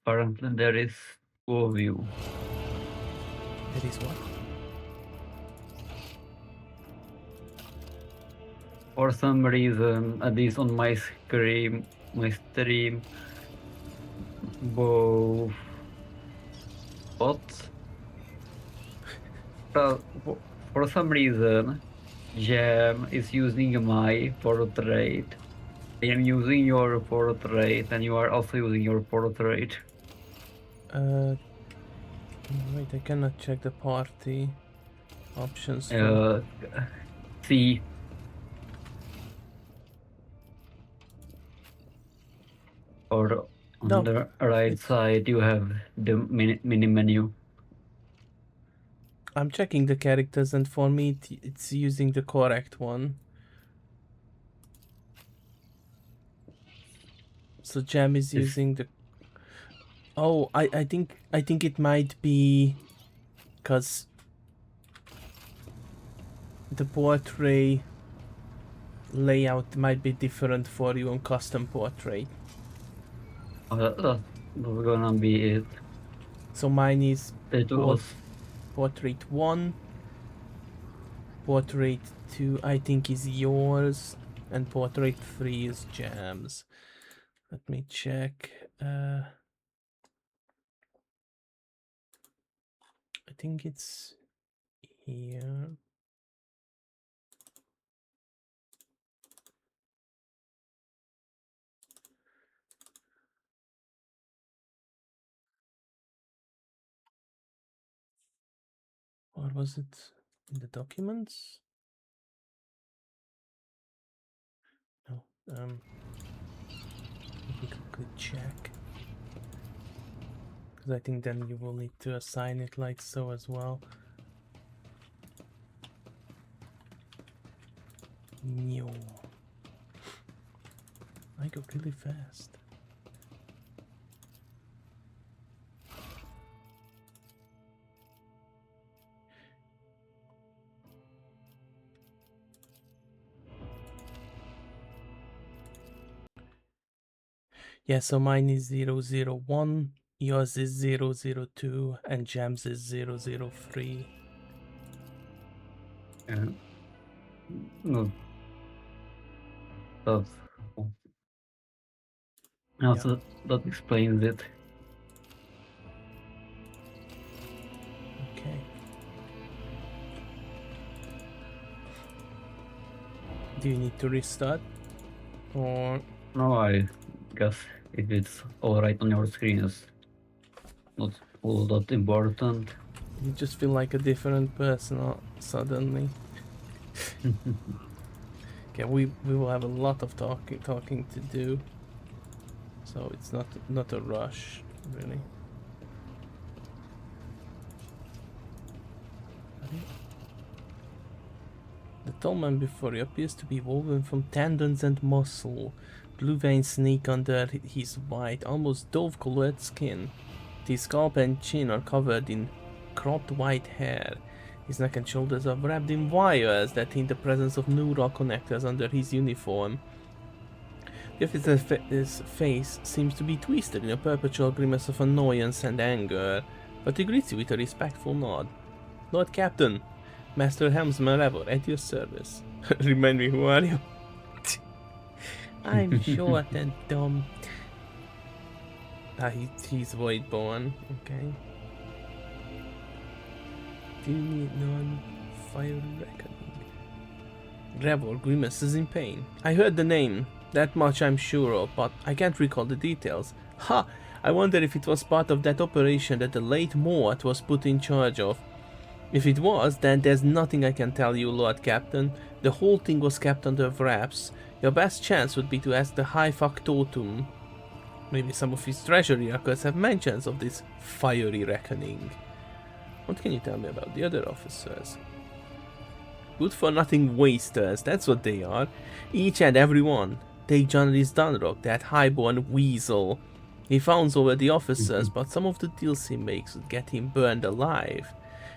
Apparently there is two of you. That is what? For some reason, at least on my stream, both bots. For some reason, Jam is using my portrait. I am using your portrait, and you are also using your portrait. Wait, I cannot check the party options. See, or on No, the right side you have the mini menu. I'm checking the characters, and for me, it's using the correct one. So Jam is using the. Oh, I think it might be, cause the portrait layout might be different for you on custom portrait. That's gonna be it. So mine is It was portrait 1, portrait 2 I think is yours, and portrait 3 is Jam's. Let me check. I think it's here. Or was it in the documents? No. Let me quickly check. Because I think then you will need to assign it like so as well. No. I go really fast. Yeah, so mine is 001, yours is 002, and Jam's is 003. no. That's also that explains it. Okay. Do you need to restart? Or No, I guess if it's alright on your screen, it's not all that important. you just feel like a different person suddenly? Okay, we will have a lot of talking to do, so it's not a rush, really. The tall man before you appears to be woven from tendons and muscle. Blue veins sneak under his white, almost dove-colored skin. His scalp and chin are covered in cropped white hair. His neck and shoulders are wrapped in wires that hint the presence of neural connectors under his uniform. The officer's face seems to be twisted in a perpetual grimace of annoyance and anger, but he greets you with a respectful nod. Lord Captain, Master Helmsman Revor, at your service. Remind me, who are you? I'm short and dumb. He's Voidborn, okay. Do you need non-fire reckoning? Revor grimaces in pain. I heard the name, that much I'm sure of, but I can't recall the details. Ha! I wonder if it was part of that operation that the late Mort was put in charge of. If it was, then there's nothing I can tell you, Lord Captain. The whole thing was kept under wraps. Your best chance would be to ask the High Factotum. Maybe some of his treasury records have mentions of this fiery reckoning. What can you tell me about the other officers? Good-for-nothing wasters, that's what they are. Each and every one. Take John Rhys Dunrock, that highborn weasel. He fawns over the officers, but some of the deals he makes would get him burned alive.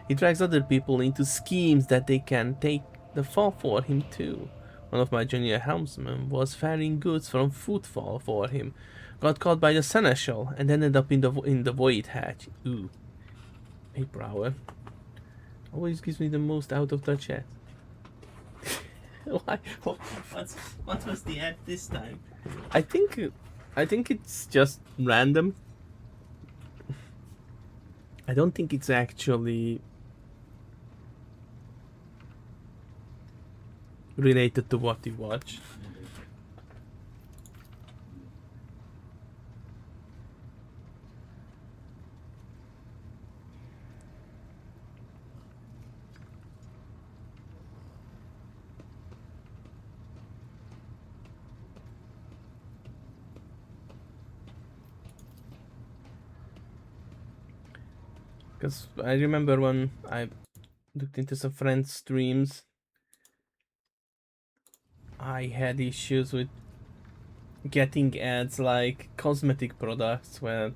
He drags other people into schemes that they can take the fall for him too. One of my junior helmsmen was ferrying goods from Footfall for him, Got caught by the seneschal and ended up in the void hatch. Ooh. Hey, Brower. Always gives me the most out of the chat. Why? What was the ad this time? I think it's just random. I don't think it's actually related to what you watch. Because I remember when I looked into some friends' streams, I had issues with getting ads like cosmetic products where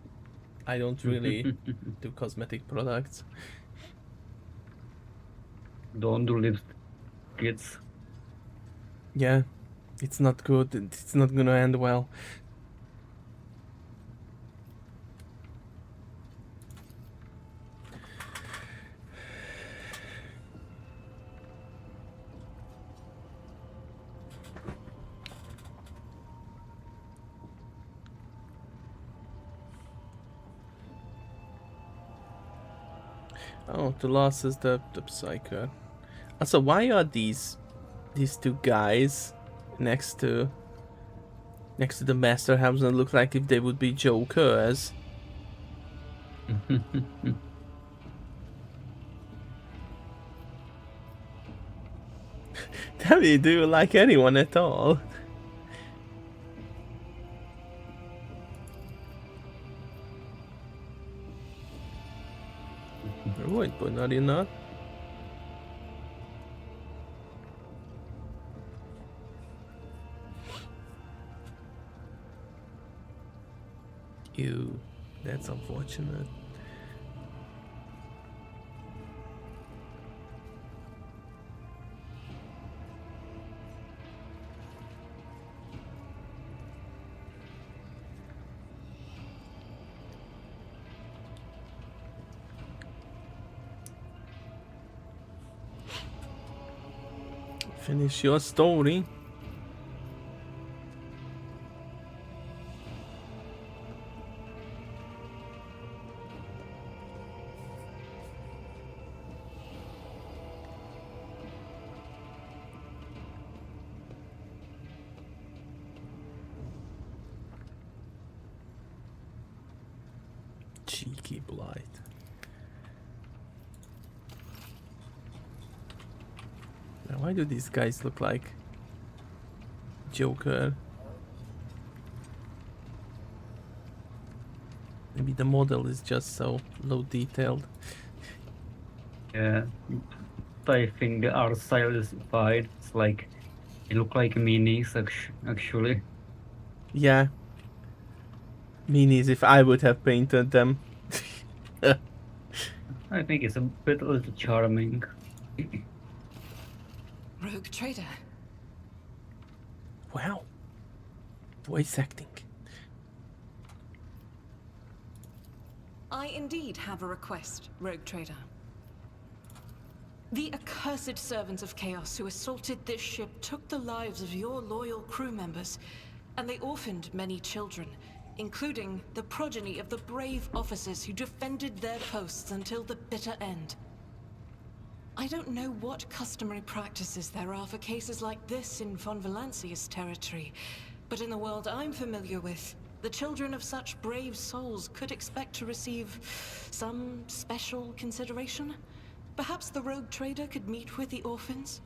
I don't really do cosmetic products. Don't do lips, kids. Yeah, it's not good. It's not gonna end well. Oh, the loss is the psycho. Also, why are these two guys next to the master helmsman look like if they would be jokers? Tell me, do you like anyone at all? Wait, but are you not? Ew, that's unfortunate. Finish your story. Cheeky blight. Now, why do these guys look like Joker? Maybe the model is just so low detailed. Yeah, I think the art style is fine. It's like, it look like minis actually. Yeah. Minis if I would have painted them. I think it's a bit a little charming. Rogue Trader. Wow. Voice acting. I indeed have a request, Rogue Trader. The accursed servants of Chaos who assaulted this ship took the lives of your loyal crew members, and they orphaned many children, including the progeny of the brave officers who defended their posts until the bitter end. I don't know what customary practices there are for cases like this in Von Valancius territory, but in the world I'm familiar with, the children of such brave souls could expect to receive some special consideration. Perhaps the Rogue Trader could meet with the orphans?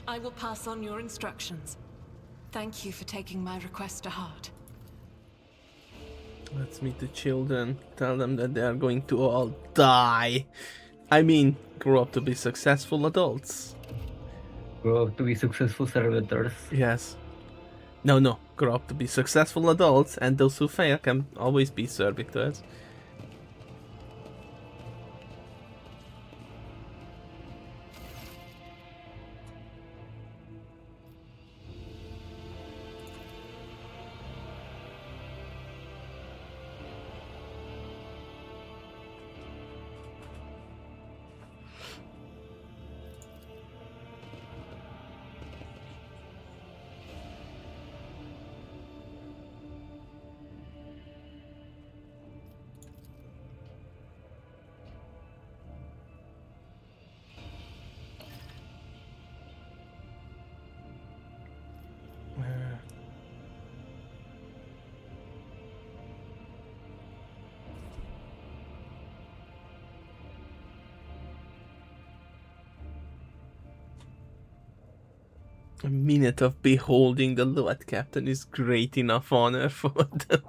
I will pass on your instructions. Thank you for taking my request to heart. Let's meet the children. Tell them that they are going to all die. I mean, grow up to be successful adults. Grow up to be successful servitors. Yes. No. Grow up to be successful adults, and those who fail can always be Sir Victors. A minute of beholding the Lord Captain is great enough honor for them.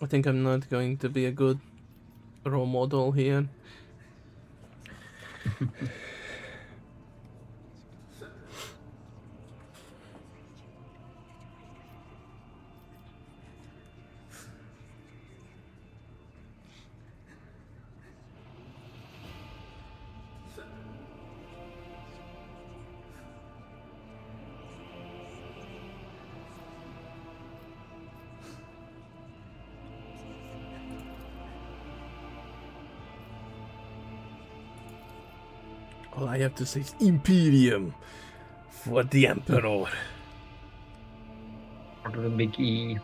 I think I'm not going to be a good role model here. All I have to say is Imperium for the Emperor. For the big E.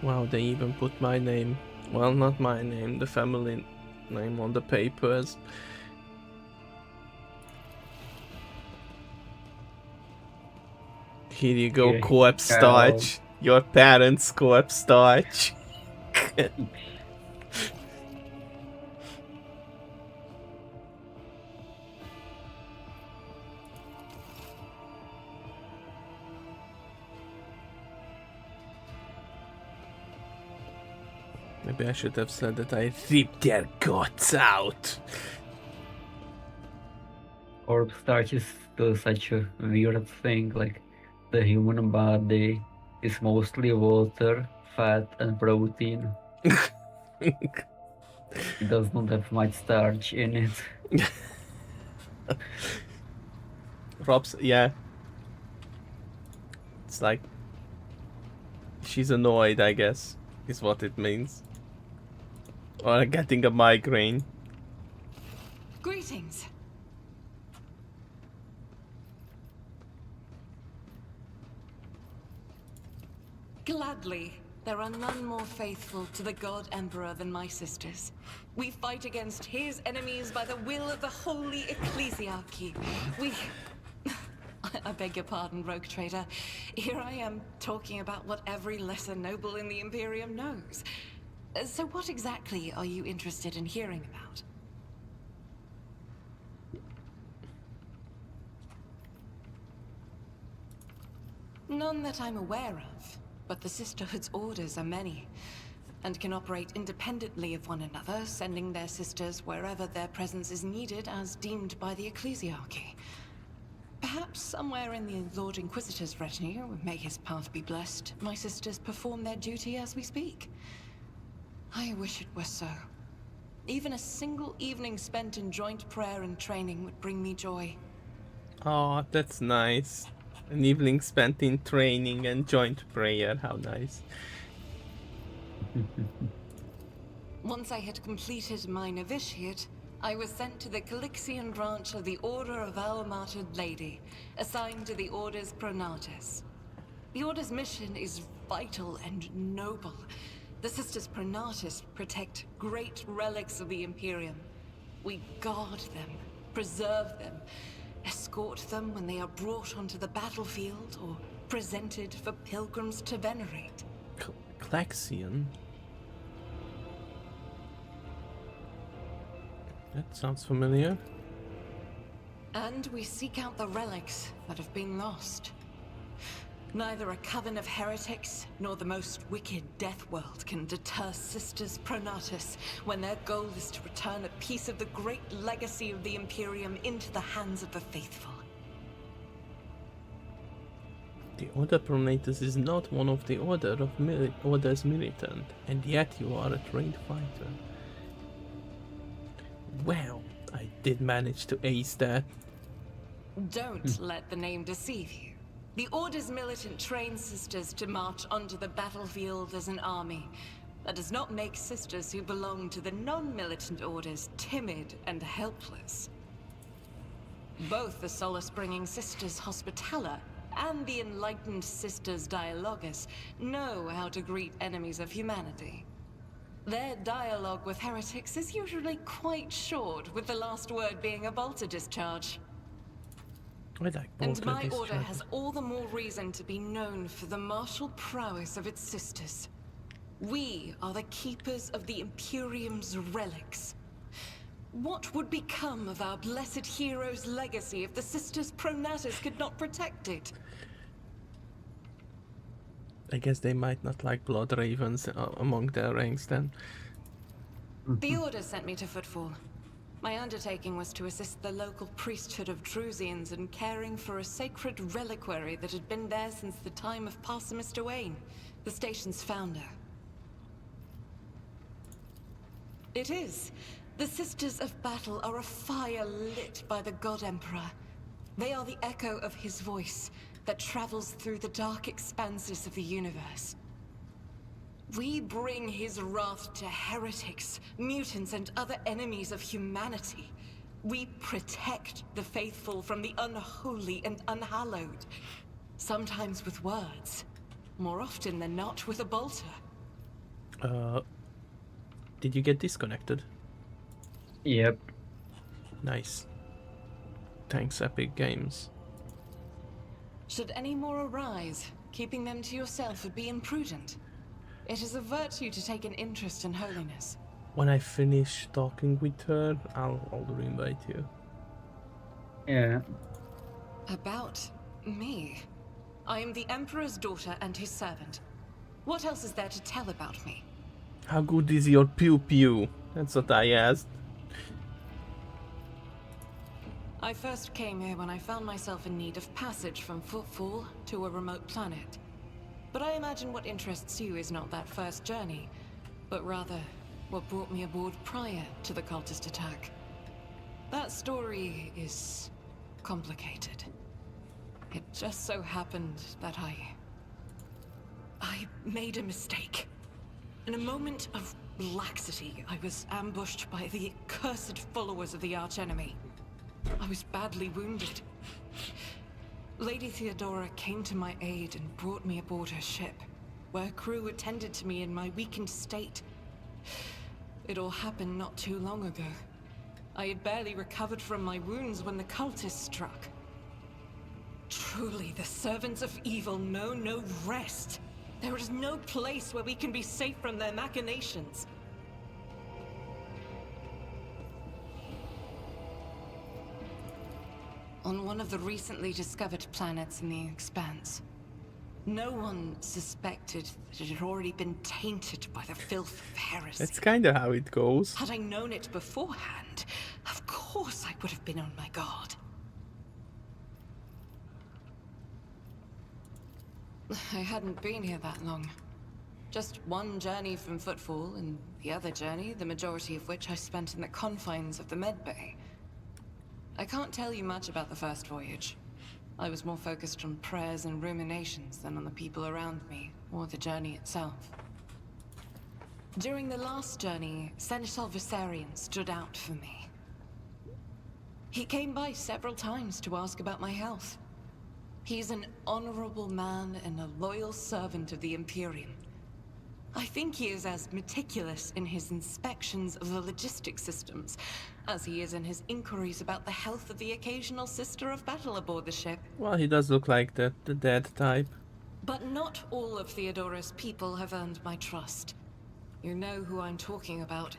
Wow, they even put my name. Well, not my name, the family name on the papers. Here you go, Yeah, co-op starch. Your parents' co-op starch. Maybe I should have said that I ripped their guts out. Corpse starch is still such a weird thing. Like, the human body is mostly water, fat, and protein. It does not have much starch in it. Rob's, yeah. It's like she's annoyed, I guess, is what it means. Or getting a migraine. Greetings. Gladly. There are none more faithful to the God Emperor than my sisters. We fight against his enemies by the will of the Holy Ecclesiarchy. We... I beg your pardon, rogue trader. Here I am, talking about what every lesser noble in the Imperium knows. So what exactly are you interested in hearing about? None that I'm aware of, but the Sisterhood's orders are many. and can operate independently of one another, sending their sisters wherever their presence is needed as deemed by the ecclesiarchy. Perhaps somewhere in the Lord Inquisitor's retinue, may his path be blessed, my sisters perform their duty as we speak. I wish it were so. Even a single evening spent in joint prayer and training would bring me joy. Oh, that's nice. An evening spent in training and joint prayer. How nice. Once I had completed my novitiate, I was sent to the Calixian branch of the Order of Our Martyred Lady, assigned to the Orders Pronatus. The Order's mission is vital and noble. The Sisters Pronatus protect great relics of the Imperium. We guard them, preserve them, escort them when they are brought onto the battlefield or presented for pilgrims to venerate. Calaxian? That sounds familiar. And we seek out the relics that have been lost. Neither a coven of heretics nor the most wicked death world can deter Sisters Pronatus when their goal is to return a piece of the great legacy of the Imperium into the hands of the faithful. The Order Pronatus is not one of the Orders Militant, and yet you are a trained fighter. Well, I did manage to ace that. Don't let the name deceive you. The Order's militant trains sisters to march onto the battlefield as an army. That does not make sisters who belong to the non-militant orders timid and helpless. Both the solace-bringing Sisters Hospitaller and the enlightened Sisters Dialogus know how to greet enemies of humanity. Their dialogue with heretics is usually quite short, with the last word being a bolter discharge. I like And my bolter order discharge. has all the more reason to be known for the martial prowess of its sisters. We are the keepers of the Imperium's relics. What would become of our blessed hero's legacy if the Sisters Pronatus could not protect it? I guess they might not like blood ravens among their ranks then. The Order sent me to Footfall. My undertaking was to assist the local priesthood of Drusians in caring for a sacred reliquary that had been there since the time of Parson Mr. Wayne, the station's founder. It is. The Sisters of Battle are a fire lit by the God Emperor. They are the echo of his voice that travels through the dark expanses of the universe. We bring his wrath to heretics, mutants, and other enemies of humanity. We protect the faithful from the unholy and unhallowed. Sometimes with words. More often than not with a bolter. Did you get disconnected? Yep. Nice. Thanks, Epic Games. Should any more arise, keeping them to yourself would be imprudent. It is a virtue to take an interest in holiness. When I finish talking with her, I'll re-invite you. Yeah. About me? I am the Emperor's daughter and his servant. What else is there to tell about me? How good is your pew-pew? That's what I asked. I first came here when I found myself in need of passage from Footfall to a remote planet. But I imagine what interests you is not that first journey, but rather what brought me aboard prior to the cultist attack. That story is complicated. It just so happened that I made a mistake. In a moment of laxity, I was ambushed by the accursed followers of the archenemy. I was badly wounded. Lady Theodora came to my aid and brought me aboard her ship, where crew attended to me in my weakened state. It all happened not too long ago. I had barely recovered from my wounds when the cultists struck. Truly, the servants of evil know no rest. There is no place where we can be safe from their machinations. On one of the recently discovered planets in the Expanse, No one suspected that it had already been tainted by the filth of heresy. That's kind of how it goes. Had I known it beforehand, of course I would have been on my guard. I hadn't been here that long. Just one journey from Footfall, and the other journey, the majority of which I spent in the confines of the Medbay. I can't tell you much about the first voyage. I was more focused on prayers and ruminations than on the people around me, or the journey itself. During the last journey, Seneschal Viserion stood out for me. He came by several times to ask about my health. He's an honorable man and a loyal servant of the Imperium. I think he is as meticulous in his inspections of the logistic systems as he is in his inquiries about the health of the occasional sister of battle aboard the ship. Well, he does look like the dead type. But not all of Theodora's people have earned my trust. You know who I'm talking about.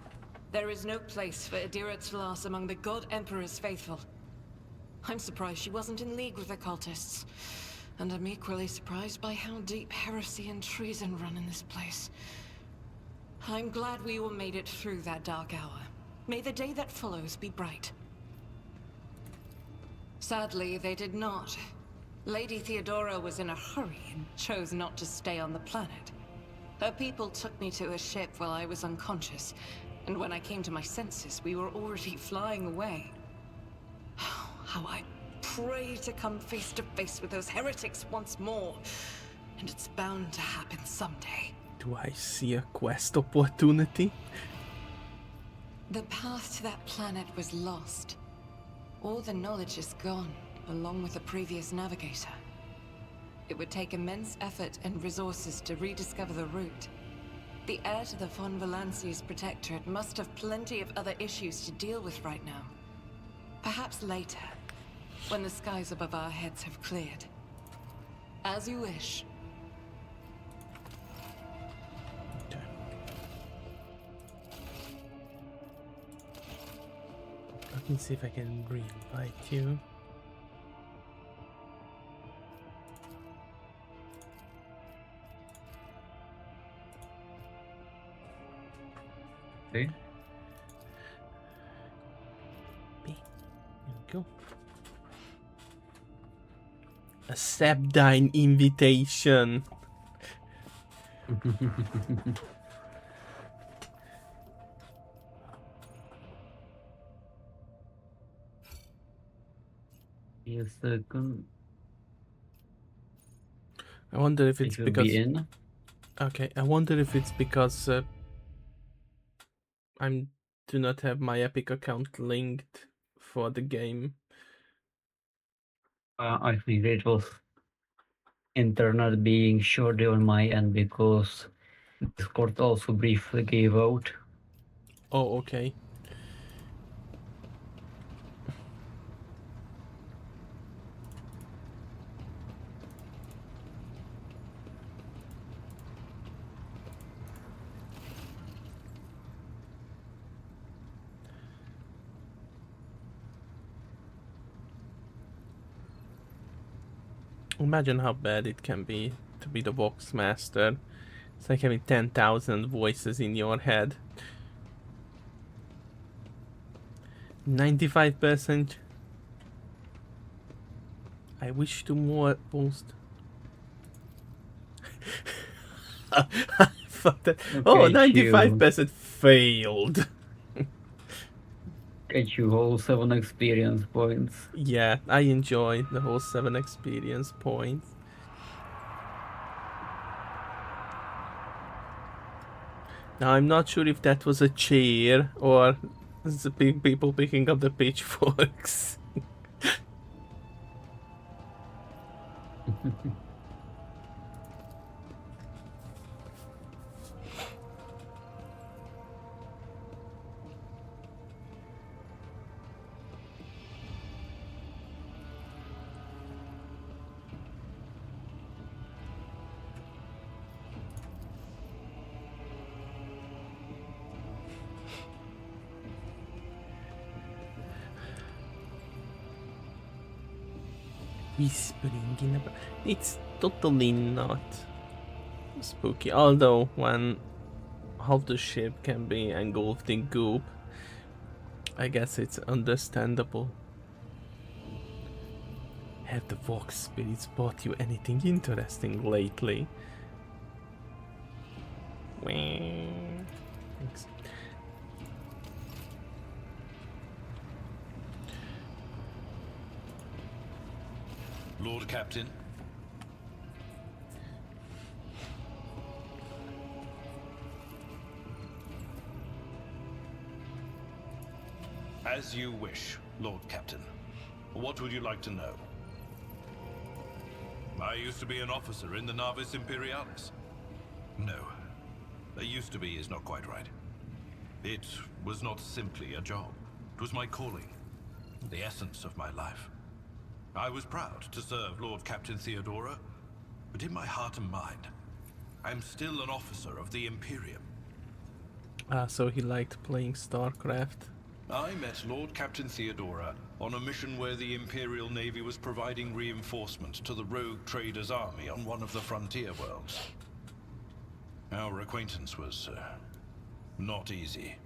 There is no place for Adira Tlas among the God Emperor's faithful. I'm surprised she wasn't in league with the cultists. And I'm equally surprised by how deep heresy and treason run in this place. I'm glad we all made it through that dark hour. May the day that follows be bright. Sadly, they did not. Lady Theodora was in a hurry and chose not to stay on the planet. Her people took me to a ship while I was unconscious, and when I came to my senses, we were already flying away. How I pray to come face to face with those heretics once more. And it's bound to happen someday. Do I see a quest opportunity? The path to that planet was lost. All the knowledge is gone, along with the previous navigator. It would take immense effort and resources to rediscover the route. The heir to the von Valancius Protectorate must have plenty of other issues to deal with right now. Perhaps later, when the skies above our heads have cleared. As you wish. Okay. Let me see if I can re-invite you. Okay. There we go. Accept thine invitation. Yes, second. I wonder if it's It will because. be in. Okay, I wonder if it's because I do not have my Epic account linked for the game. I think it was internet being shorty on my end because Discord also briefly gave out. Oh, okay. Imagine how bad it can be to be the Vox Master. It's like having 10,000 voices in your head. 95%. I wish to more post. Fuck that. Oh, 95% failed. Get you whole 7 experience points. Yeah, I enjoy the whole 7 experience points. Now, I'm not sure if that was a chair or the big people picking up the pitchforks. Whispering in a... It's totally not spooky. Although when half the ship can be engulfed in goop, I guess it's understandable. Have the Vox spirits bought you anything interesting lately? Thanks. Lord Captain. As you wish, Lord Captain. What would you like to know? I used to be an officer in the Navis Imperialis. No. Used to be is not quite right. It was not simply a job. It was my calling. The essence of my life. I was proud to serve Lord Captain Theodora, but in my heart and mind, I am still an officer of the Imperium. So he liked playing StarCraft. I met Lord Captain Theodora on a mission where the Imperial Navy was providing reinforcement to the rogue traders' army on one of the frontier worlds. Our acquaintance was not easy.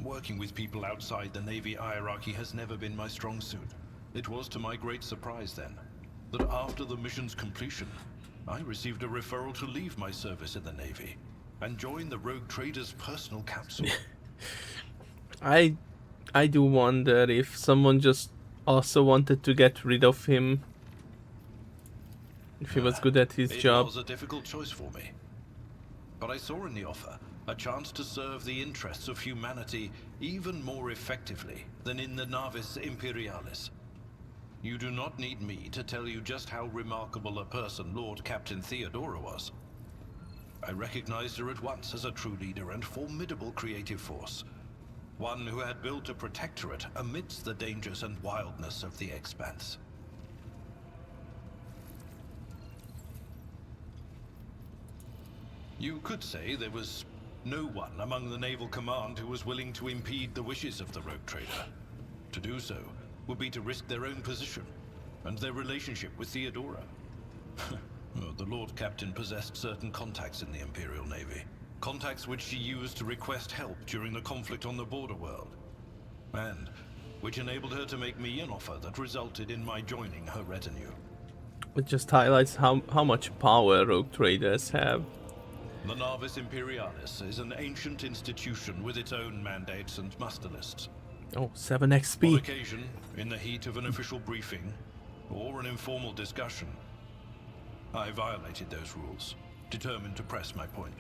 Working with people outside the Navy hierarchy has never been my strong suit. It was to my great surprise then, that after the mission's completion, I received a referral to leave my service in the Navy and join the rogue traders' personal council. I do wonder if someone just also wanted to get rid of him. If he was good at his job. It was a difficult choice for me. But I saw in the offer a chance to serve the interests of humanity even more effectively than in the Navis Imperialis. You do not need me to tell you just how remarkable a person Lord Captain Theodora was. I recognized her at once as a true leader and formidable creative force. One who had built a protectorate amidst the dangers and wildness of the Expanse. You could say there was no one among the Naval Command who was willing to impede the wishes of the rogue trader. To do so would be to risk their own position and their relationship with Theodora. The Lord Captain possessed certain contacts in the Imperial Navy. Contacts which she used to request help during the conflict on the border world. And which enabled her to make me an offer that resulted in my joining her retinue. It just highlights how much power rogue traders have. The Navis Imperialis is an ancient institution with its own mandates and muster lists. Oh, 7 On XP. occasion, in the heat of an official briefing, or an informal discussion, I violated those rules, determined to press my point.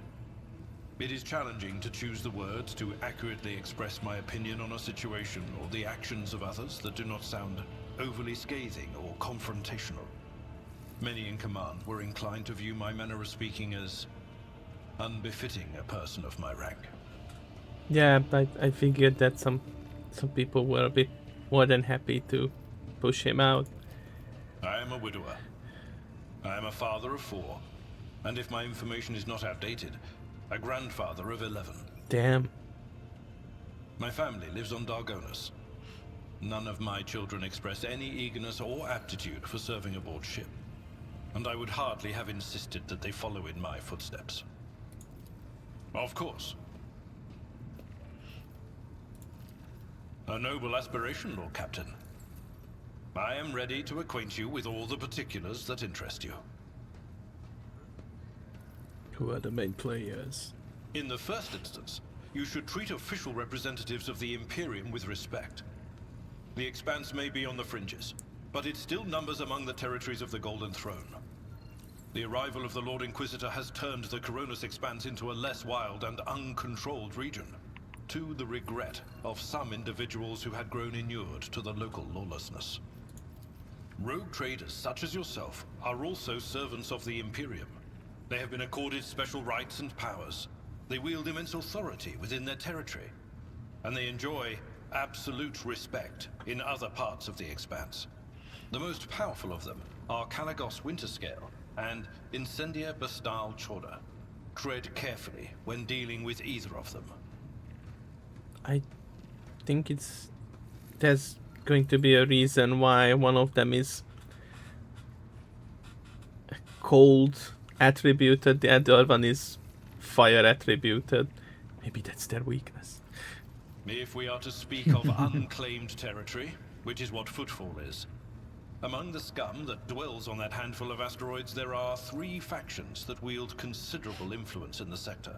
It is challenging to choose the words to accurately express my opinion on a situation or the actions of others that do not sound overly scathing or confrontational. Many in command were inclined to view my manner of speaking as unbefitting a person of my rank. Yeah, I figured that some people were a bit more than happy to push him out. I am a widower. I am a father of 4, and if my information is not outdated, a grandfather of 11. Damn. My family lives on Dargonus. None of my children express any eagerness or aptitude for serving aboard ship, and I would hardly have insisted that they follow in my footsteps. Of course. A noble aspiration, Lord Captain. I am ready to acquaint you with all the particulars that interest you. Who are the main players? In the first instance, you should treat official representatives of the Imperium with respect. The Expanse may be on the fringes, but it still numbers among the territories of the Golden Throne. The arrival of the Lord Inquisitor has turned the Coronis Expanse into a less wild and uncontrolled region, to the regret of some individuals who had grown inured to the local lawlessness. Rogue traders such as yourself are also servants of the Imperium. They have been accorded special rights and powers. They wield immense authority within their territory, and they enjoy absolute respect in other parts of the Expanse. The most powerful of them are Kalagos Winterscale and Incendia Bastal Chorda. Tread carefully when dealing with either of them. I think there's going to be a reason why one of them is cold attributed, the other one is fire attributed. Maybe that's their weakness. If we are to speak of unclaimed territory, which is what Footfall is, among the scum that dwells on that handful of asteroids, there are 3 factions that wield considerable influence in the sector.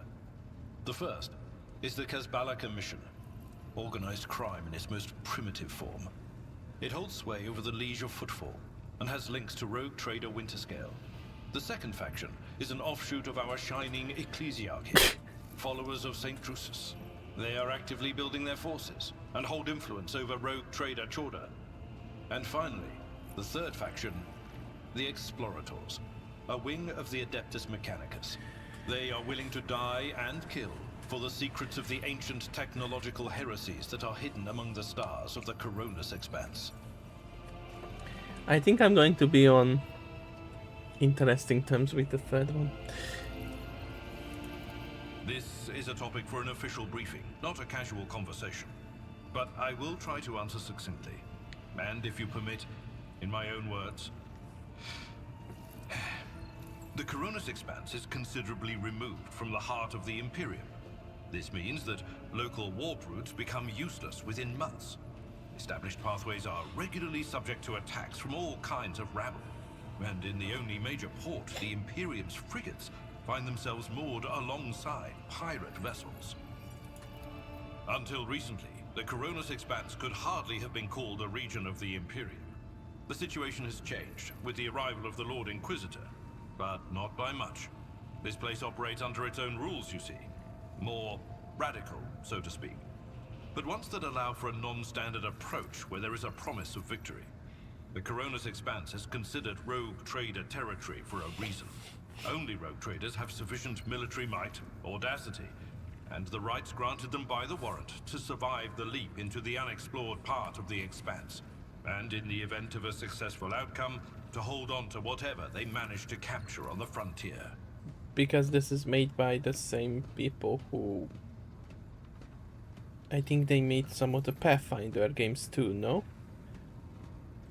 The first is the Kazbala Commission, organized crime in its most primitive form. It holds sway over the Liege of Footfall, and has links to rogue trader Winterscale. The second faction is an offshoot of our shining ecclesiarchy, followers of St. Drusus. They are actively building their forces, and hold influence over rogue trader Chorda. And finally, the third faction, the Explorators, a wing of the Adeptus Mechanicus. They are willing to die and kill for the secrets of the ancient technological heresies that are hidden among the stars of the Coronis Expanse. I think I'm going to be on interesting terms with the third one. This is a topic for an official briefing, not a casual conversation. But I will try to answer succinctly. And if you permit, in my own words. The Coronis Expanse is considerably removed from the heart of the Imperium. This means that local warp routes become useless within months. Established pathways are regularly subject to attacks from all kinds of rabble. And in the only major port, the Imperium's frigates find themselves moored alongside pirate vessels. Until recently, the Coronis Expanse could hardly have been called a region of the Imperium. The situation has changed with the arrival of the Lord Inquisitor, but not by much. This place operates under its own rules, you see. More radical, so to speak. But ones that allow for a non-standard approach where there is a promise of victory. The Coronis Expanse has considered rogue trader territory for a reason. Only rogue traders have sufficient military might, audacity, and the rights granted them by the warrant to survive the leap into the unexplored part of the Expanse. And in the event of a successful outcome, to hold on to whatever they manage to capture on the frontier. Because this is made by the same people who... I think they made some of the Pathfinder games too, no?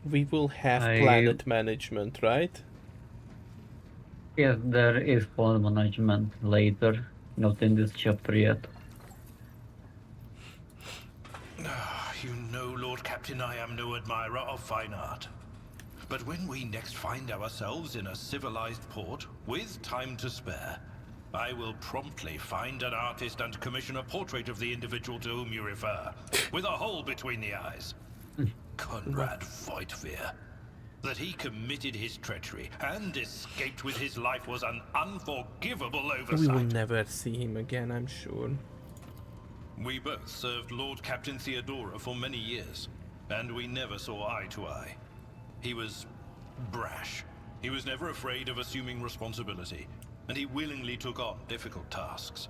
We will have planet management, right? Yes, there is planet management later, not in this chapter yet. You know, Lord Captain, I am no admirer of fine art. But when we next find ourselves in a civilized port, with time to spare, I will promptly find an artist and commission a portrait of the individual to whom you refer, with a hole between the eyes. Conrad Voigtveer. That he committed his treachery and escaped with his life was an unforgivable oversight. We will never see him again, I'm sure. We both served Lord Captain Theodora for many years, and we never saw eye to eye. He was brash. He was never afraid of assuming responsibility, and he willingly took on difficult tasks.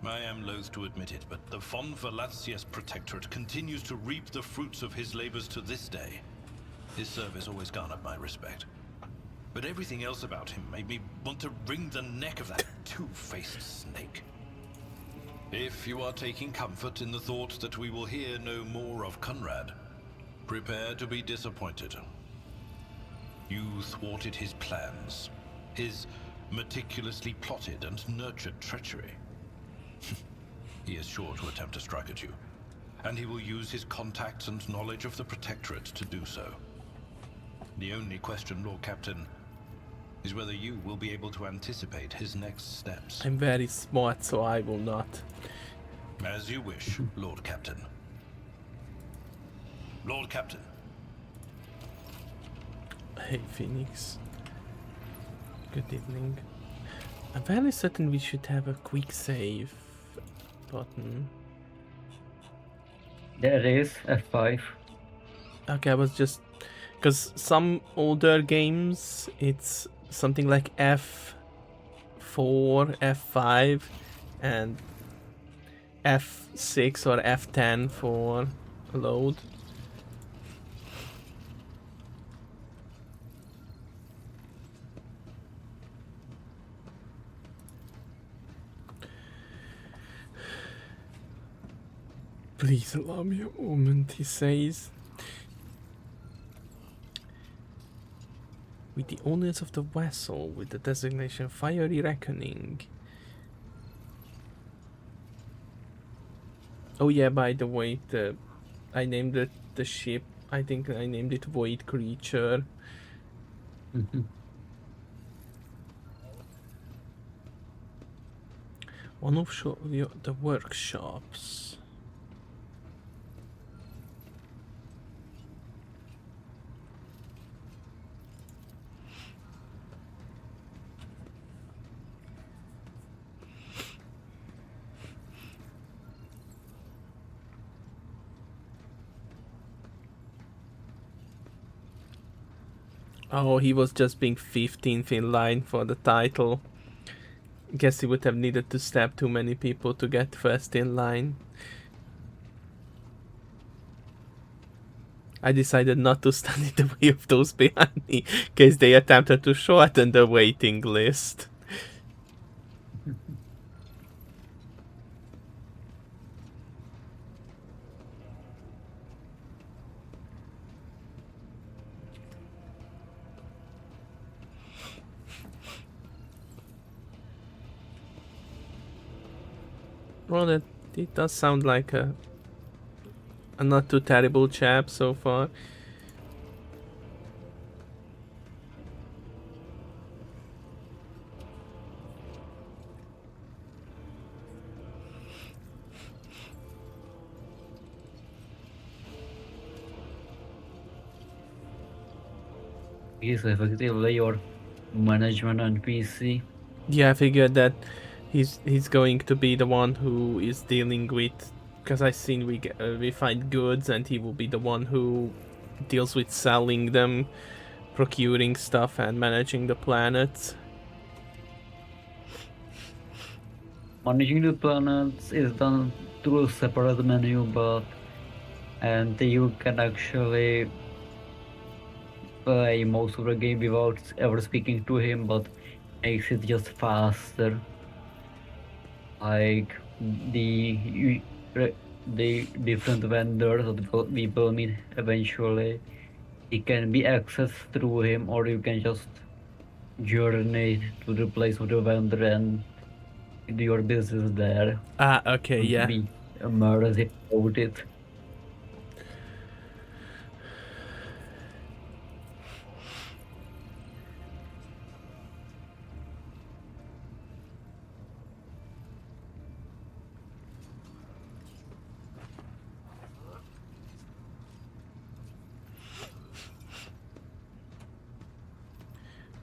I am loath to admit it, but the Von Velatius Protectorate continues to reap the fruits of his labors to this day. His service always garnered my respect. But everything else about him made me want to wring the neck of that two-faced snake. If you are taking comfort in the thought that we will hear no more of Conrad, prepare to be disappointed. You thwarted his plans, his meticulously plotted and nurtured treachery. He is sure to attempt to strike at you, and he will use his contacts and knowledge of the Protectorate to do so. The only question, Lord Captain, is whether you will be able to anticipate his next steps. I'm very smart, so I will not. As you wish, Lord Captain. Lord Captain. Hey, Phoenix. Good evening. I'm fairly certain we should have a quick save button. There is F5. Okay, I was just... Because some older games, it's something like F4, F5, and F6 or F10 for load. Please allow me a moment, he says. With the owners of the vessel with the designation Fiery Reckoning. Oh yeah, by the way, I named it the ship. I think I named it Void Creature. One of the workshops. Oh, he was just being 15th in line for the title. Guess he would have needed to stab too many people to get first in line. I decided not to stand in the way of those behind me, in case they attempted to shorten the waiting list. Well, it does sound like a not too terrible chap so far. He's effectively your management NPC. Yeah, I figured that he's going to be the one who is dealing with, because I seen we find goods, and he will be the one who deals with selling them, procuring stuff, and managing the planets. Managing the planets is done through a separate menu, and you can actually play most of the game without ever speaking to him, but makes it just faster. Like the different vendors that we will meet eventually, it can be accessed through him, or you can just journey to the place of the vendor and do your business there. Ah, okay, yeah. Be immersed about it.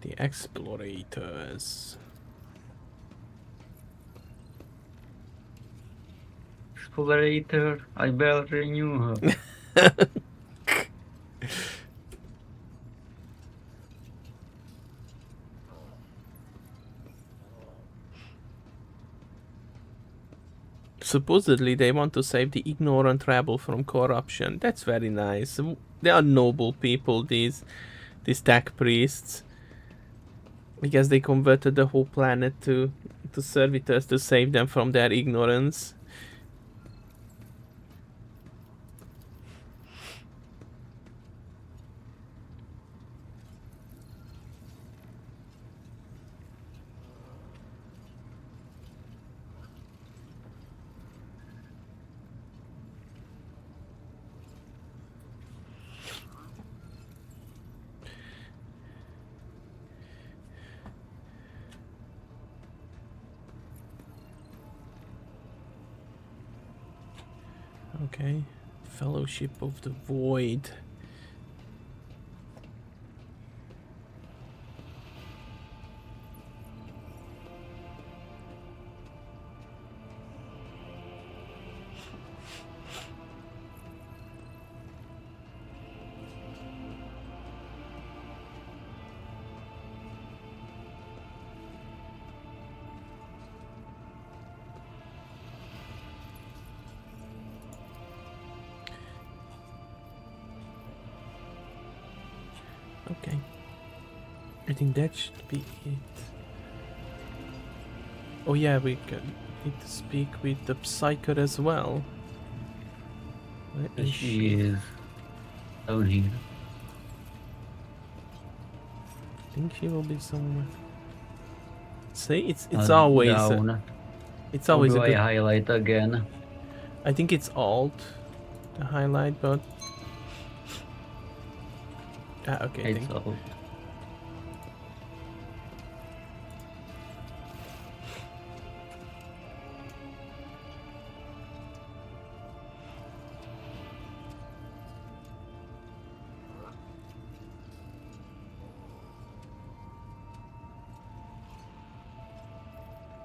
The Explorators. Explorator, I barely knew her. Supposedly they want to save the ignorant rebel from corruption. That's very nice. They are noble people, these tech priests. Because they converted the whole planet to servitors to save them from their ignorance. Okay, Fellowship of the Void. Okay, I think that should be it. Oh yeah, we need to speak with the Psyker as well. Where is She is down here. think she will be somewhere. See, it's always down. it's How always do a I good. highlight again? I think it's Alt to highlight, but okay. It's all.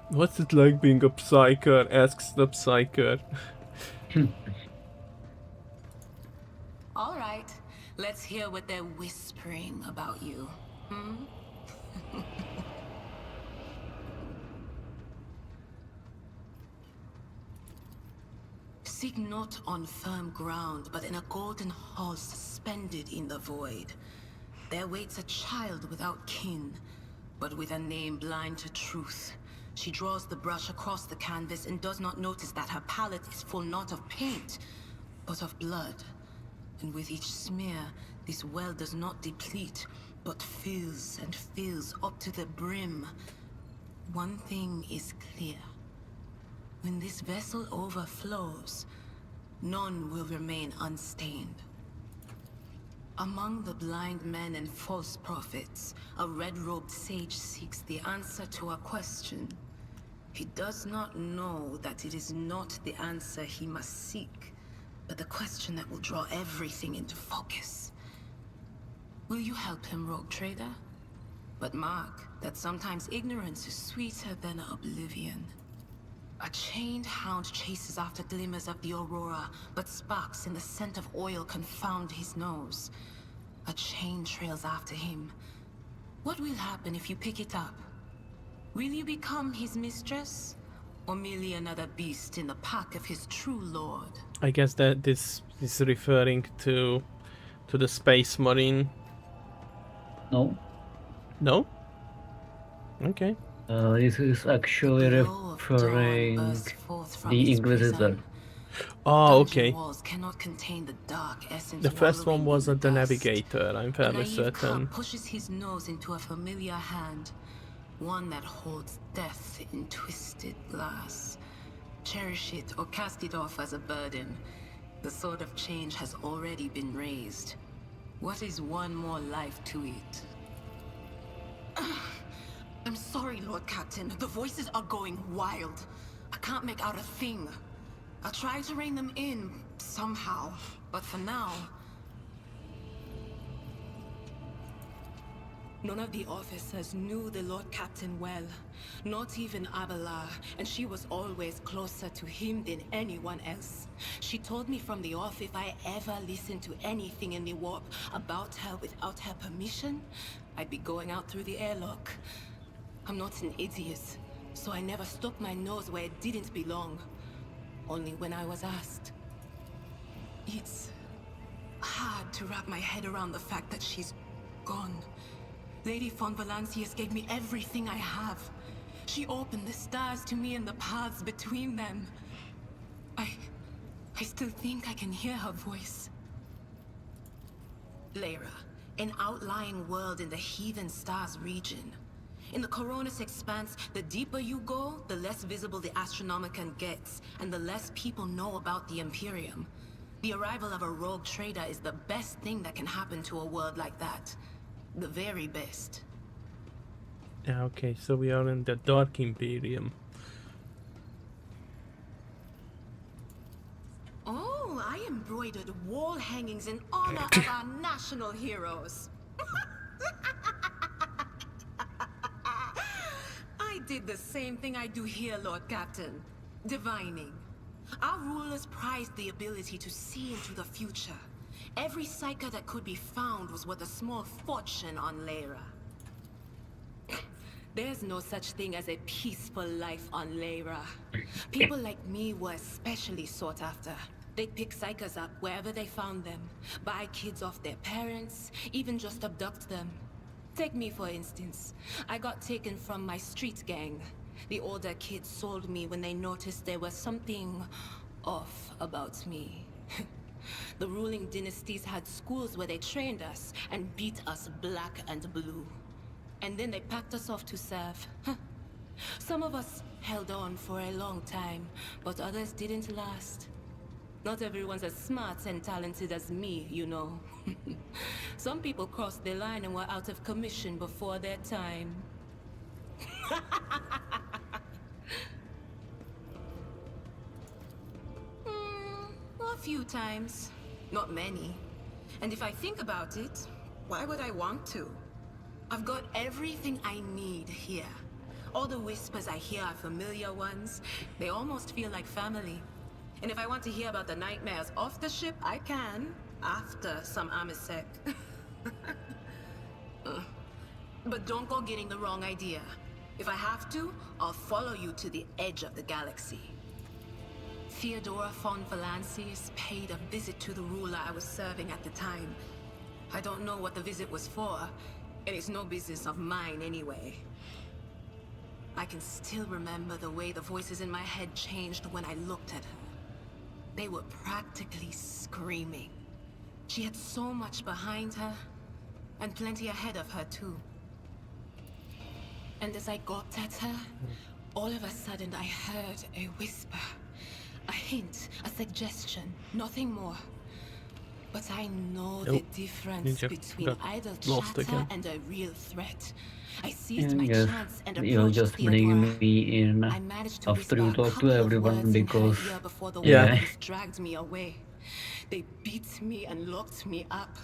What's it like being a psyker? Asks the psyker. All right, let's hear what they're whispering about you. Seek not on firm ground, but in a golden hall suspended in the void. There waits a child without kin, but with a name blind to truth. She draws the brush across the canvas and does not notice that her palette is full not of paint, but of blood. And with each smear, this well does not deplete, but fills and fills up to the brim. One thing is clear. When this vessel overflows, none will remain unstained. Among the blind men and false prophets, a red-robed sage seeks the answer to a question. He does not know that it is not the answer he must seek, but the question that will draw everything into focus. Will you help him, Rogue Trader? But mark that sometimes ignorance is sweeter than oblivion. A chained hound chases after glimmers of the aurora, but sparks in the scent of oil confound his nose. A chain trails after him. What will happen if you pick it up? Will you become his mistress? Or merely another beast in the pack of his true lord? I guess that this is referring to the Space Marine. No. No? Okay. This is actually The glow of dawn referring bursts forth from the his Inquisitor. prison. Oh, Dungeon okay. walls cannot contain the dark essence The first one wallowing was in the dust. Navigator, I'm A fairly naive certain. cub pushes his nose into a familiar hand, one that holds death in twisted glass. Cherish it or cast it off as a burden. The sword of change has already been raised. What is one more life to it? I'm sorry, Lord Captain. The voices are going wild. I can't make out a thing. I'll try to rein them in, somehow. But for now... None of the officers knew the Lord Captain well. Not even Abelard, and she was always closer to him than anyone else. She told me from the off if I ever listened to anything in the warp about her without her permission, I'd be going out through the airlock. I'm not an idiot, so I never stuck my nose where it didn't belong. Only when I was asked. It's hard to wrap my head around the fact that she's gone. Lady von Valancius gave me everything I have. She opened the stars to me and the paths between them. I still think I can hear her voice. Lyra, an outlying world in the Heathen Stars region. In the Coronis Expanse, the deeper you go, the less visible the Astronomicon gets, and the less people know about the Imperium. The arrival of a rogue trader is the best thing that can happen to a world like that. The very best. Yeah, okay, so we are in the Dark Imperium. Oh, I embroidered wall hangings in honor of our national heroes. I did the same thing I do here, Lord Captain. Divining. Our rulers prized the ability to see into the future. Every psyker that could be found was worth a small fortune on Lyra. There's no such thing as a peaceful life on Lyra. People like me were especially sought after. They'd pick psykers up wherever they found them, buy kids off their parents, even just abduct them. Take me for instance. I got taken from my street gang. The older kids sold me when they noticed there was something off about me. The ruling dynasties had schools where they trained us and beat us black and blue. And then they packed us off to serve. Some of us held on for a long time, but others didn't last. Not everyone's as smart and talented as me, you know. Some people crossed the line and were out of commission before their time. A few times. Not many. And if I think about it, why would I want to? I've got everything I need here. All the whispers I hear are familiar ones. They almost feel like family. And if I want to hear about the nightmares off the ship, I can. After some Amisec. But don't go getting the wrong idea. If I have to, I'll follow you to the edge of the galaxy. Theodora von Valancius paid a visit to the ruler I was serving at the time. I don't know what the visit was for, and it's no business of mine anyway. I can still remember the way the voices in my head changed when I looked at her. They were practically screaming. She had so much behind her, and plenty ahead of her too. And as I got at her, all of a sudden I heard a whisper. A hint, a suggestion, nothing more. But I know the difference Ninja between got idle lost chatter again. and a real threat. I seized my Yes, chance and you're approached just Theodora. bringing me in I managed to after whisper you a talk to couple of everyone words in her because ear before the Yeah. wardens dragged me away. They beat me and locked me up.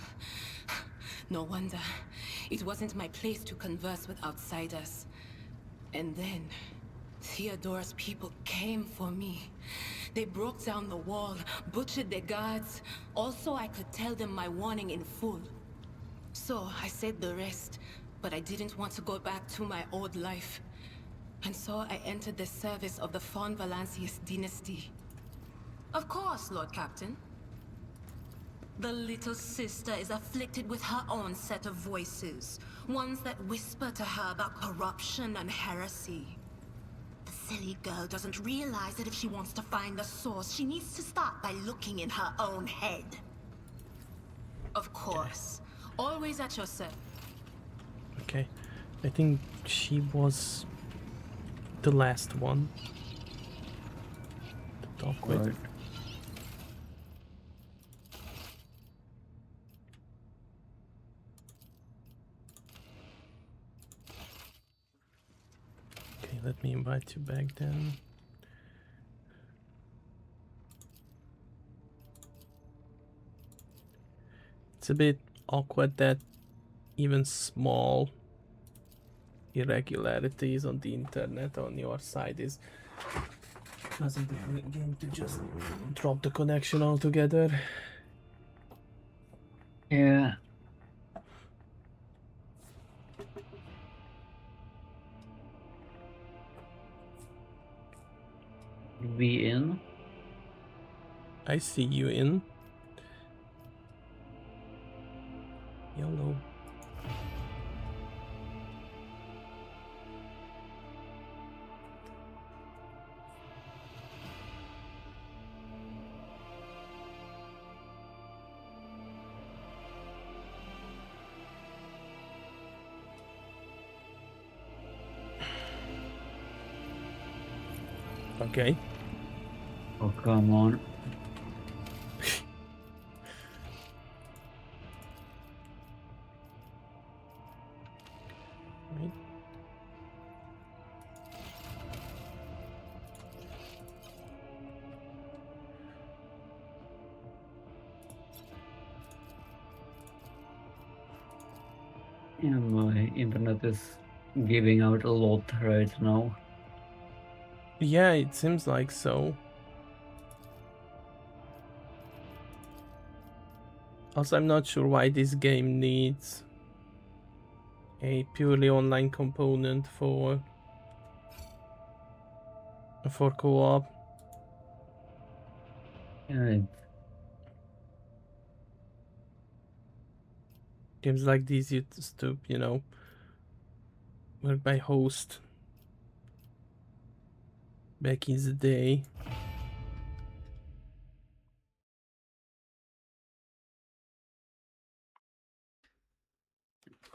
No wonder. It wasn't my place to converse with outsiders. And then, Theodora's people came for me. They broke down the wall, butchered their guards. Also, I could tell them my warning in full. So, I said the rest, but I didn't want to go back to my old life. And so I entered the service of the von Valancius dynasty. Of course, Lord Captain. The little sister is afflicted with her own set of voices. Ones that whisper to her about corruption and heresy. The silly girl doesn't realize that if she wants to find the source, she needs to start by looking in her own head. Of course. Always at your service. Okay, I think she was the last one to talk with. Right. Okay, let me invite you back then. It's a bit awkward that even small irregularities on the internet on your side is causing the game to just drop the connection altogether. Yeah. We in? I see you in. Yellow. Okay. Oh, come on. Right. Yeah, my internet is giving out a lot right now. Yeah, it seems like so. Also, I'm not sure why this game needs a purely online component for co-op. Yeah, Games like these used to, you know, work by host back in the day.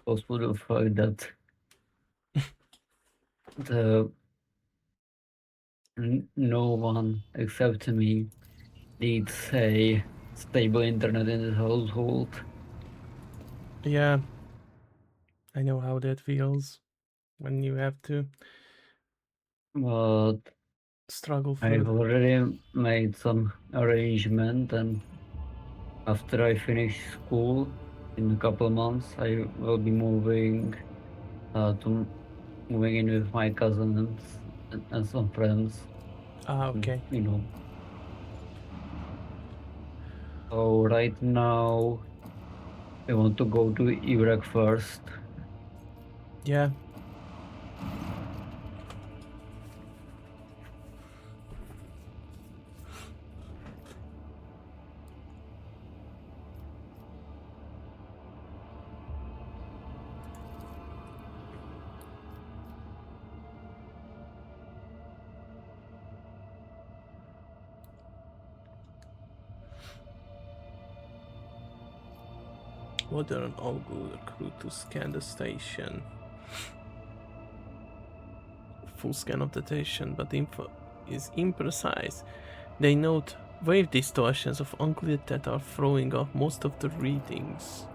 possible to find that the no one except me needs a stable internet in the household. Yeah, I know how that feels when you have to But struggle I've through. already made some arrangement, and after I finish school in a couple of months, I will be moving moving in with my cousins and some friends. Okay. You know. So right now, I want to go to Iraq first. Yeah. Order an augur crew to scan the station. Full scan of the station, but info is imprecise. They note wave distortions of unclear that are throwing off most of the readings.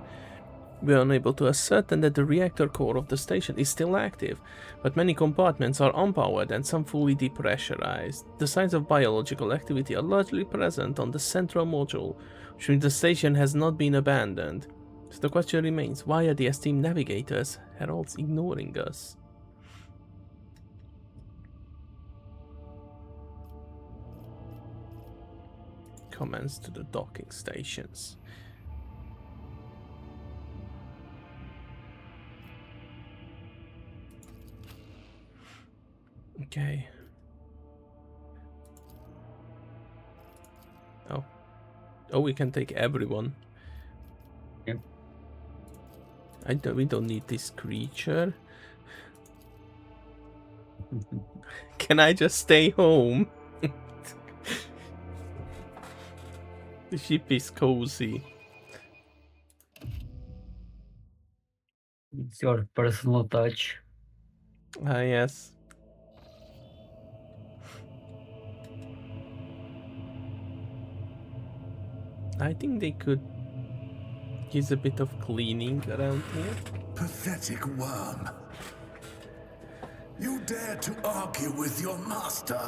We are unable to ascertain that the reactor core of the station is still active, but many compartments are unpowered and some fully depressurized. The signs of biological activity are largely present on the central module, which means the station has not been abandoned. So the question remains, why are the esteemed navigators, heralds, ignoring us? Comments to the docking stations. Okay. Oh. Oh, we can take everyone. Yep. We don't need this creature. Can I just stay home? The ship is cozy. It's your personal touch. Ah, yes. I think they could use a bit of cleaning around here. Pathetic worm. You dare to argue with your master?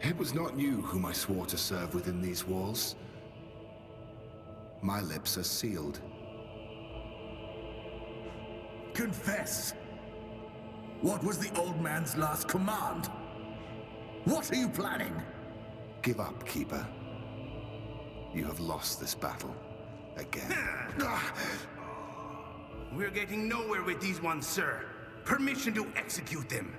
It was not you whom I swore to serve within these walls. My lips are sealed. Confess. What was the old man's last command? What are you planning? Give up, Keeper. You have lost this battle. Again. We're getting nowhere with these ones, sir. Permission to execute them.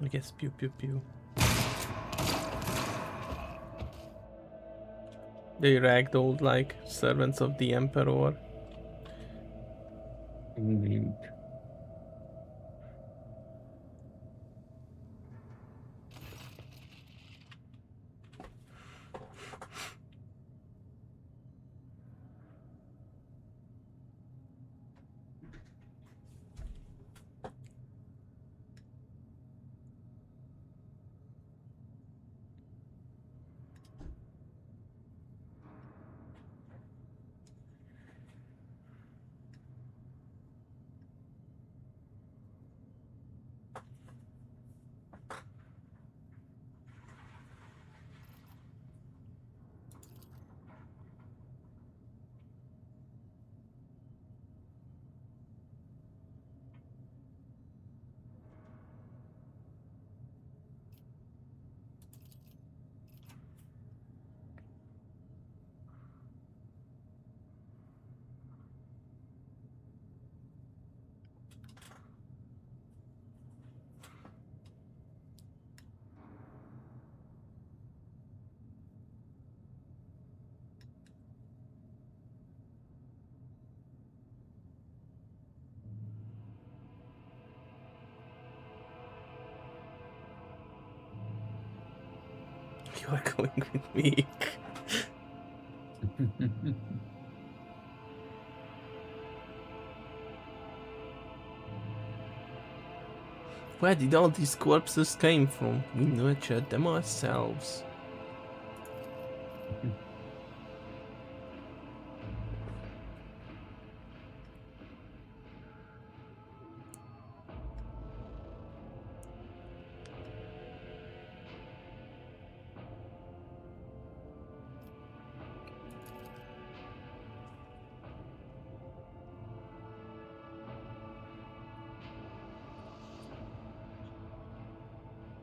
I guess pew pew pew. They ragdolled like servants of the Emperor. Indeed. You are going with me. Where did all these corpses came from? We nurtured them ourselves.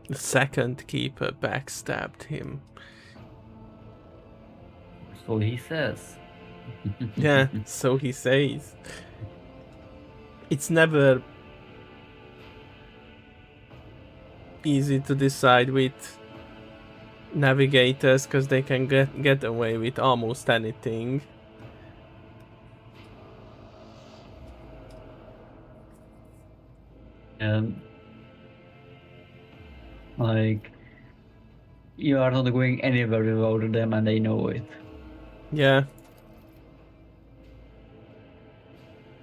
The second keeper backstabbed him. So he says. Yeah, so he says. It's never easy to decide with navigators because they can get away with almost anything. Like, you are not going anywhere without them and they know it. Yeah.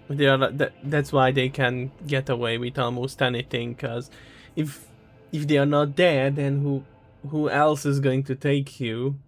They are that's why they can get away with almost anything, because if they are not there, then who else is going to take you?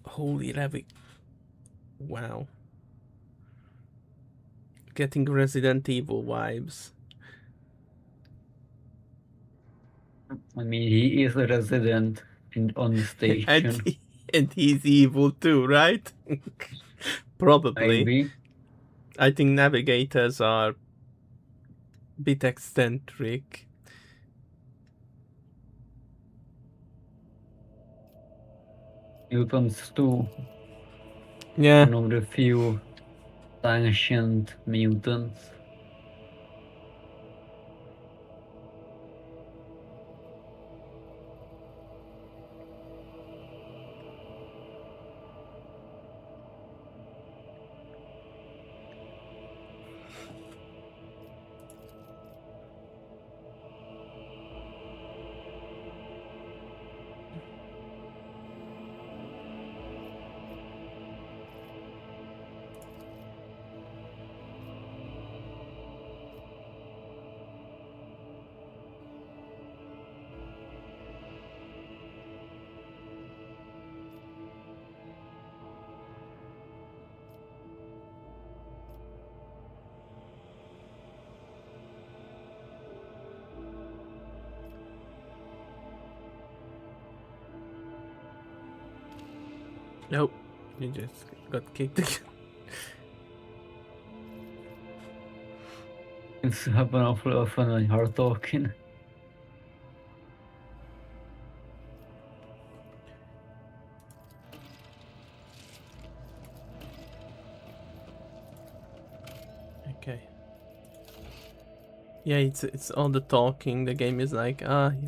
Holy Levi. Wow. Getting Resident Evil vibes. I mean, he is a resident on the station. and he's evil too, right? Probably. Maybe. I think navigators are a bit eccentric. Mutants too. Yeah. One of the few ancient mutants. Nope. You just got kicked again. It's happen awfully often when you're talking. Okay. Yeah, it's all the talking. The game is like,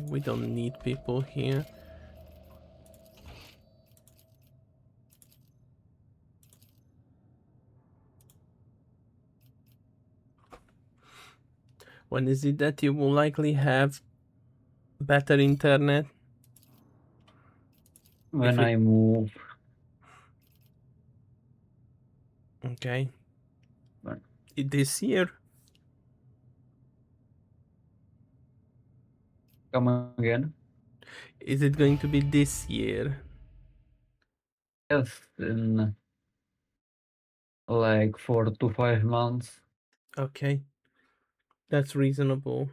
we don't need people here. When is it that you will likely have better internet? When I move. Okay. When? This year? Come again? Is it going to be this year? Yes, in like 4 to 5 months. Okay. That's reasonable.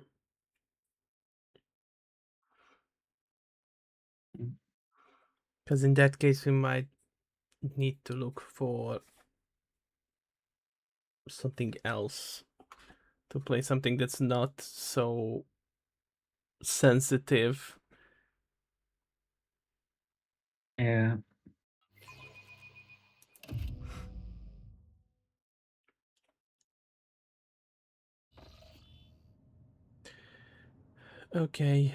Because in that case, we might need to look for something else to play, something that's not so sensitive. Yeah. Okay.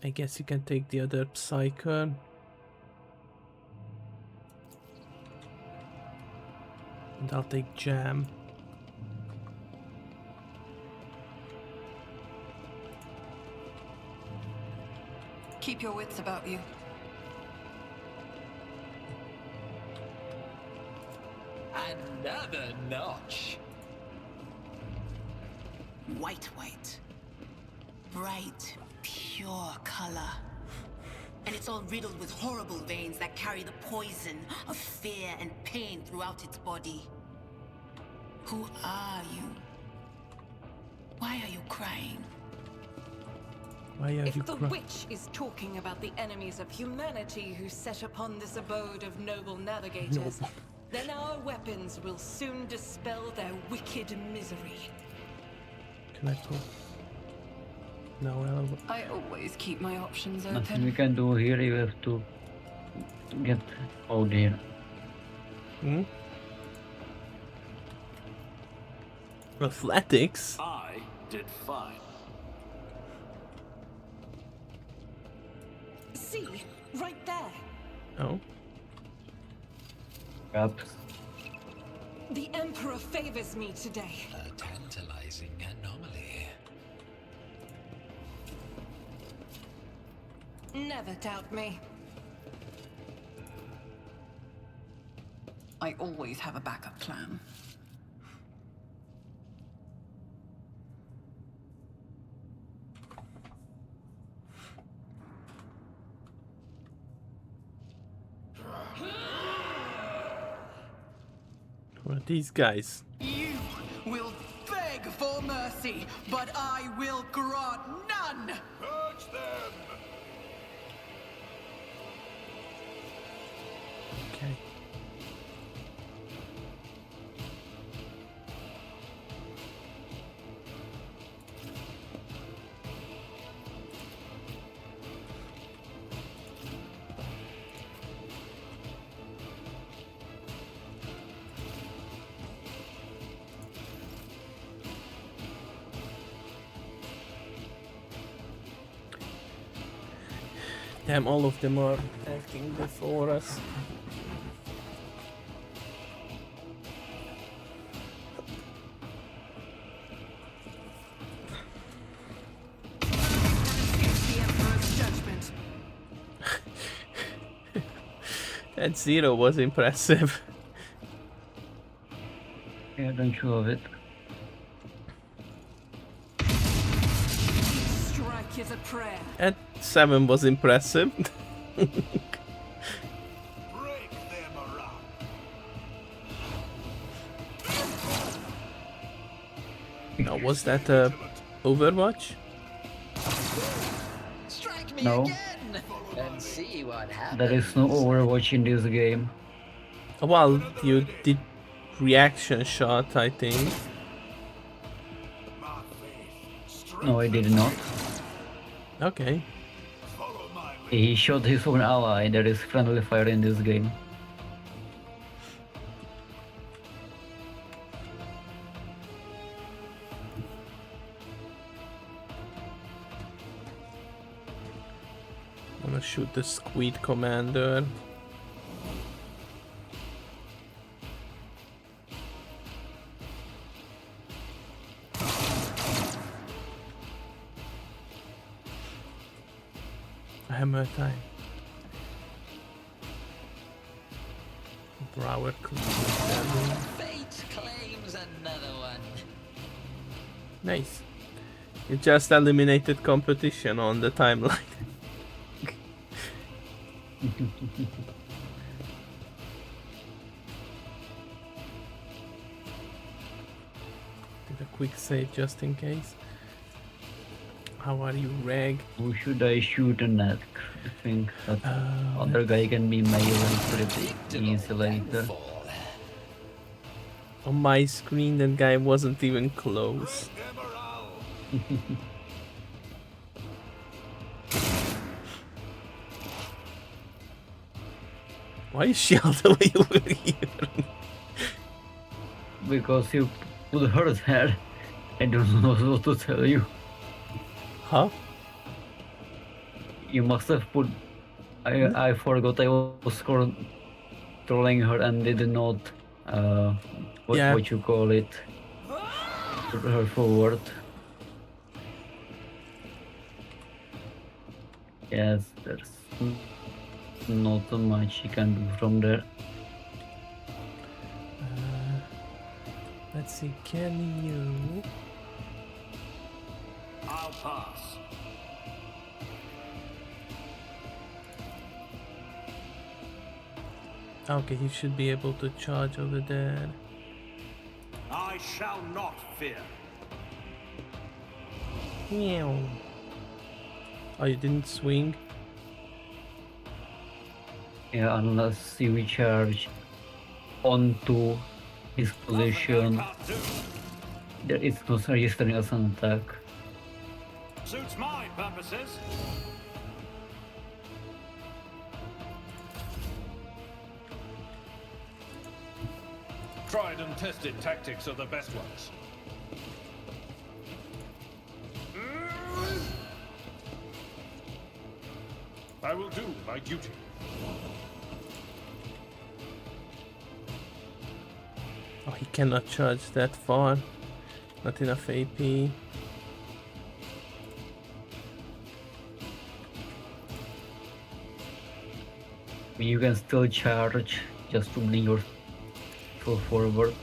I guess you can take the other Psyker. And I'll take Jam. Keep your wits about you. Another notch. White. Bright, pure color. And it's all riddled with horrible veins that carry the poison of fear and pain throughout its body. Who are you? Why are you crying? Why are If you the crying? witch is talking about the enemies of humanity who set upon this abode of noble navigators, then our weapons will soon dispel their wicked misery. Can I pull? No, I always keep my options Nothing we open. can do here. You have to get out here. Athletics? I did fine. See, right there. Oh. Perhaps. The Emperor favors me today. A tantalizing anomaly. Never doubt me. I always have a backup plan. Who are these guys? You will beg for mercy, but I will grant none! Purge them! Okay. Damn, all of them are acting before us. The Emperor's judgment. That zero was impressive. Yeah, don't you love it? Strike is a prayer. That 7 was impressive. Break them around. Now, was that Overwatch? Strike me No. again and see what happens. There is no Overwatch in this game. Well, you did reaction shot, I think. My faith. Strength. No, I did not. Okay. Follow my lead. He shot his own ally. There is friendly fire in this game. I'm gonna shoot the Squid Commander. Hammer time. Brower Cleaver. Fate claims another one. Nice. You just eliminated competition on the timeline. Did a quick save just in case. How are you, Reg? Who should I shoot next? I think that other guy can be melee pretty easily. Downfall. On my screen, that guy wasn't even close. Them around. Why is she all the way over here? Because you put her there. I don't know what to tell you. Huh? You must have put. I forgot I was controlling her and did not. Yeah. What you call it? Put her forward. Yes, there's not much you can do from there. Let's see, can you... I'll pass. Okay, he should be able to charge over there. I shall not fear. Meow. Oh, you didn't swing? Yeah, unless you charge onto his position, there is no registering as an attack. Suits my purposes. Tried and tested tactics are the best ones. I will do my duty. Oh, he cannot charge that far. Not enough AP. You can still charge just to bring yourself forward.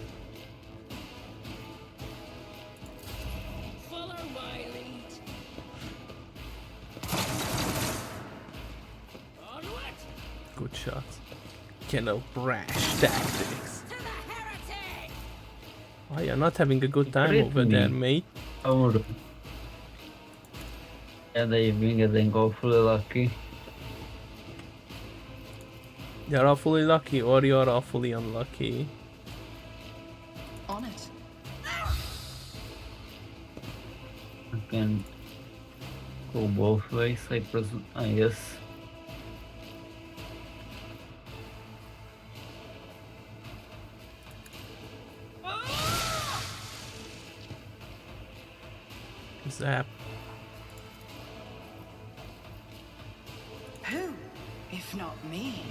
Follow my lead. Onward. Good shots. Cannot brash tactics. To the heretic. Oh, you're not having a good time Crit over me. there, mate. Oh, yeah, they've been getting awfully lucky. You're awfully lucky or you're awfully unlucky. On it. I can go both ways, I guess. Zap. Who, if not me?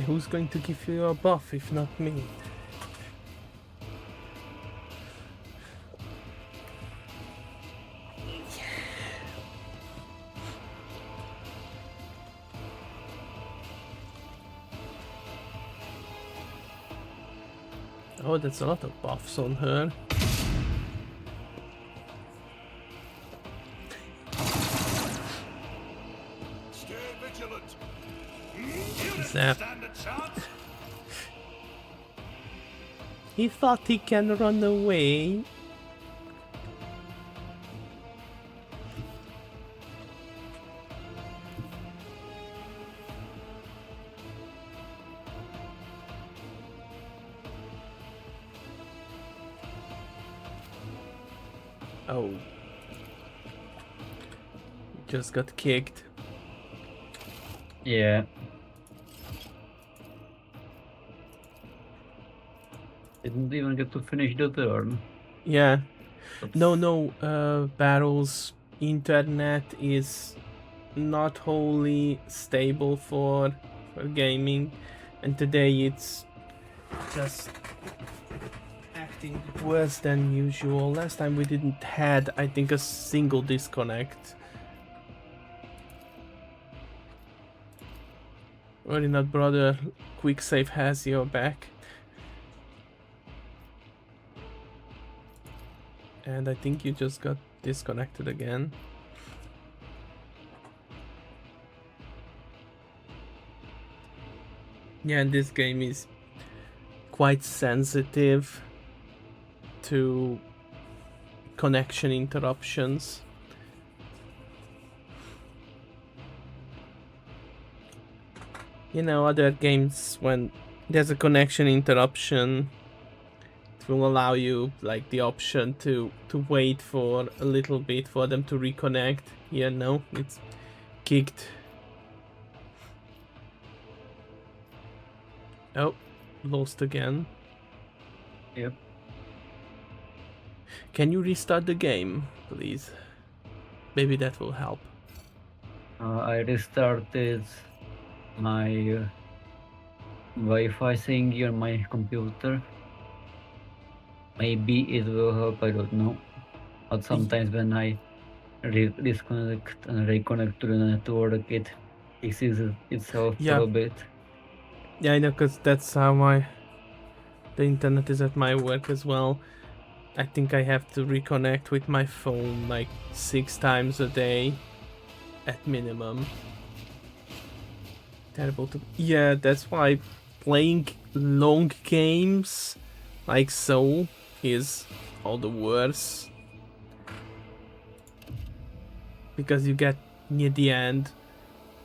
Who's going to give you a buff if not me? Oh, that's a lot of buffs on her. Stay vigilant. Zap. Stand a chance. He thought he can run away. Oh. Just got kicked. Yeah. Didn't even get to finish the turn. Yeah. Oops. No, Barrel's internet is not wholly stable for gaming, and today it's just acting worse than usual. Last time we didn't had, I think, a single disconnect. Worry not, brother. Quick save has your back. And I think you just got disconnected again. Yeah, and this game is quite sensitive to connection interruptions. You know, other games, when there's a connection interruption, it will allow you like the option to wait for a little bit for them to reconnect. Yeah, no, it's kicked Oh, lost again. Yep. Can you restart the game, please? Maybe that will help. I restarted my Wi-Fi thingy on my computer. Maybe it will help, I don't know. But sometimes when I disconnect and reconnect to the network, it fixes itself Yeah. for a bit. Yeah, I know, because that's how the internet is at my work as well. I think I have to reconnect with my phone like 6 times a day at minimum. Terrible to... Yeah, that's why playing long games like so is all the worse. Because you get near the end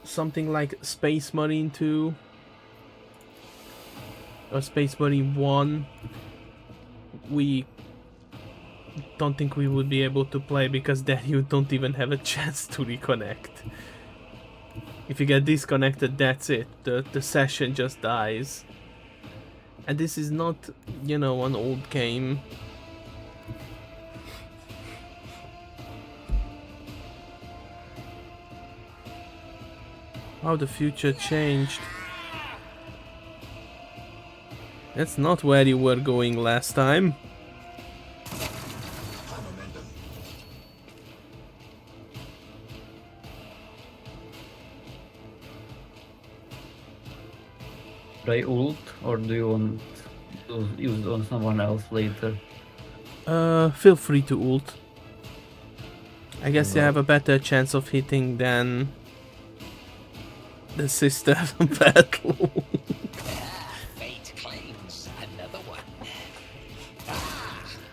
something like Space Marine 2 or Space Marine 1, we don't think we would be able to play because then you don't even have a chance to reconnect. If you get disconnected, that's it. The session just dies. And this is not, you know, an old game. How the future changed. That's not where you were going last time. Do I ult or do you want to use it on someone else later? Feel free to ult. I guess you have a better chance of hitting than the sister battle. Fate claims another one.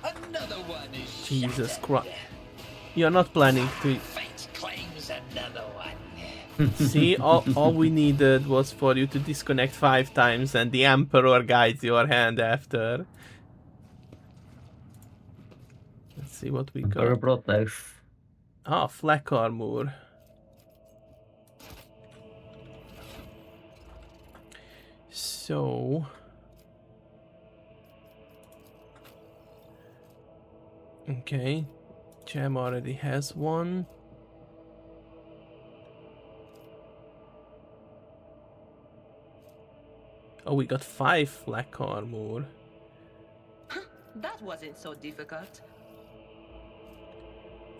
Another one is Jesus Christ. You're not planning to... Fate claims another one. See, all we needed was for you to disconnect 5 times and the Emperor guides your hand after. Let's see what we got. Emperor protects. Ah, flak armor. So... Okay. Gem already has one. Oh, we got 5 flak armor. That wasn't so difficult.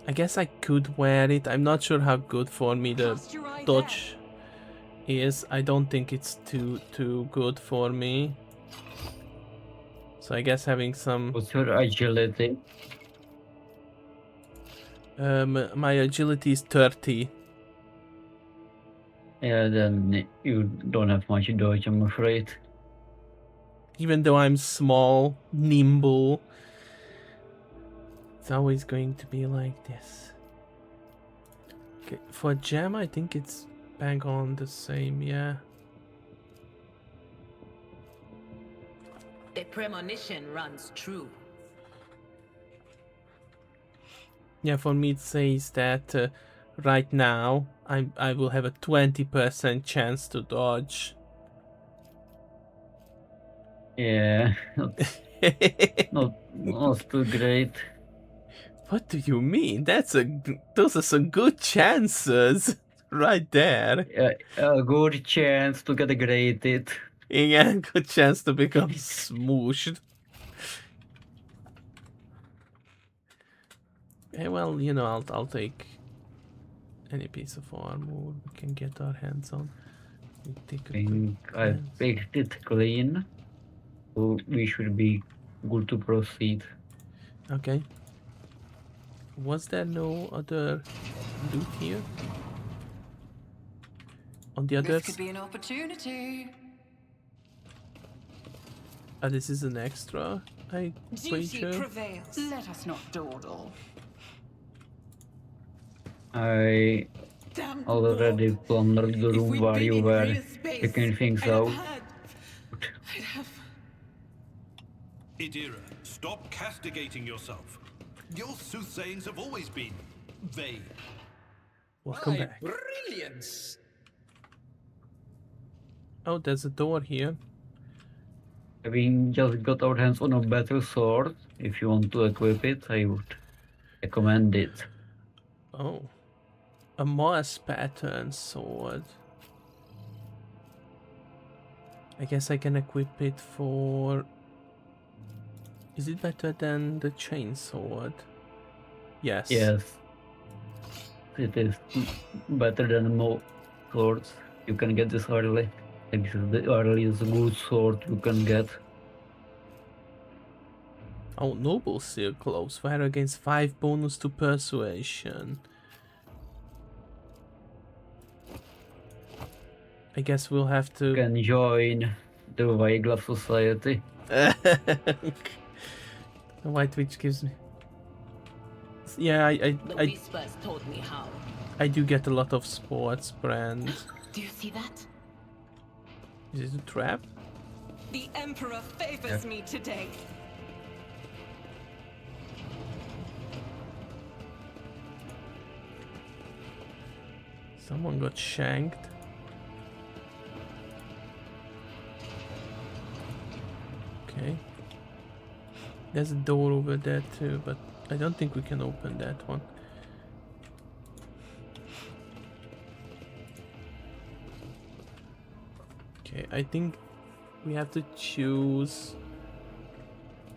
I guess I could wear it. I'm not sure how good for me the Cast your eye dodge is. I don't think it's too good for me. So I guess having some... What's your agility? My agility is 30. Yeah, then you don't have much dodge, I'm afraid. Even though I'm small, nimble, it's always going to be like this. Okay, for Gem, I think it's bang on the same, yeah. The premonition runs true. Yeah, for me it says that right now I will have a 20% chance to dodge. Yeah, not too great. What do you mean? Those are some good chances right there. Yeah, a good chance to get graded. Yeah, good chance to become smooshed. Yeah, well, you know, I'll take any piece of armor we can get our hands on. We take a think quick I glance. picked it clean, so we should be good to proceed. Okay. Was there no other loot here? On the This others? could be an opportunity. This is an extra, I Duty wager. prevails. Let us not dawdle. I Damn the already Borg. plundered the If room we'd while been you in were real space, picking things I'd out. have Idira, stop castigating yourself. Your soothsayings have always been vague. Welcome back. Brilliance! Oh, there's a door here. Having just got our hands on a better sword, if you want to equip it, I would recommend it. Oh. A Moss pattern sword. I guess I can equip it for... Is it better than the chainsword? Yes. Yes. It is better than most swords. You can get this early. Like, this is the earliest good sword you can get. Oh, Noble Seal Gloves. Fire against 5 bonus to persuasion. I guess we'll have to... You can join the White Glove Society. The White Witch gives me... Yeah, The Whispers told me how. I do get a lot of sports brand. Do you see that? Is it a trap? The Emperor favors me today. Someone got shanked. Okay. There's a door over there too, but I don't think we can open that one. Okay, I think we have to choose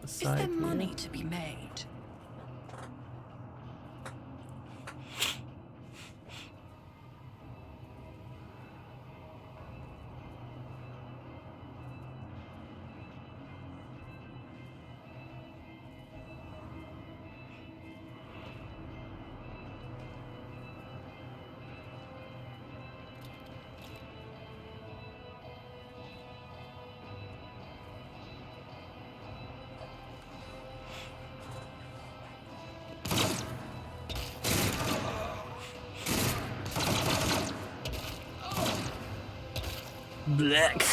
a Is side there here. money to be made? Black.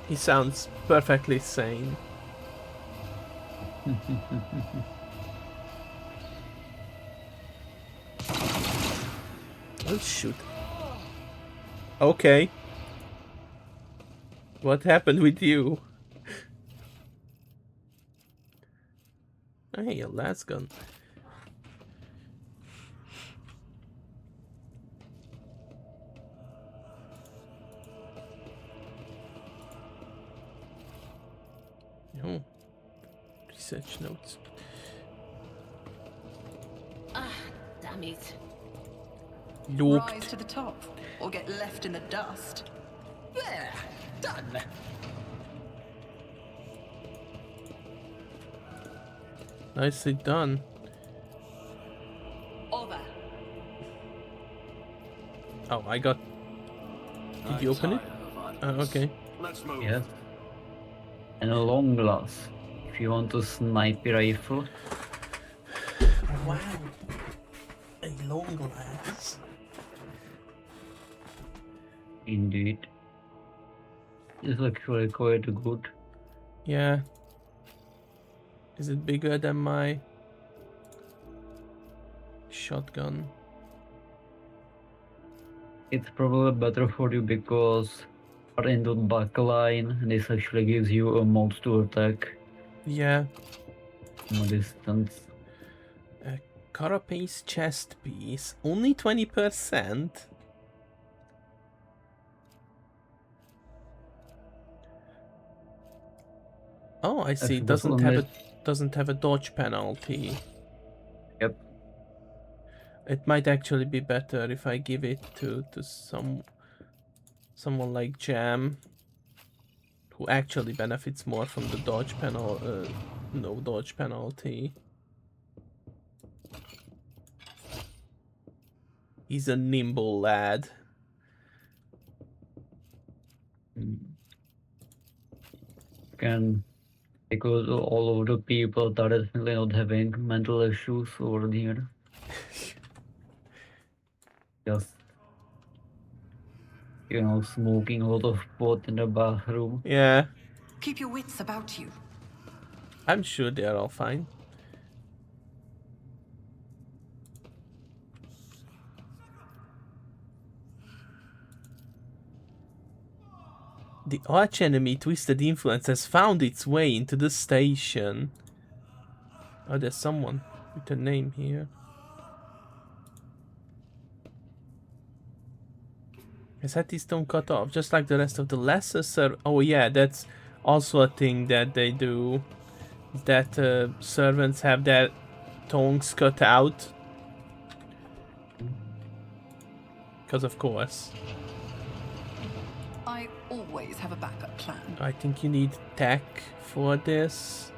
He sounds perfectly sane. Oh shoot. Okay. What happened with you? Hey, a last gun. Oh, research notes. Ah, damn it. Looked. Rise to the top, or get left in the dust. There, done. Nicely done. Over. Oh, I got. Did you open it? Okay. Let's move. Yes. And a long glass. If you want a sniper rifle. Wow. A long glass. Indeed. It's actually quite good. Yeah. Is it bigger than my shotgun? It's probably better for you because you are in the back line and this actually gives you a mode to attack Yeah. from a distance. A Carapace chest piece. Only 20%. Oh, I see. It doesn't have a dodge penalty. Yep. It might actually be better if I give it to someone like Jam, who actually benefits more from the dodge no dodge penalty. He's a nimble lad. Can because all of the people that are definitely not having mental issues over here. Just smoking a lot of pot in the bathroom. Yeah. Keep your wits about you. I'm sure they are all fine. The archenemy Twisted Influence has found its way into the station. Oh, there's someone with a name here. Is that his tongue cut off, just like the rest of the lesser Oh yeah, that's also a thing that they do. That servants have their tongues cut out. Because of course. I always have a backup plan. I think you need tech for this.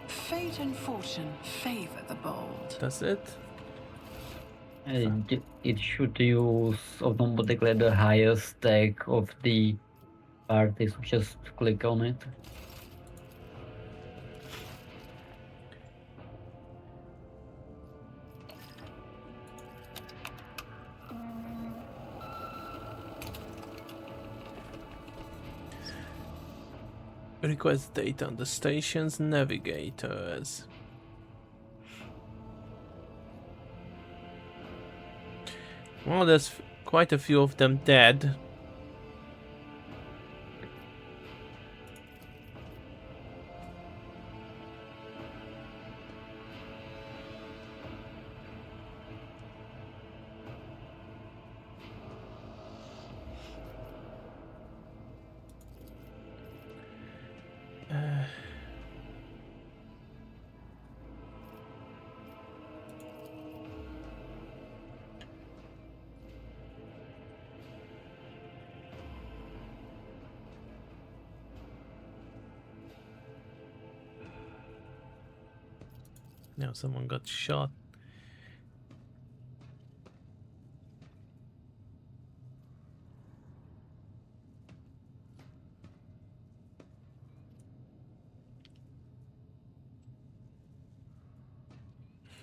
Fate and fortune favor the bold. Does it? And it should use automatically the highest stack of the parties. Just click on it. Request data on the station's navigators. Well, there's quite a few of them dead. Now someone got shot.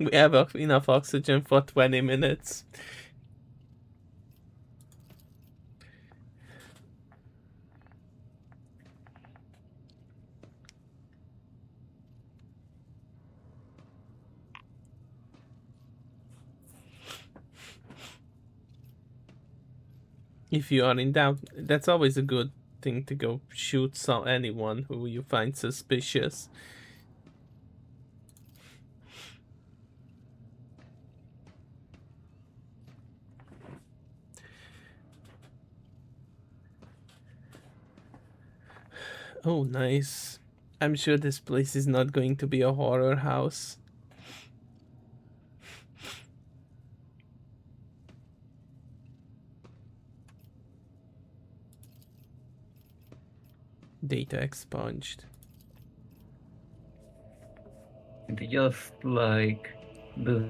We have enough oxygen for 20 minutes. If you are in doubt, that's always a good thing to go shoot anyone who you find suspicious. Oh, nice. I'm sure this place is not going to be a horror house. Data expunged. It's just like the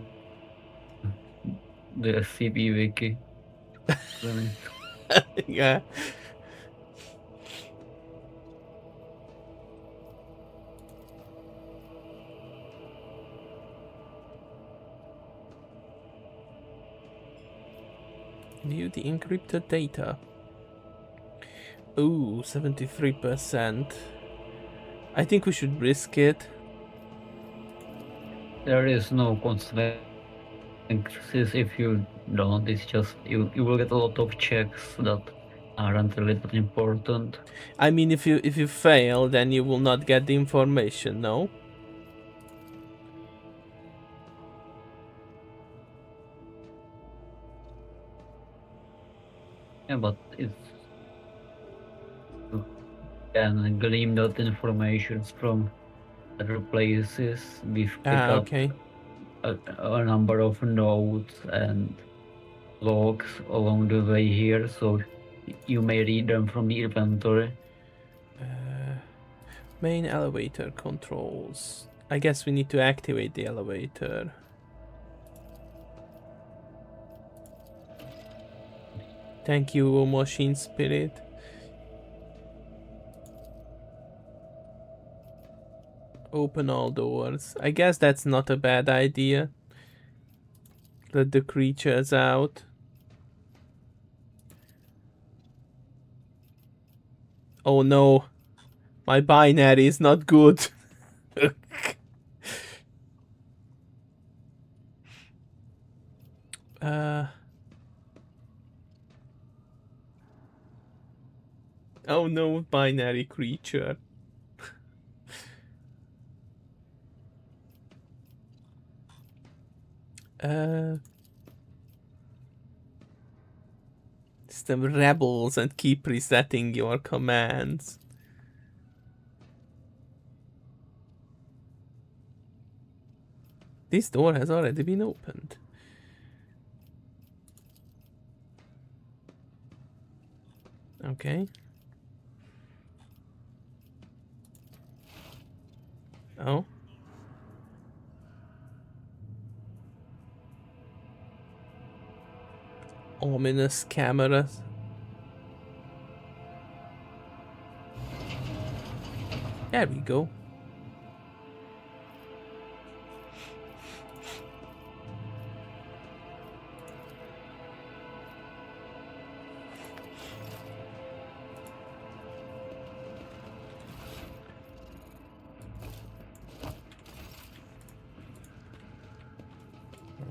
SCP wiki. Yeah. View the encrypted data. Ooh, 73%. I think we should risk it. There is no consequences if you don't. It's just you will get a lot of checks that aren't really that important. I mean, if you fail, then you will not get the information, no? Yeah, but it's can glean that information from other places. We've picked up Okay. a number of notes and logs along the way here, so you may read them from the inventory. Main elevator controls. I guess we need to activate the elevator. Thank you, machine spirit. Open all doors. I guess that's not a bad idea. Let the creatures out. Oh no. My binary is not good. Oh no, binary creature. It's the rebels and keep resetting your commands. This door has already been opened. Okay. Oh. Ominous cameras. There we go.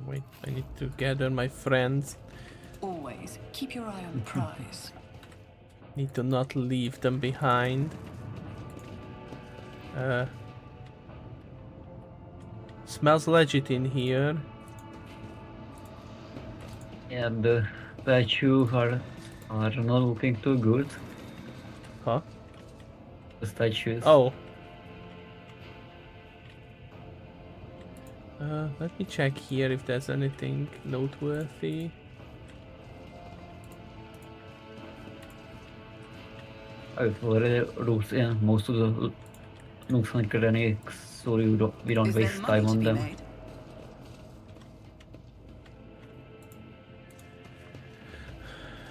Wait, I need to gather my friends. Always keep your eye on the prize. Need to not leave them behind. Smells legit in here. Yeah, the statues are not looking too good. Huh? The statues. Oh. Let me check here if there's anything noteworthy. I've already looked in most of the nooks and crannies, so we don't Is there waste money time to on be them. made?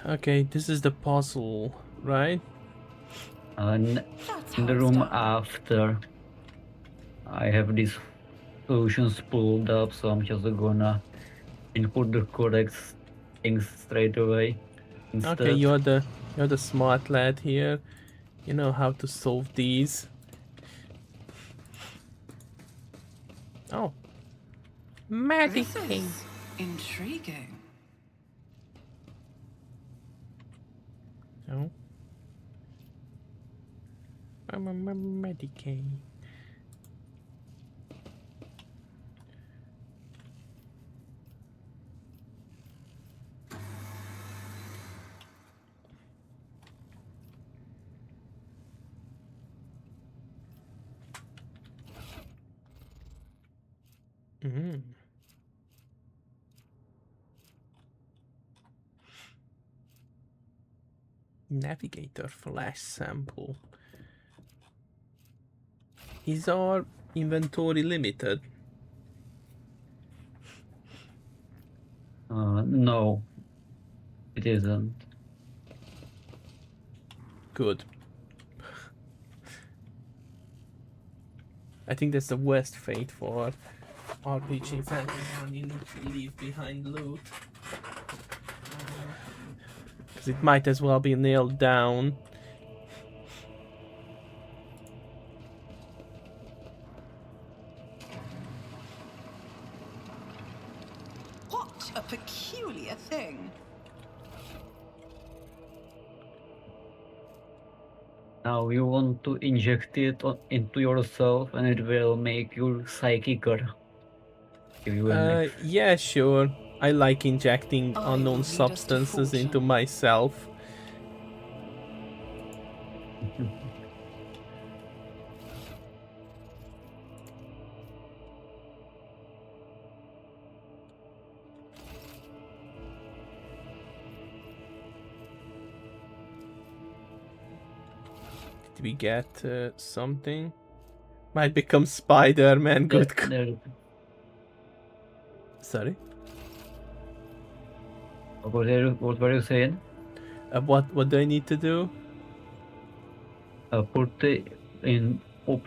Okay, this is the puzzle, right? And That's in how the it's room done. after, I have these solutions pulled up, so I'm just gonna input the correct things straight away. Instead. Okay, you're the smart lad here. You know how to solve these. Oh. This Medicaid. is intriguing. No. I'm a Medicaid. Mm. Navigator flash sample. Is our inventory limited? No, it isn't. Good. I think that's the worst fate for RPG fans when you need to leave behind loot. Because it might as well be nailed down. What a peculiar thing. Now you want to inject it into yourself and it will make you psychicer. Give you an Yeah, sure. I like injecting I will unknown lead us to substances into fortune. myself. Did we get something? Might become Spider-Man. Good. Sorry. What were you saying? What do I need to do? Open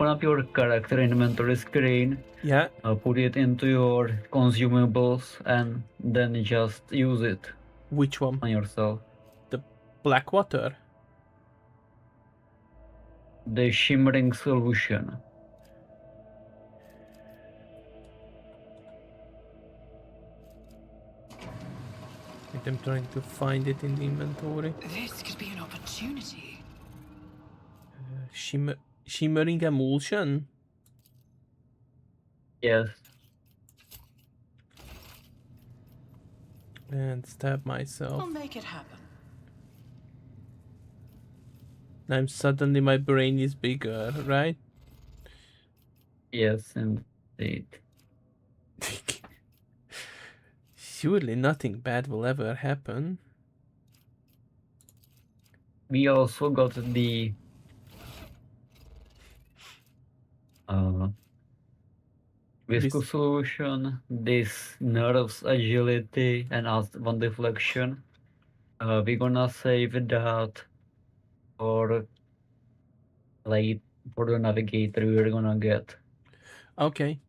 up your character inventory screen. Yeah. Put it into your consumables and then just use it. Which one? On yourself. The black water. The shimmering solution. I'm trying to find it in the inventory. This could be an opportunity. Shimmering emulsion? Yes. And stab myself. I'll make it happen. I'm suddenly my brain is bigger, right? Yes, indeed. Surely nothing bad will ever happen. We also got the Visco solution, this nerves agility and one deflection. We're gonna save that for like for the navigator we're gonna get. Okay.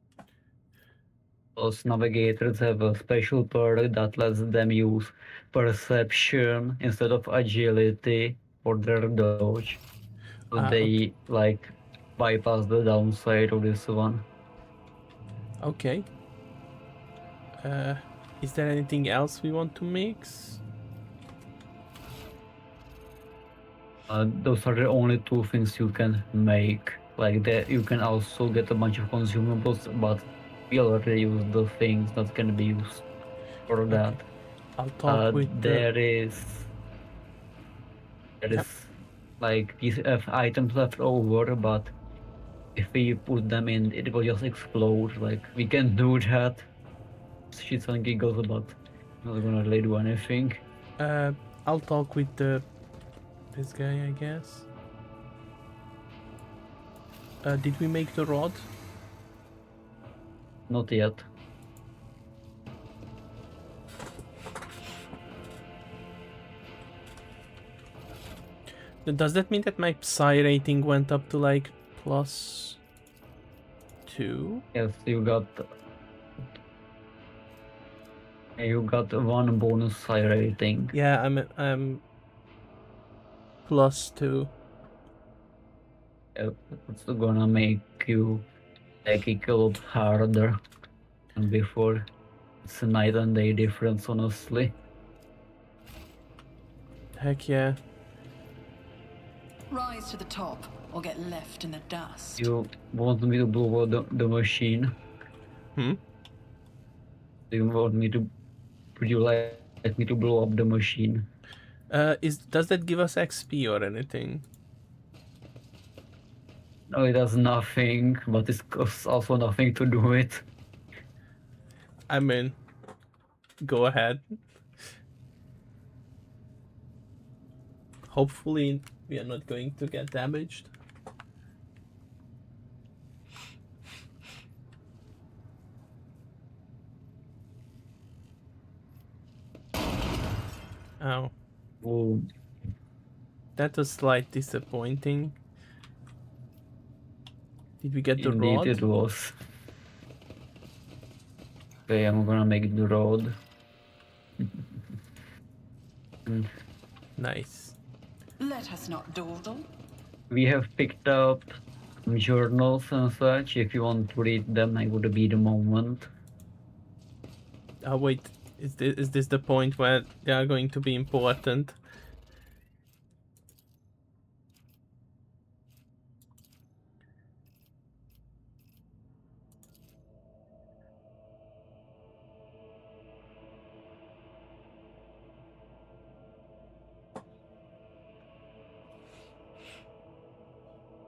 Those navigators have a special perk that lets them use perception instead of agility for their dodge. So they like bypass the downside of this one. Okay. Is there anything else we want to mix? Those are the only two things you can make. Like that, you can also get a bunch of consumables, but we already use the things that can be used for that. I'll talk with there is like these items left over, but if we put them in, it will just explode. Like we can do that. Shits and giggles, but not gonna really do anything. I'll talk with this guy, I guess. Did we make the rod? Not yet. Does that mean that my psi rating went up to like +2? Yes, you got one bonus psi rating. Yeah, I'm +2. Yeah, it's gonna make you like kick a lot harder than before. It's a night and day difference, honestly. Heck yeah. Rise to the top, or get left in the dust. You want me to blow up the machine? Hmm? Do you want me to? Would you like me to blow up the machine? Does that give us XP or anything? No, it does nothing, but it costs also nothing to do it. I mean, go ahead. Hopefully we are not going to get damaged. Oh. Oh. That was slightly disappointing. Did we get the Indeed rod? it was. Okay, I'm gonna make the road. Nice. Let us not dawdle. We have picked up journals and such. If you want to read them, it would be the moment. Oh wait, is this the point where they are going to be important?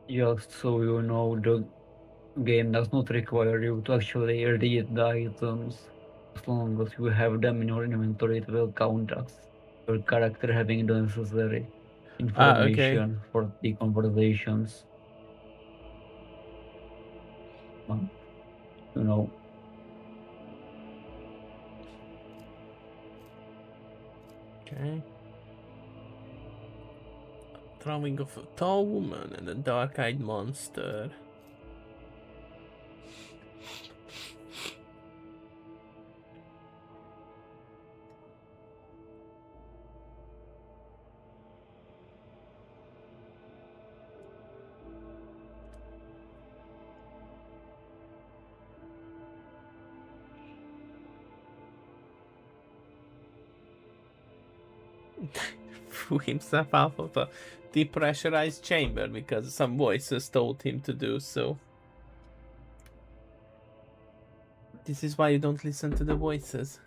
Just so you know, the game does not require you to actually read the items. As long as you have them in your inventory, it will count as your character having the necessary information for the conversations. You know. Okay. Drawing of a tall woman and a dark-eyed monster. Threw himself out of a depressurized chamber because some voices told him to do so. This is why you don't listen to the voices.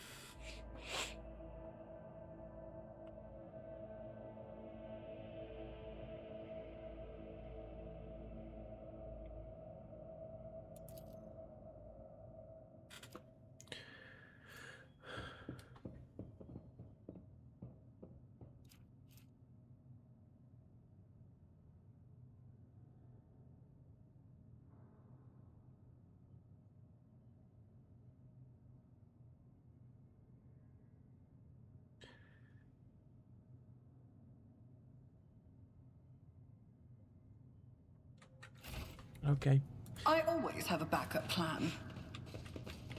Okay. I always have a backup plan.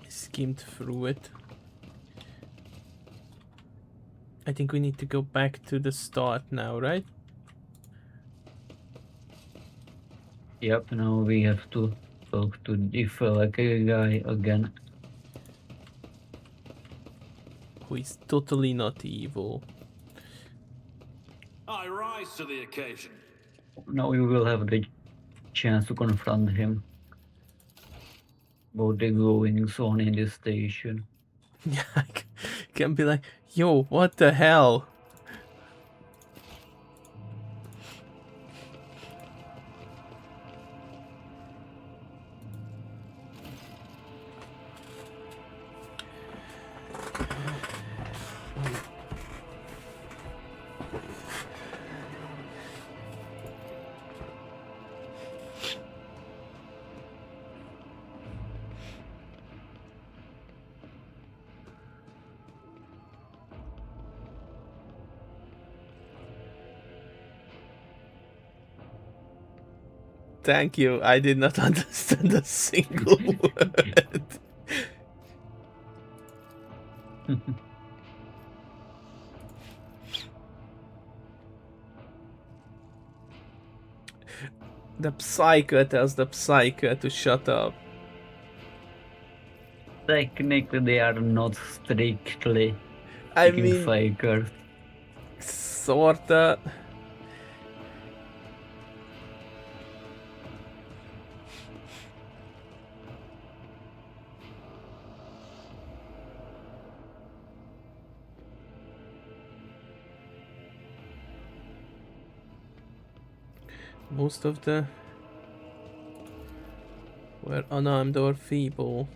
Skimmed through it. I think we need to go back to the start now, right? Yep, now we have to talk to the Felaka guy again. Who is totally not evil. I rise to the occasion. Now you will have the chance to confront him about the goings on in this station. Yeah, I can be like, yo, what the hell? Thank you. I did not understand a single word. The Psycho tells the Psycho to shut up. Technically, they are not strictly I picking mean, Psychers. sorta. Most of the were unarmed or feeble.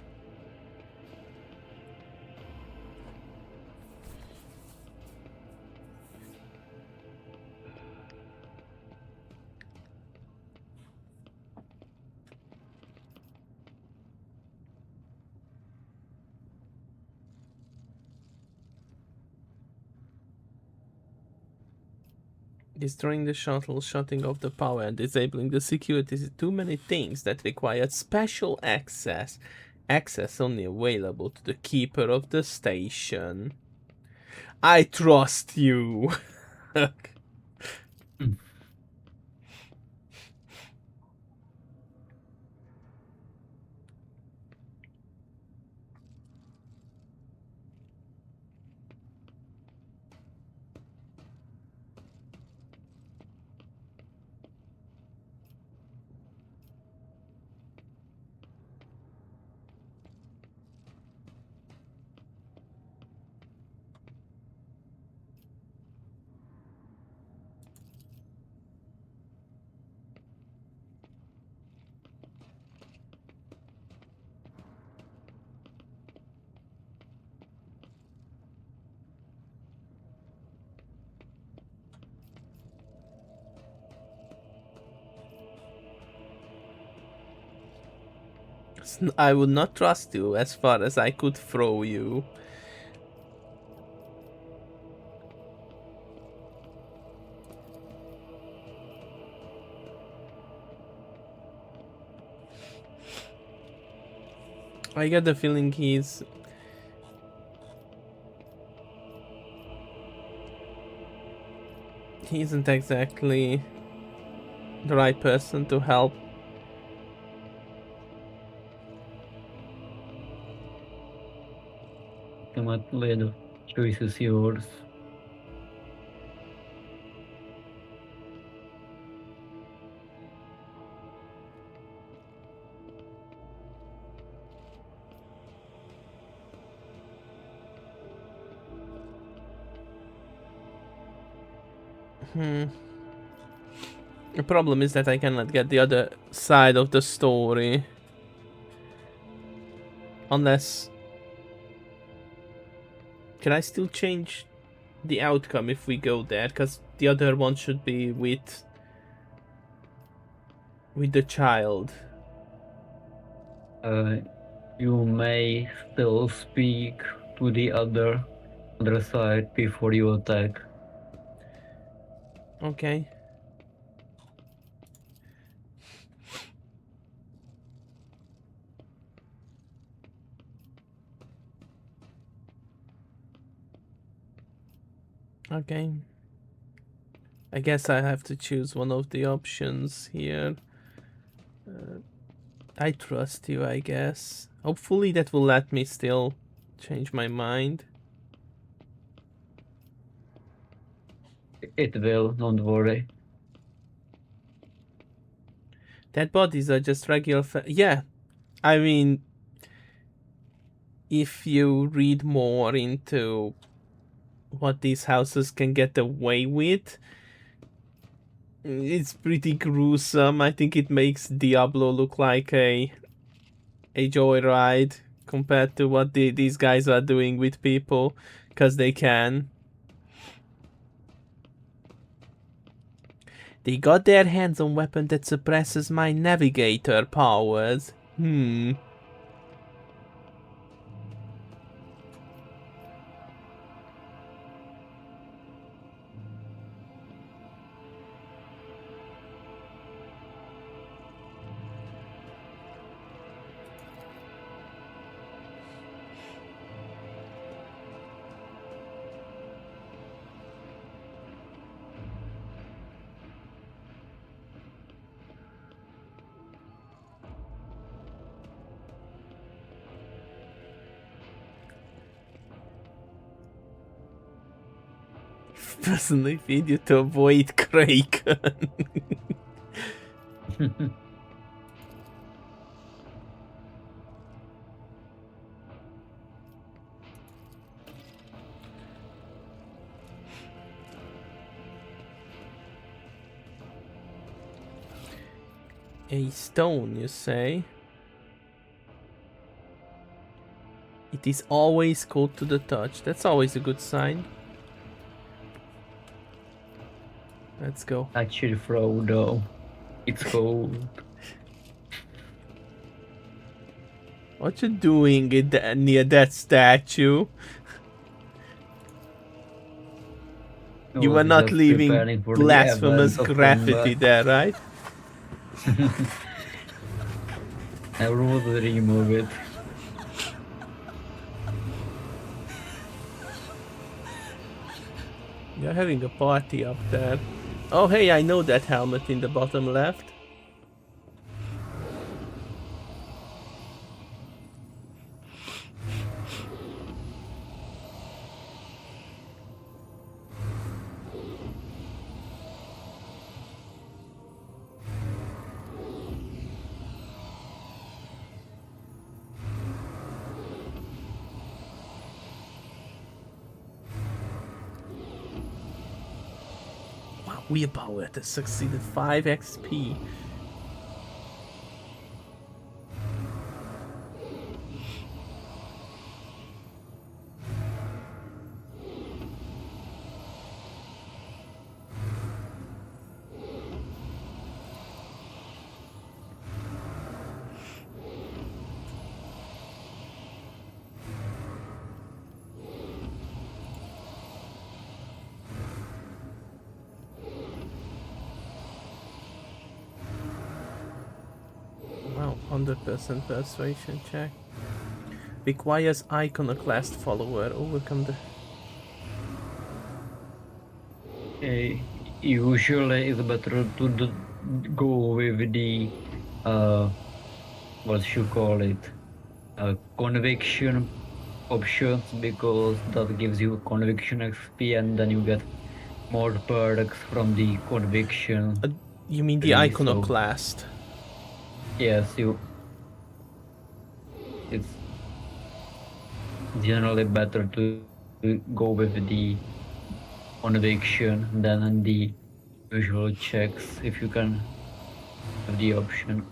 Destroying the shuttle, shutting off the power, and disabling the security is too many things that required special access. Access only available to the keeper of the station. I trust you. I would not trust you as far as I could throw you. I get the feeling he isn't exactly the right person to help. Ultimately, the choice is yours. The problem is that I cannot get the other side of the story. Unless... Can I still change the outcome if we go there? Because the other one should be with the child. You may still speak to the other side before you attack. Okay. Okay. I guess I have to choose one of the options here. I trust you, I guess. Hopefully that will let me still change my mind. It will, don't worry. Dead bodies are just regular yeah. I mean, if you read more into what these houses can get away with, it's pretty gruesome. I think it makes Diablo look like a joyride compared to what these guys are doing with people, because they can. They got their hands on weapon that suppresses my navigator powers. Personally feed you to avoid Kraken. A stone, you say? It is always cold to the touch. That's always a good sign. Let's go. Actually, Frodo, it's cold. What you doing near that statue? You are not leaving blasphemous graffiti there, right? I will remove it. You're having a party up there. Oh hey, I know that helmet in the bottom left. Willpower has succeeded 5 XP. Wow, 100% persuasion check. Requires iconoclast follower. Overcome the... Usually it's better to go with the what you call it, conviction options, because that gives you conviction XP and then you get more perks from the conviction. You mean the iconoclast? So, yes, it's generally better to go with the conviction, then the usual checks if you can have the option.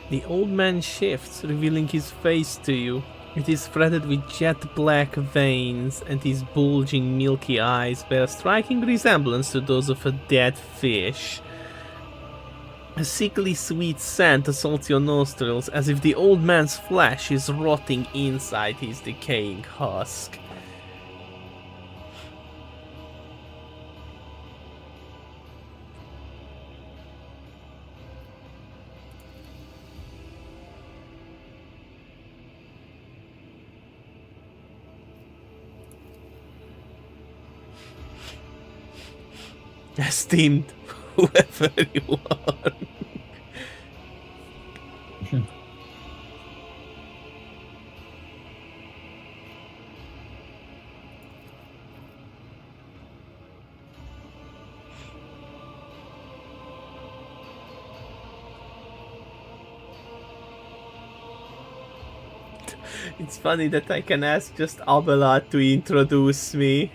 The old man shifts, revealing his face to you. It is threaded with jet black veins, and his bulging milky eyes bear a striking resemblance to those of a dead fish. A sickly sweet scent assaults your nostrils, as if the old man's flesh is rotting inside his decaying husk. Esteemed whoever you are. It's funny that I can ask just Abelard to introduce me.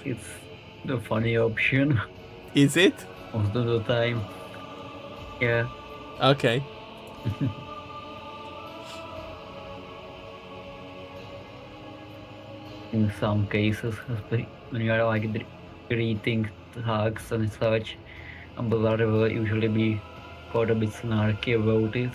It's the funny option. Is it? Most of the time. Yeah. Okay. In some cases, especially when you are like greeting hugs and such, Abelard will usually be quite a bit snarky about it.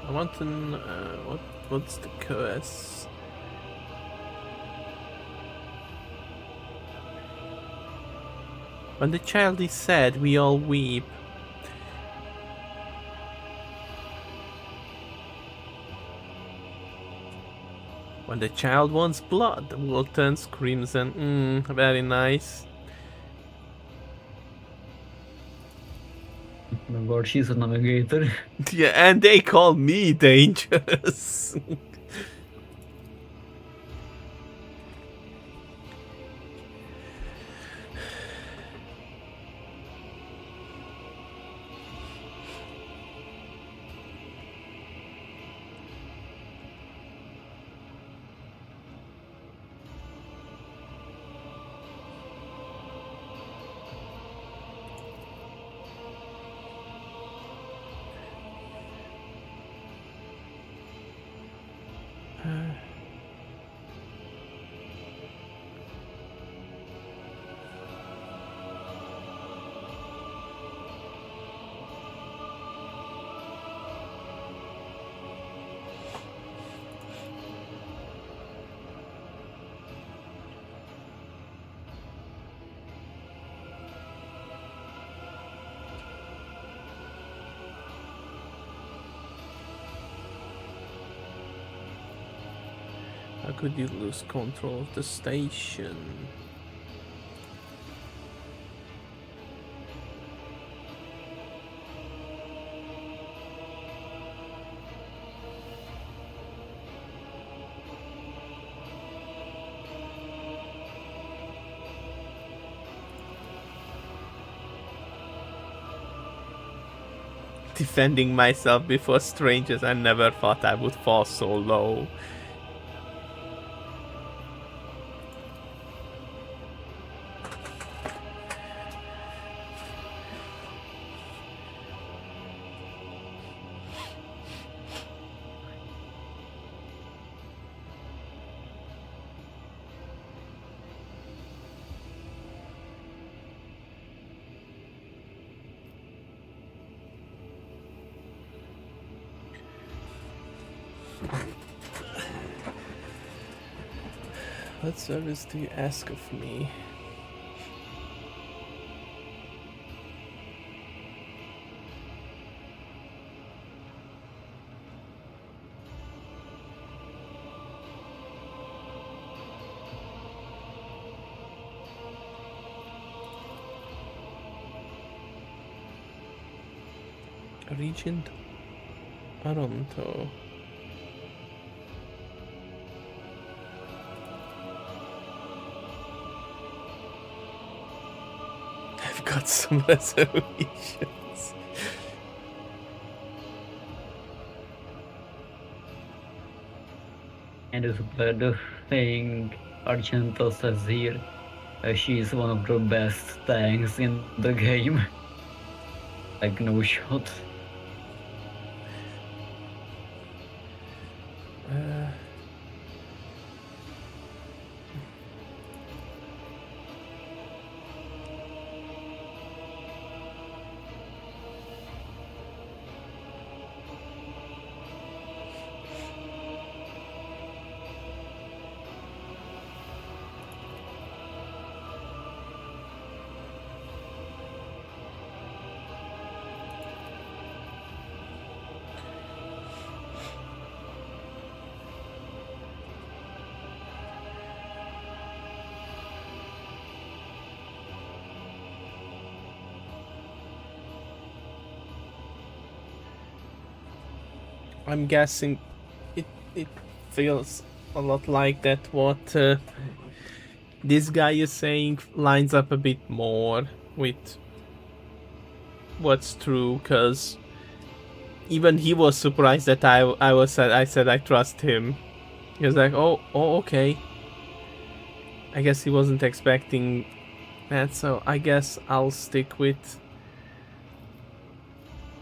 I want to what's the curse? When the child is sad, we all weep. When the child wants blood, the world turns crimson. Very nice. Oh my god, she's a navigator. Yeah, and they call me dangerous. How could you lose control of the station? Defending myself before strangers, I never thought I would fall so low. What service do you ask of me? Regent Aronto. I've got some reservations. And it's better saying Argento says here, she is one of the best tanks in the game. Like, no shot. I'm guessing it feels a lot like that what this guy is saying lines up a bit more with what's true, because even he was surprised that I said I trust him. He was like, oh okay. I guess he wasn't expecting that, so I guess I'll stick with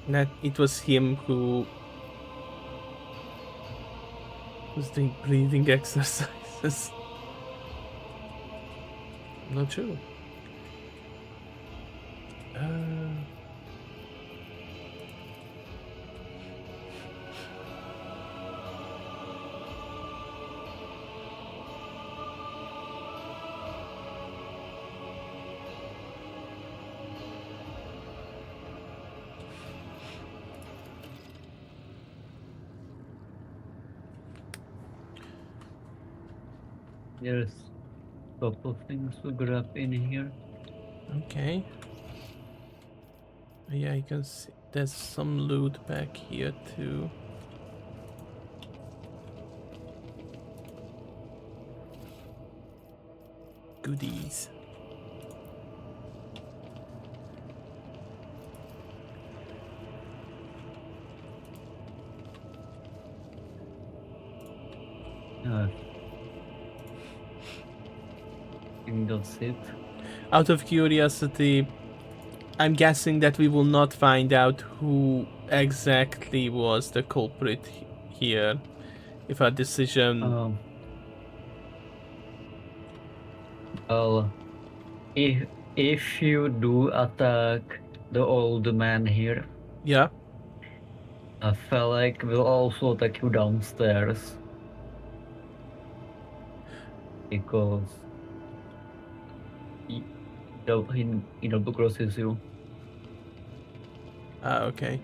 that it was him who was doing breathing exercises. Not sure. There's a couple of things to grab in here. Okay. Yeah, you can see there's some loot back here too. Goodies. I think that's it. Out of curiosity, I'm guessing that we will not find out who exactly was the culprit here. If our decision... Well, if you do attack the old man here, yeah, I feel like we'll also attack you downstairs. Because he double crosses you. Ah, okay.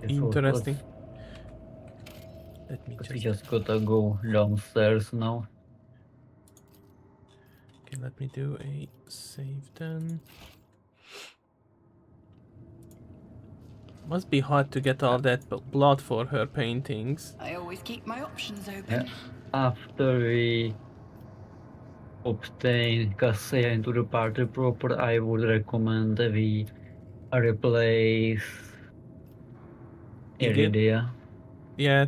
Interesting. Let me We just... just gotta go downstairs now. Okay, let me do a save then. Must be hard to get all that blood for her paintings. I always keep my options open. After we obtain Cassia into the party proper, I would recommend that we replace Ingrid? Iridia. Yeah,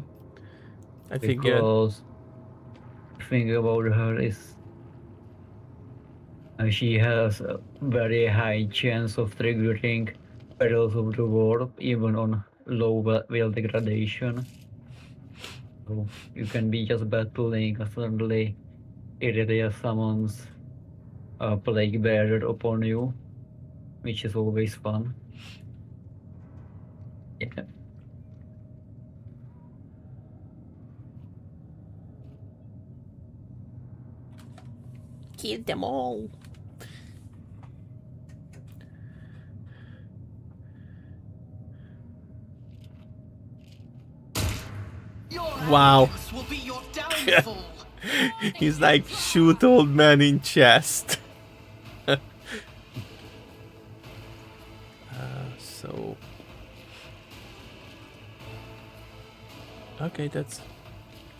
I figured. Because the thing about her is she has a very high chance of triggering Perils of the Warp, even on low will degradation. So you can be just battling, and suddenly Iridia summons a Plague Bearer upon you, which is always fun. Yeah. Kill them all. Wow. Will be your downfall. He's like, shoot old man in chest. So... Okay, that's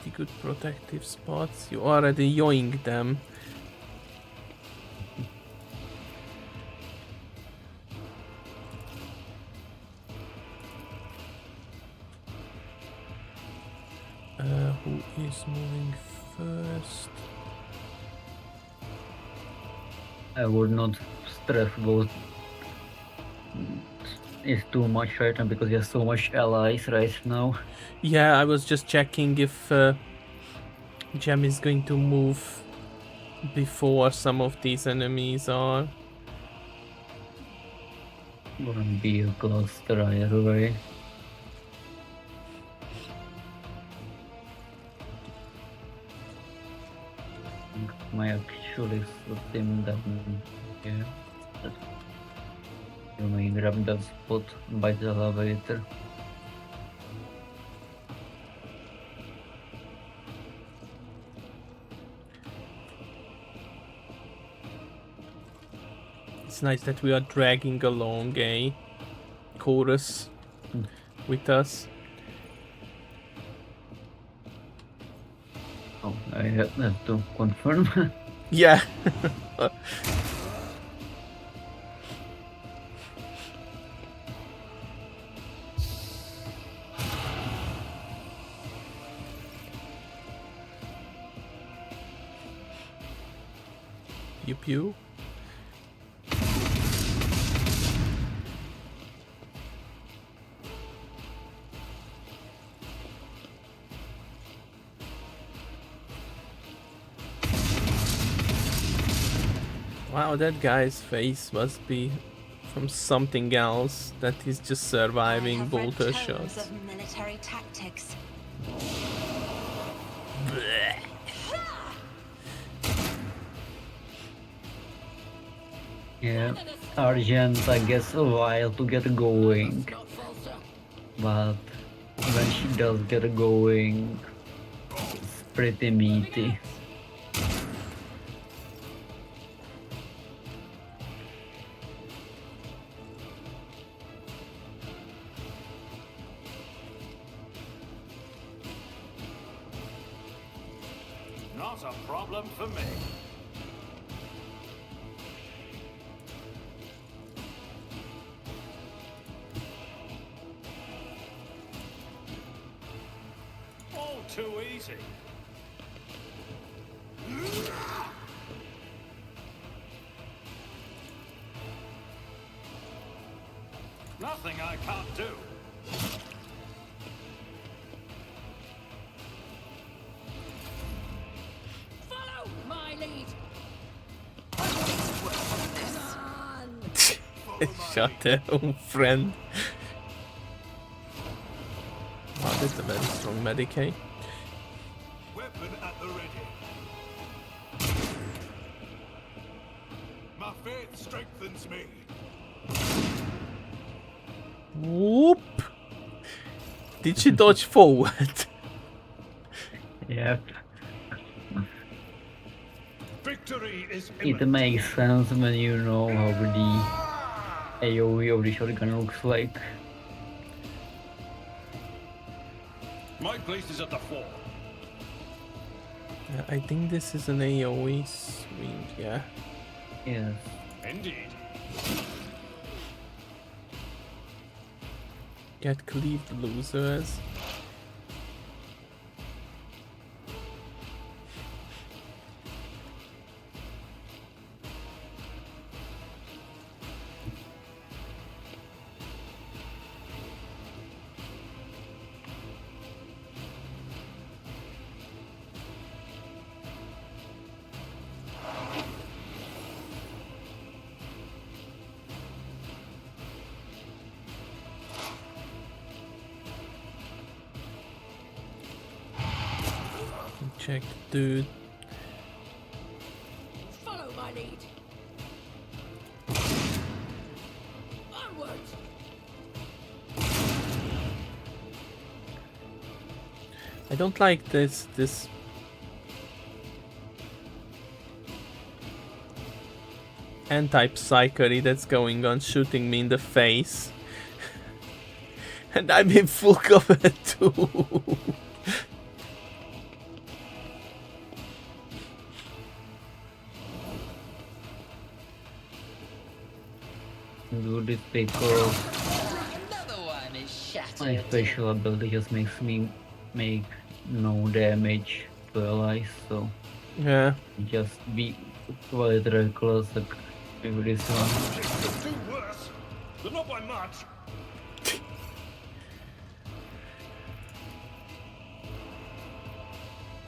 the good protective spots. You already yoink them. Who is moving first? I would not stress both. It's too much right now because there's so much allies right now. Yeah, I was just checking if Gem is going to move before some of these enemies are. Wouldn't be a cluster either way. My actually system down here. You may grab that spot by the elevator. It's nice that we are dragging along a chorus with us. Oh, I have to confirm. Yeah. Pew pew. Wow, that guy's face must be from something else that he's just surviving bolter shots. Of military tactics. Yeah, Argenta gets a while to get going, but when she does get going, it's pretty meaty. Not a problem for me. All too easy. Nothing I can't do. Follow my lead. Shot their own friend. Wow, that's a very strong Medicaid. Weapon at the ready. My faith strengthens me. Whoop! Did she dodge forward? Yep. Victory is It imminent. makes sense when you know how the AoE of the shotgun looks like. My place is at the fore. I think this is an AoE swing, yeah. Yes. Indeed. Get cleaved, losers. Check, dude. Follow my lead. Onwards. I don't like this anti-psychery that's going on, shooting me in the face. And I'm in full cover too. Do this because Another one is my shattered. special ability just makes me make no damage to allies, so Yeah. just be quite reckless like with this one. Just do worse, but not by much.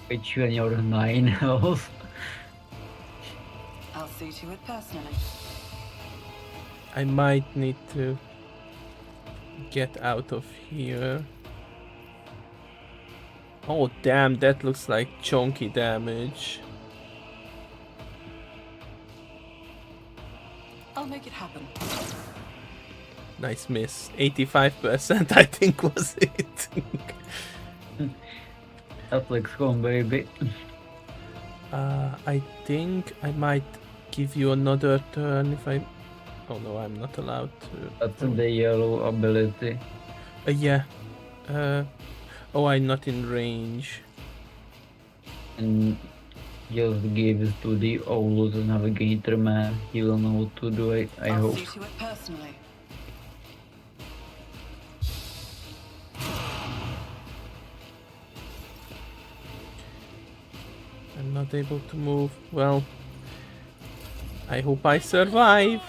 Which when you're 9 health. I'll see to it personally. I might need to get out of here. Oh damn, that looks like chunky damage. I'll make it happen. Nice miss. 85% I think was it. Afflex home, baby. I think I might give you another turn if I... Oh no, I'm not allowed to. That's the yellow ability. Yeah. Oh, I'm not in range. And just give it to the old navigator man. He will know what to do, I I'll hope. see to it personally. I'm not able to move. Well, I hope I survive.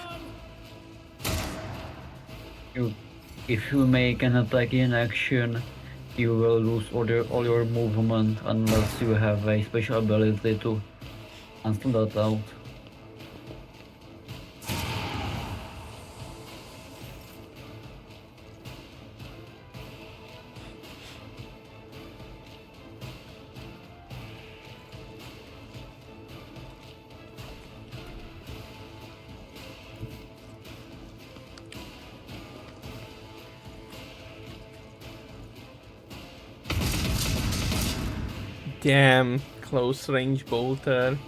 If you make an attack in action, you will lose all your movement unless you have a special ability to cancel that out. Damn, close range bolter.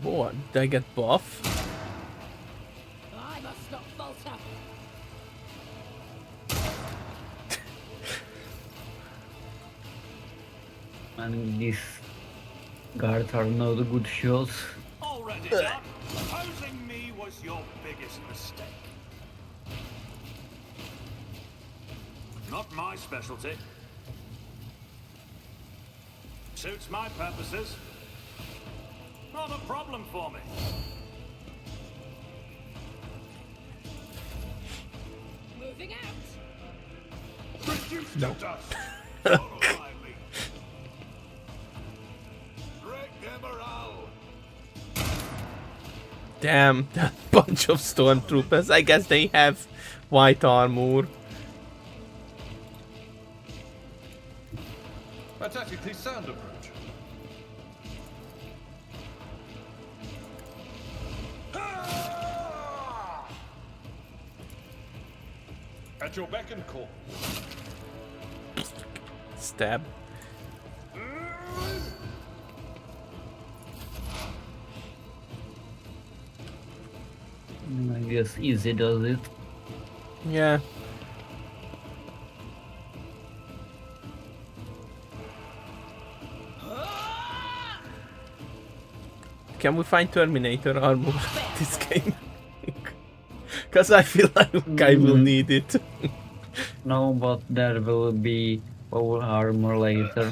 What? Did I get buff? I must not falter. And these guards are not good shots. Already done. Opposing me was your biggest mistake. Not my specialty. Suits my purposes. Not a problem for me. Moving out. Reduce No. to dust. Follow my lead. Break their morale. Damn, that bunch of stormtroopers. I guess they have white armor. A tactically sound approach. At your beck and call. Stab. I guess easy does it. Yeah. Can we find Terminator armor this game? Because I feel like I will need it. No, but there will be power armor later.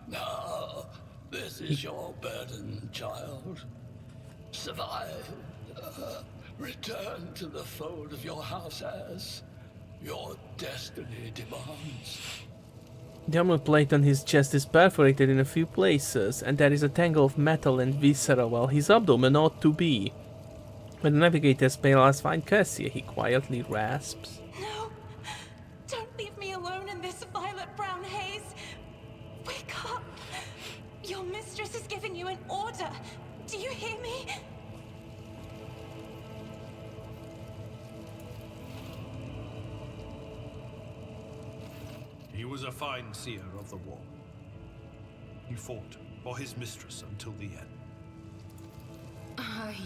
No, this is your burden, child. Survive. Return to the fold of your house as your destiny demands. The armor plate on his chest is perforated in a few places, and there is a tangle of metal and viscera while his abdomen ought to be. When the navigator's pale eyes find Cassia, he quietly rasps. No! Don't leave me alone in this violet-brown haze! Wake up! Your mistress is giving you an order! Do you hear me? He was a fine seer of the war. He fought for his mistress until the end.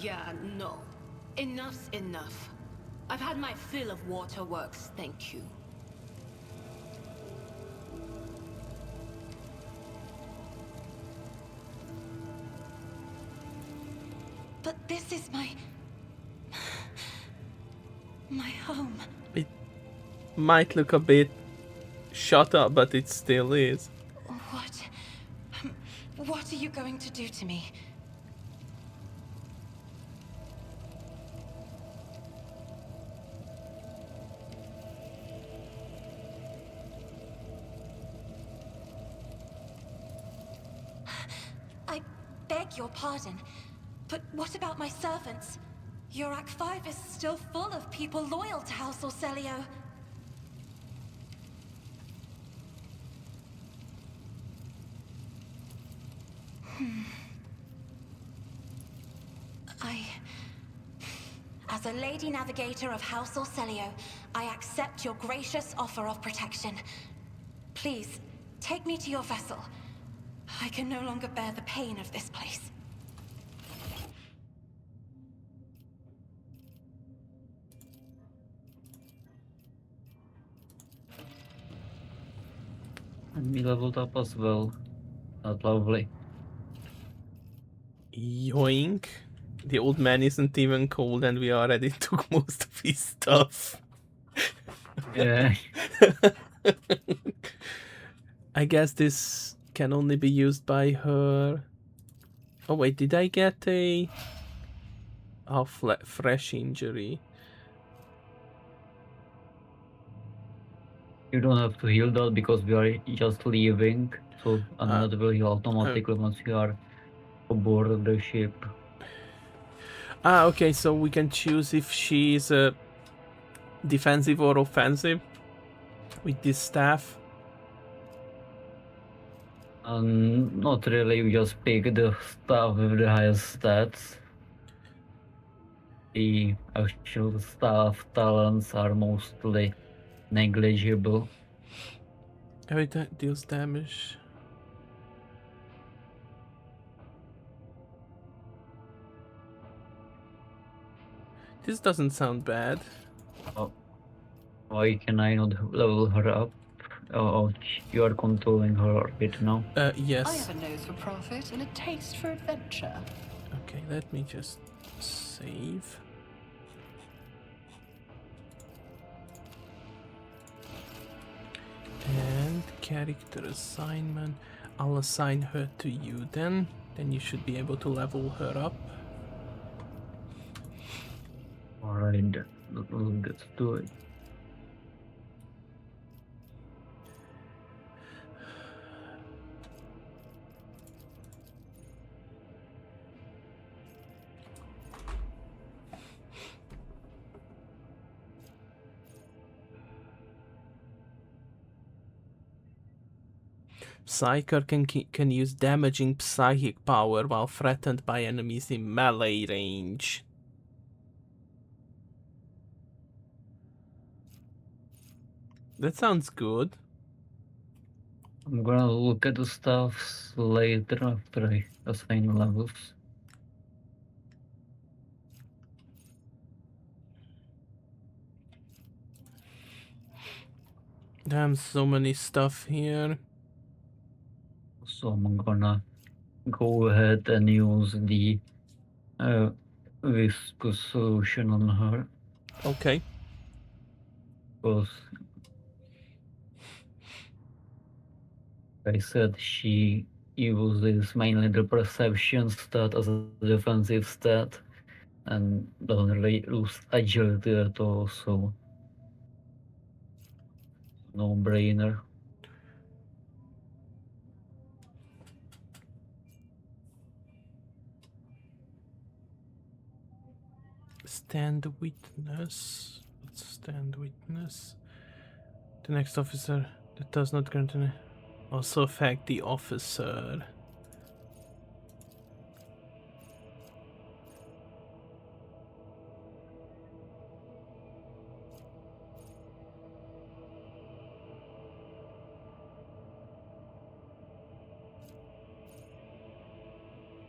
Yeah, no. Enough's enough. I've had my fill of waterworks, thank you. But this is my home. It might look a bit shut up, but it still is. What are you going to do to me? I beg your pardon, but what about my servants? Yurak 5 is still full of people loyal to House Orselio. As a Lady Navigator of House Orselio, I accept your gracious offer of protection. Please, take me to your vessel. I can no longer bear the pain of this place. And we leveled up as well. That's lovely. Yoink. The old man isn't even cold and we already took most of his stuff. Yeah. I guess this can only be used by her. Oh wait, did I get a fresh injury? You don't have to heal that because we are just leaving, so another will heal automatically once you are aboard the ship. Ah, okay, so we can choose if she is defensive or offensive with this staff. Not really, you just pick the staff with the highest stats. The actual staff talents are mostly negligible. Every time deals damage. This doesn't sound bad. Oh. Why can I not level her up? Oh, you are controlling her right now. Yes. I have a nose for profit and a taste for adventure. Okay, let me just save. And character assignment. I'll assign her to you then. Then you should be able to level her up. Alright, let's do it. Psyker can use damaging psychic power while threatened by enemies in melee range. That sounds good. I'm gonna look at the stuffs later after I assign levels. Damn, so many stuff here. So I'm gonna go ahead and use the viscous solution on her. Okay. Because I said she uses mainly the perception stat as a defensive stat and doesn't really lose agility at all, so no brainer. Stand witness. Let's stand witness. The next officer that does not grant any also affect the officer.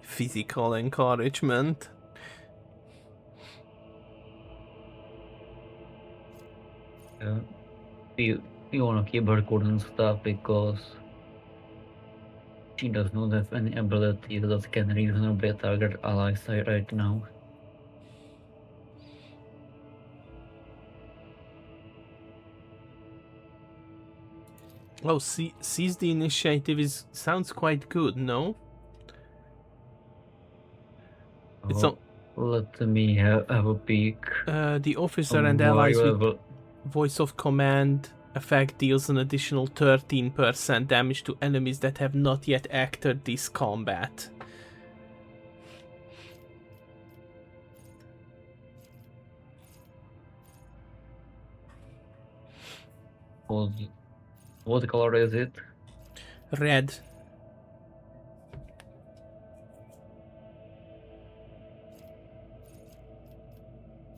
Physical encouragement. You wanna keep her cool and stuff because she does not have any abilities that can reasonably target allies right now. Oh, seize the initiative sounds quite good, no? It's not. Let me have a peek. The officer and allies with voice of command effect deals an additional 13% damage to enemies that have not yet entered this combat. What color is it? Red.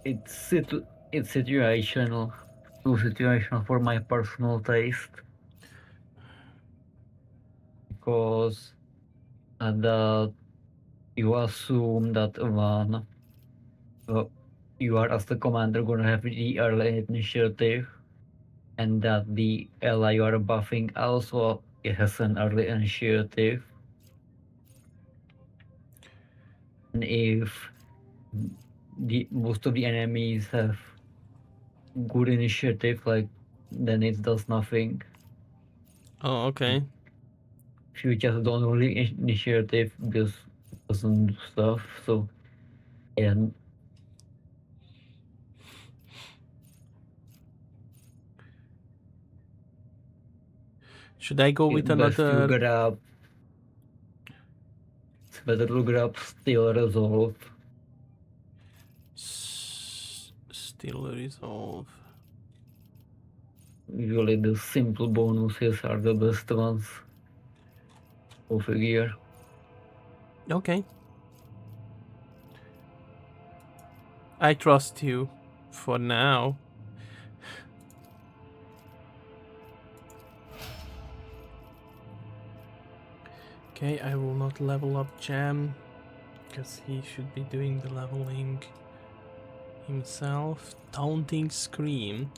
It's situational. Too situational for my personal taste. Because that you assume that one, you are as the commander gonna have the early initiative, and that the ally you are buffing also has an early initiative. And if most of the enemies have good initiative, then it does nothing. Oh, okay. If you just don't roll initiative, this doesn't do stuff. So, and should I go with another? It's better to grab Still Resolve. Still Resolve. Usually the simple bonuses are the best ones of a gear. Okay. I trust you for now. Okay, I will not level up Jam because he should be doing the leveling himself. Taunting Scream.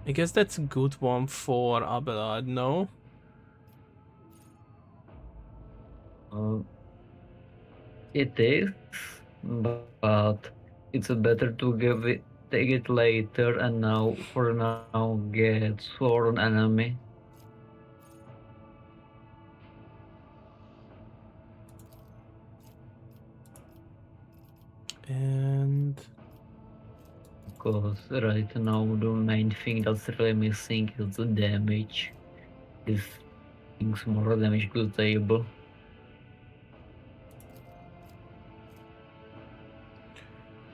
I guess that's a good one for Abelard, no? It is, but it's better to take it later and now for now get Sworn Enemy. And because right now the main thing that's really missing is the damage. This brings more damage to the table.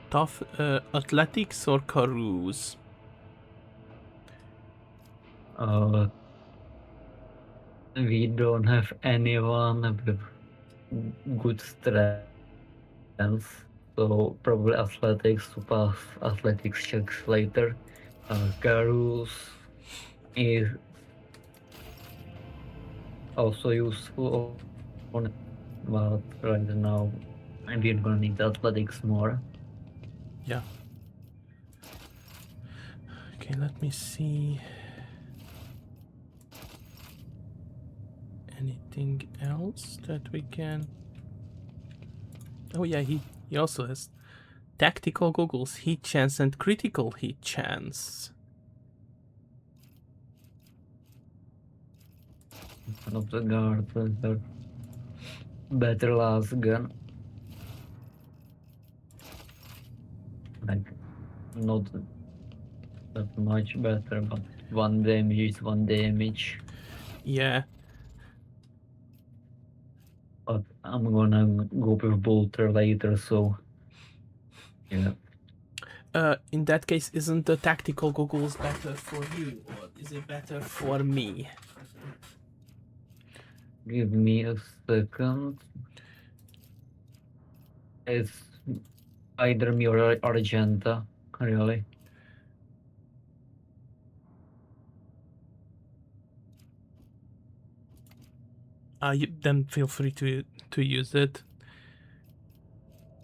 Tough athletics or carouse? We don't have anyone with good strength, so probably athletics to pass athletics checks later. Carouse, is also useful on, but right now we're gonna need athletics more. Yeah. Okay, let me see. Anything else that we can... Oh yeah, he also has tactical goggles, hit chance, and critical hit chance. One of the guards has a better last gun. Like, not that much better, but 1 damage is 1 damage. Yeah. But I'm gonna go with bolter later, so yeah. In that case, isn't the tactical goggles better for you, or is it better for me? Give me a second. It's either me or Argenta, really. Then feel free to use it.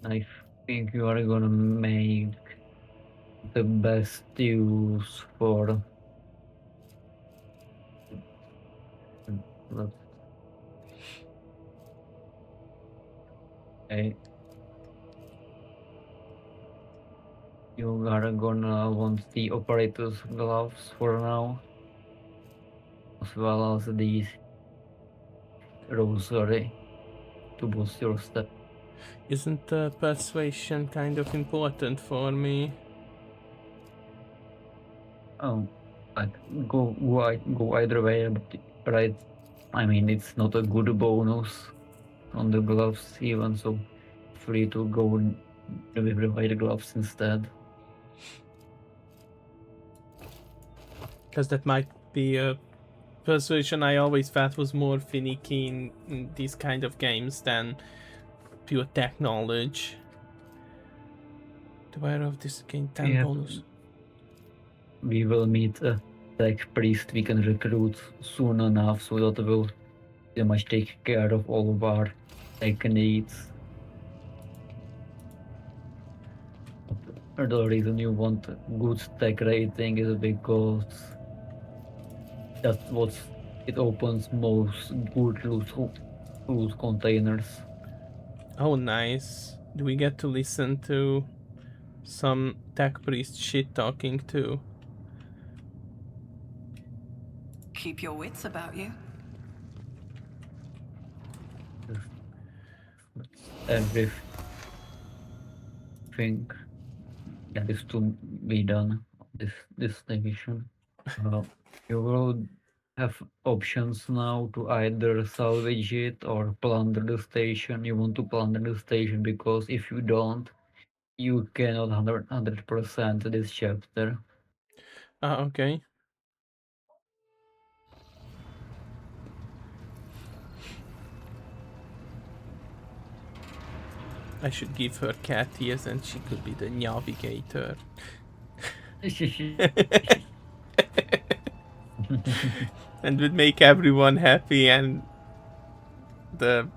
I think you are gonna make the best use for let's okay. You are gonna want the operator's gloves for now, as well as the rosary to boost your step. Isn't persuasion kind of important for me? Oh, like go either way, but right. I mean, it's not a good bonus on the gloves even, so free to go with the white gloves instead. Because that might be a persuasion I always felt was more finicky in these kind of games than pure tech knowledge. The wearer of this gain 10 bonus. We will meet a tech priest we can recruit soon enough, so that will pretty much take care of all of our tech needs. The reason you want a good tech rating is because that's what it opens most good loot containers. Oh, nice. Do we get to listen to some tech priest shit talking too? Keep your wits about you. Everything that is to be done on this division. You will have options now to either salvage it or plunder the station. You want to plunder the station because if you don't, you cannot 100% this chapter. Okay. I should give her cat ears and she could be the navigator. And would make everyone happy, and the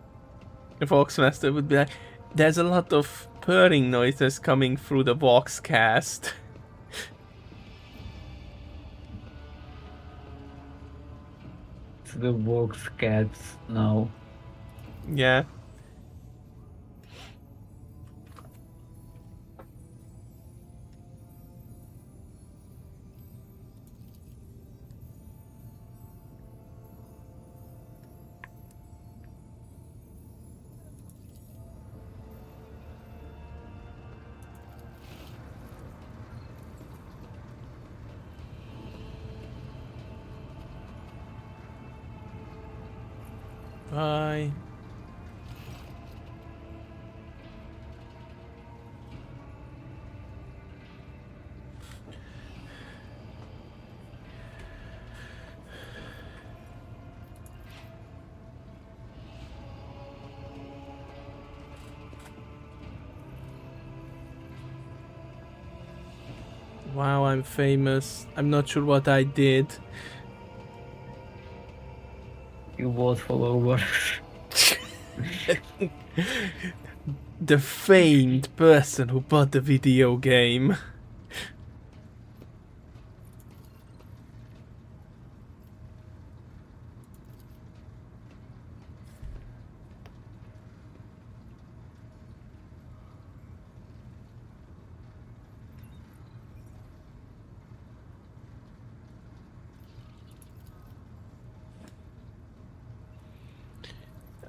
Voxmaster would be like, there's a lot of purring noises coming through the Voxcast. It's the Vox cats now. Yeah. Bye. Wow, I'm famous. I'm not sure what I did. You vote for followers. The famed person who bought the video game.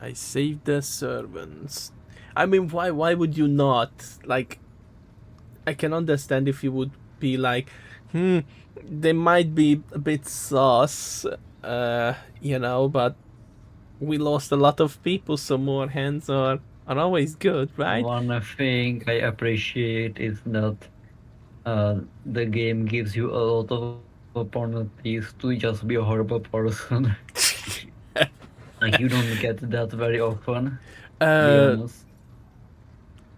I saved the servants. I mean, why would you not? Like, I can understand if you would be like, they might be a bit sus, you know, but we lost a lot of people, so more hands are always good, right? One thing I appreciate is that the game gives you a lot of opportunities to just be a horrible person. Like, you don't get that very often, to be honest.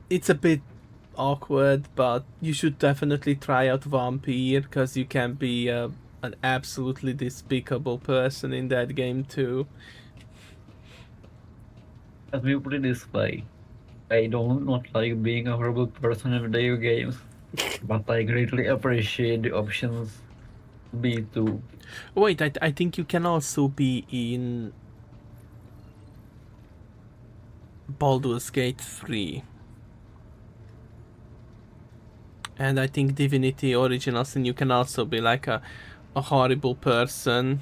It's a bit awkward, but you should definitely try out Vampire, because you can be an absolutely despicable person in that game too. Let me put it this way. I don't not like being a horrible person in video games, but I greatly appreciate the options be too. Wait, I think you can also be in Baldur's Gate 3. And I think Divinity Original Sin you can also be like a horrible person.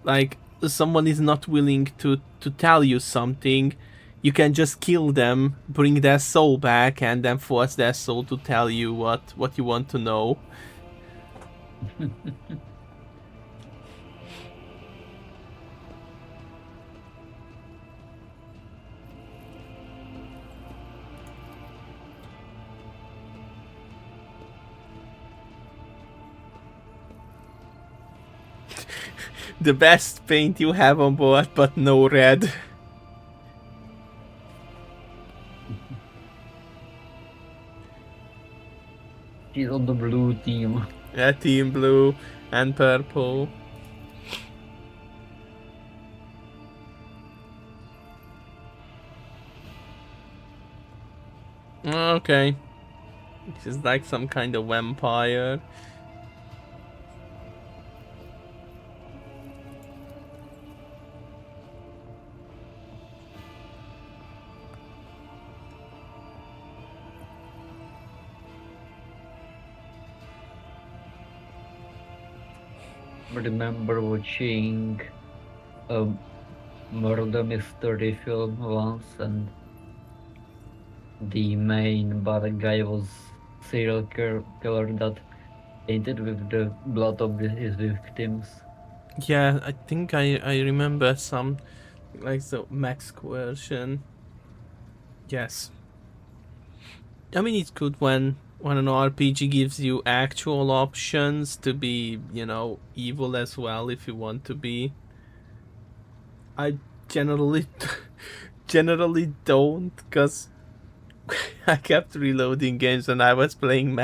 Like, someone is not willing to tell you something, you can just kill them, bring their soul back, and then force their soul to tell you what you want to know. The best paint you have on board, but no red. She's on the blue team. Yeah, team blue and purple. Okay. She's like some kind of vampire. Remember watching a murder mystery film once, and the main bad guy was serial killer that painted with the blood of his victims. Yeah, I think I remember some, like the Max Coercion. Yes. I mean, it's good when an RPG gives you actual options to be, you know, evil as well if you want to be. I generally don't, because I kept reloading games when I was playing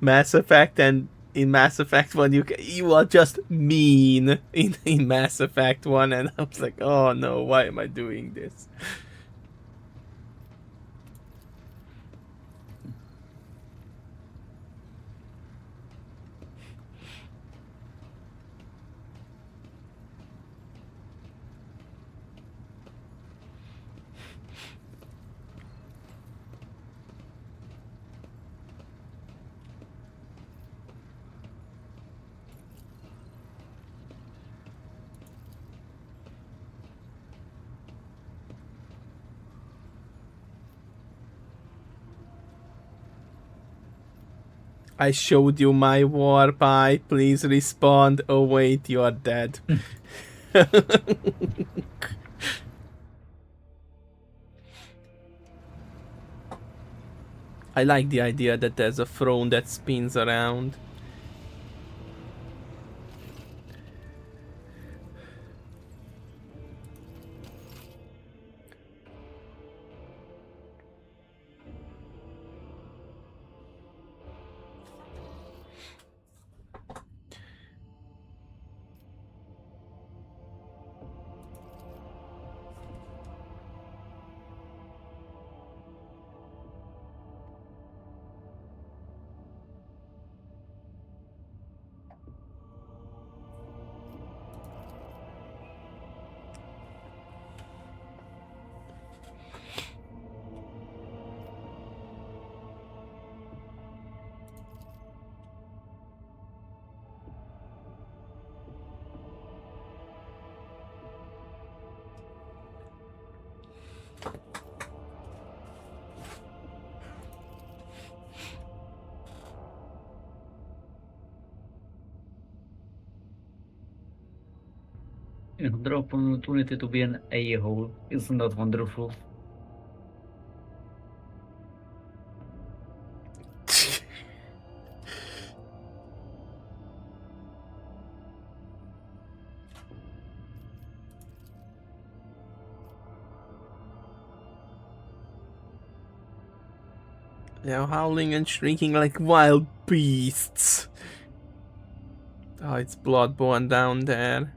Mass Effect, and in Mass Effect 1 you are just mean in Mass Effect 1, and I was like, oh no, why am I doing this? I showed you my warp eye. Please respond. Oh wait, you are dead. I like the idea that there's a throne that spins around. Another opportunity to be an a-hole. Isn't that wonderful? They're howling and shrieking like wild beasts. Oh, it's Bloodborne down there.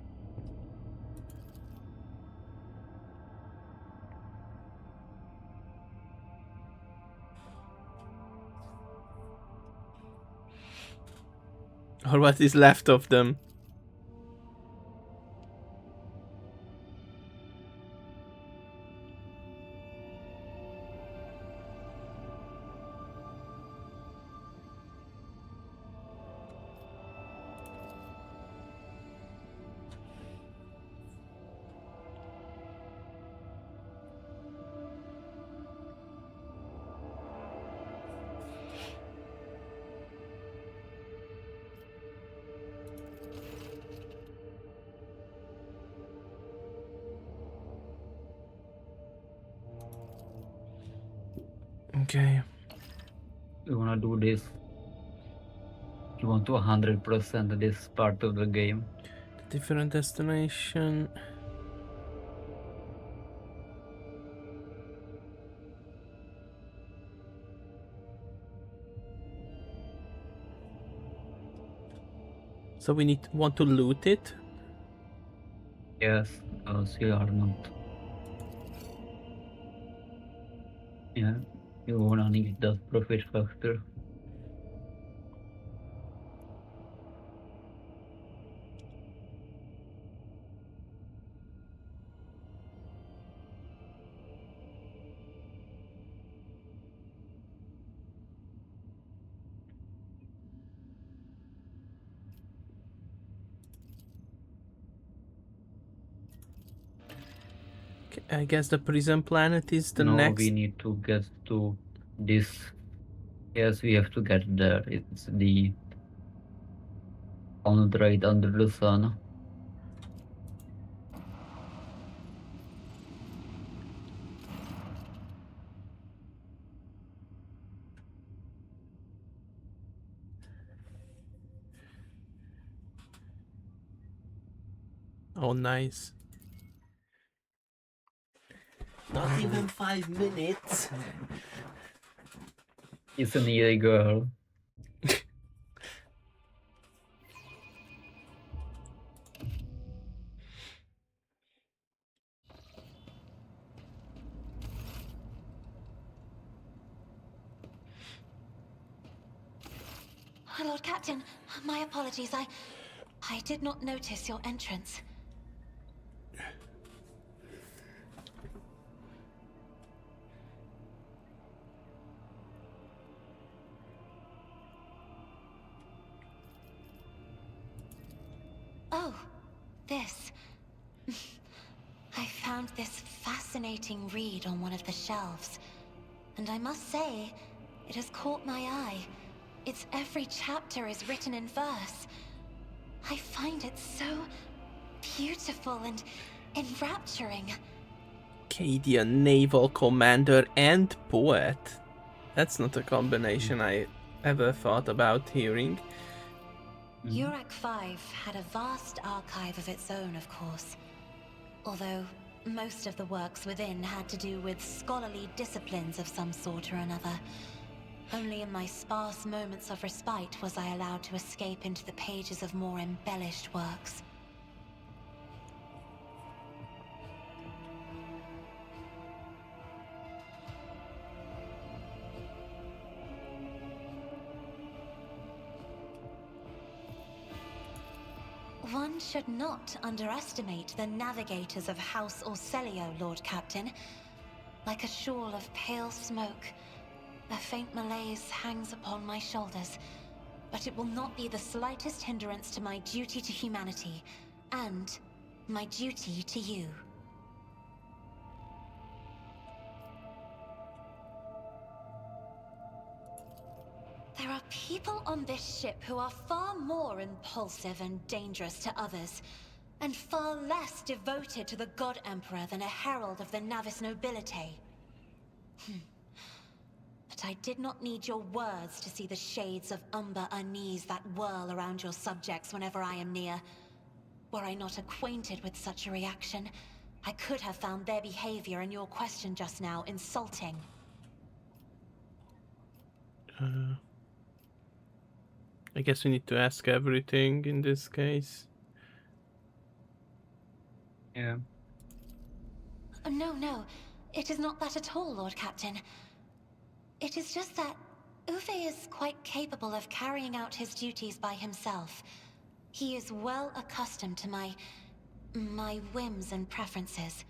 Or what is left of them. Okay. You wanna do this? You want to 100% this part of the game? Different destination. So we want to loot it? Yes, you are not. Yeah, you wanna need that profit factor. I guess the prison planet is the No, next. we need to get to this. Yes, we have to get there. It's the planet right under the sun. Oh, nice. Not even 5 minutes. It's an EA girl. Lord Captain, my apologies. I did not notice your entrance. Oh, this. I found this fascinating read on one of the shelves, and I must say, it has caught my eye. Its every chapter is written in verse. I find it so beautiful and enrapturing. Cadian naval commander and poet. That's not a combination I ever thought about hearing. Urak 5 had a vast archive of its own, of course. Although most of the works within had to do with scholarly disciplines of some sort or another. Only in my sparse moments of respite was I allowed to escape into the pages of more embellished works. One should not underestimate the navigators of House Orselio, Lord Captain. Like a shawl of pale smoke, a faint malaise hangs upon my shoulders, but it will not be the slightest hindrance to my duty to humanity, and my duty to you. There are people on this ship who are far more impulsive and dangerous to others, and far less devoted to the God Emperor than a herald of the Navis nobility. But I did not need your words to see the shades of umber unease that whirl around your subjects whenever I am near. Were I not acquainted with such a reaction, I could have found their behavior in your question just now insulting. I guess we need to ask everything in this case. Yeah. No. It is not that at all, Lord Captain. It is just that Uwe is quite capable of carrying out his duties by himself. He is well accustomed to my whims and preferences.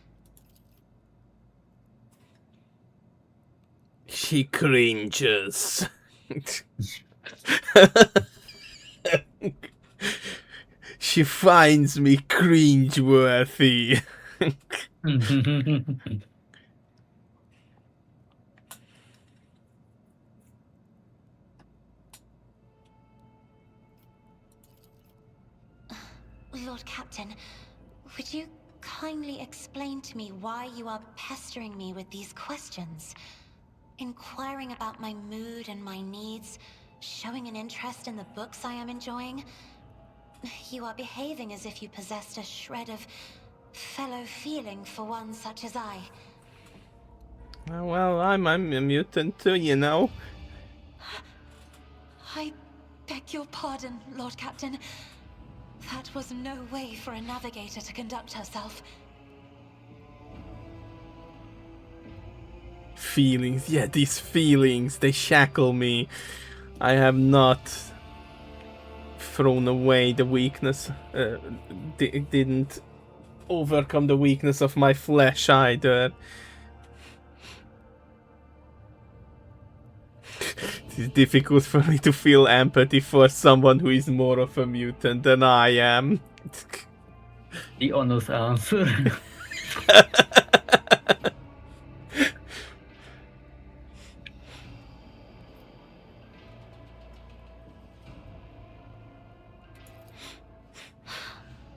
She cringes. She finds me cringeworthy. Lord Captain, would you kindly explain to me why you are pestering me with these questions? Inquiring about my mood and my needs, showing an interest in the books I am enjoying. You are behaving as if you possessed a shred of fellow feeling for one such as I. Well, I'm a mutant too, you know. I beg your pardon, Lord Captain. That was no way for a navigator to conduct herself. Feelings, yeah, these feelings, they shackle me. I have not thrown away the weakness, didn't overcome the weakness of my flesh either. It's difficult for me to feel empathy for someone who is more of a mutant than I am. The honest answer.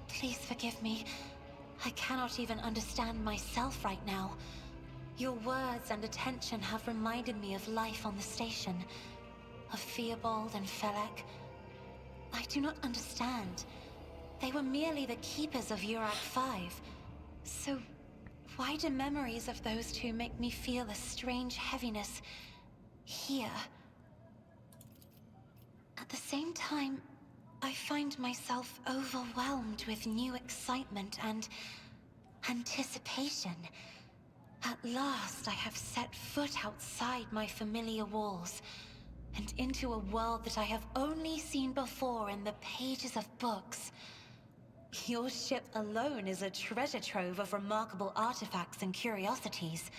Please forgive me. I cannot even understand myself right now. Your words and attention have reminded me of life on the station, of Theobald and Felek. I do not understand. They were merely the keepers of Urak 5. So why do memories of those two make me feel a strange heaviness here? At the same time, I find myself overwhelmed with new excitement and anticipation. At last, I have set foot outside my familiar walls, and into a world that I have only seen before in the pages of books. Your ship alone is a treasure trove of remarkable artifacts and curiosities.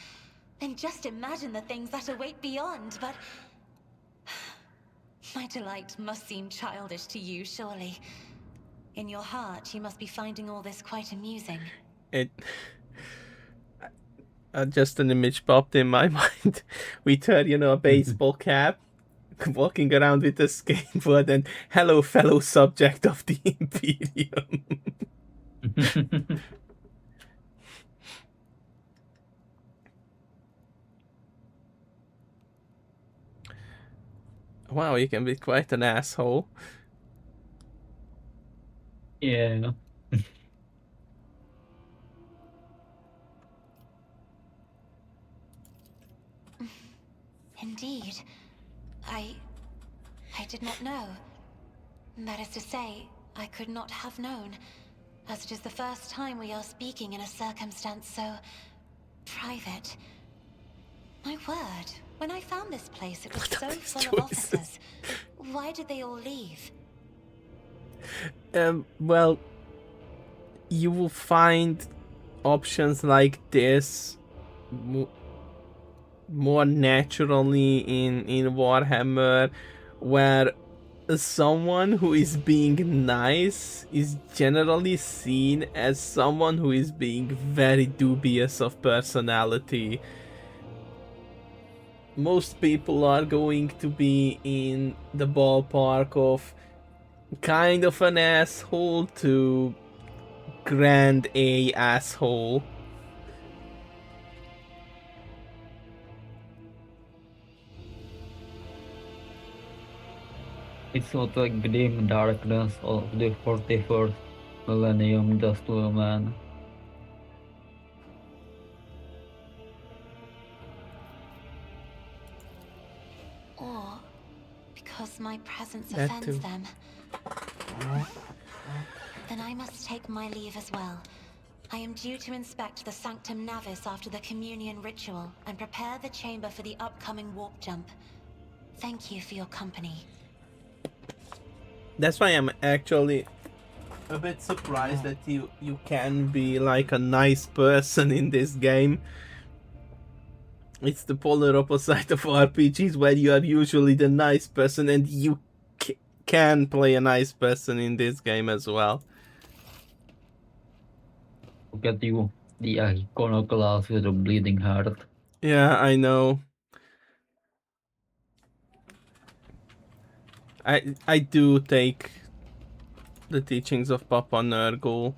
And just imagine the things that await beyond, but... my delight must seem childish to you, surely. In your heart, you must be finding all this quite amusing. Just an image popped in my mind with her, you know, a baseball cap, walking around with a skateboard, and hello, fellow subject of the Imperium. Wow, you can be quite an asshole. Yeah. Indeed. I did not know. That is to say, I could not have known, as it is the first time we are speaking in a circumstance so private. My word, when I found this place, it was so full of officers. Why did they all leave? Well, you will find options like this more naturally in Warhammer, where someone who is being nice is generally seen as someone who is being very dubious of personality. Most people are going to be in the ballpark of kind of an asshole to Grand A asshole. It's not the grim darkness of the 41st millennium just to a man. Or because my presence That offends too. them. Then I must take my leave as well. I am due to inspect the Sanctum Navis after the communion ritual and prepare the chamber for the upcoming warp jump. Thank you for your company. That's why I'm actually a bit surprised that you can be like a nice person in this game. It's the polar opposite of RPGs where you are usually the nice person, and you can play a nice person in this game as well. Look at you, the iconoclast with a bleeding heart. Yeah, I know. I do take the teachings of Papa Nurgle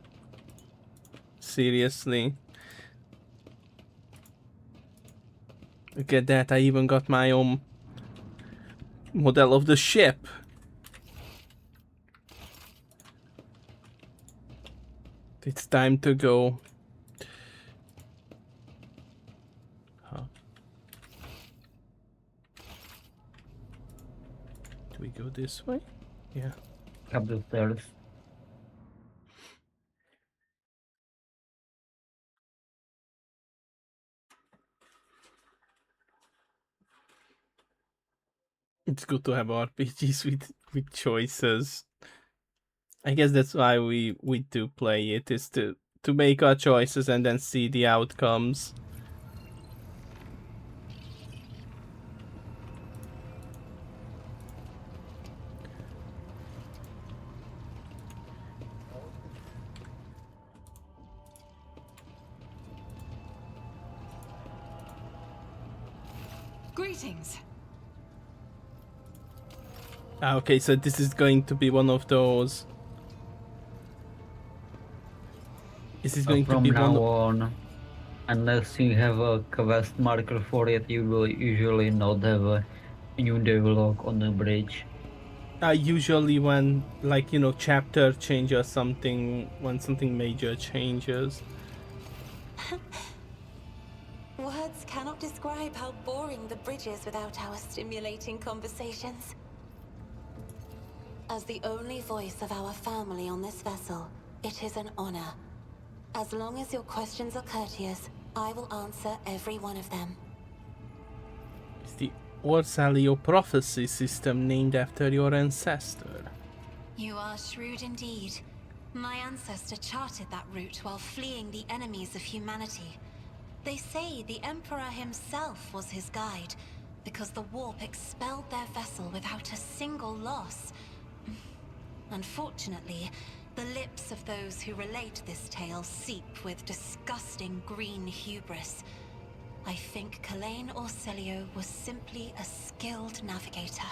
seriously. Look at that, I even got my own model of the ship. It's time to go. Huh. Do we go this way? Yeah. Up the stairs. It's good to have RPGs with choices. I guess that's why we do play it, is to make our choices and then see the outcomes. Greetings. Okay, so this is going to be one of those. This is going to From be now one on, unless you have a quest marker for it, you will usually not have a new dialogue on the bridge. Usually when, like, you know, chapter changes something, when something major changes. Words cannot describe how boring the bridge is without our stimulating conversations. As the only voice of our family on this vessel, it is an honor. As long as your questions are courteous, I will answer every one of them. It's the Orsalio prophecy system named after your ancestor. You are shrewd indeed. My ancestor charted that route while fleeing the enemies of humanity. They say the Emperor himself was his guide, because the warp expelled their vessel without a single loss. Unfortunately, the lips of those who relate this tale seep with disgusting green hubris. I think Kalain Orselio was simply a skilled navigator.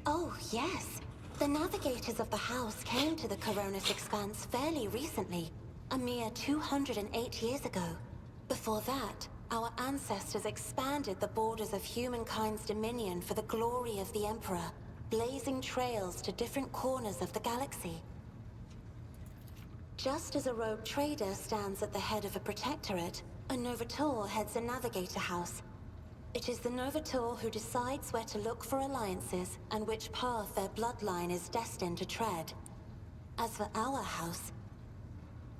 Oh, yes. The navigators of the house came to the Coronis Expanse fairly recently, a mere 208 years ago. Before that, our ancestors expanded the borders of humankind's dominion for the glory of the Emperor, blazing trails to different corners of the galaxy. Just as a rogue trader stands at the head of a protectorate, a Novator heads a navigator house. It is the Novator who decides where to look for alliances and which path their bloodline is destined to tread. As for our house,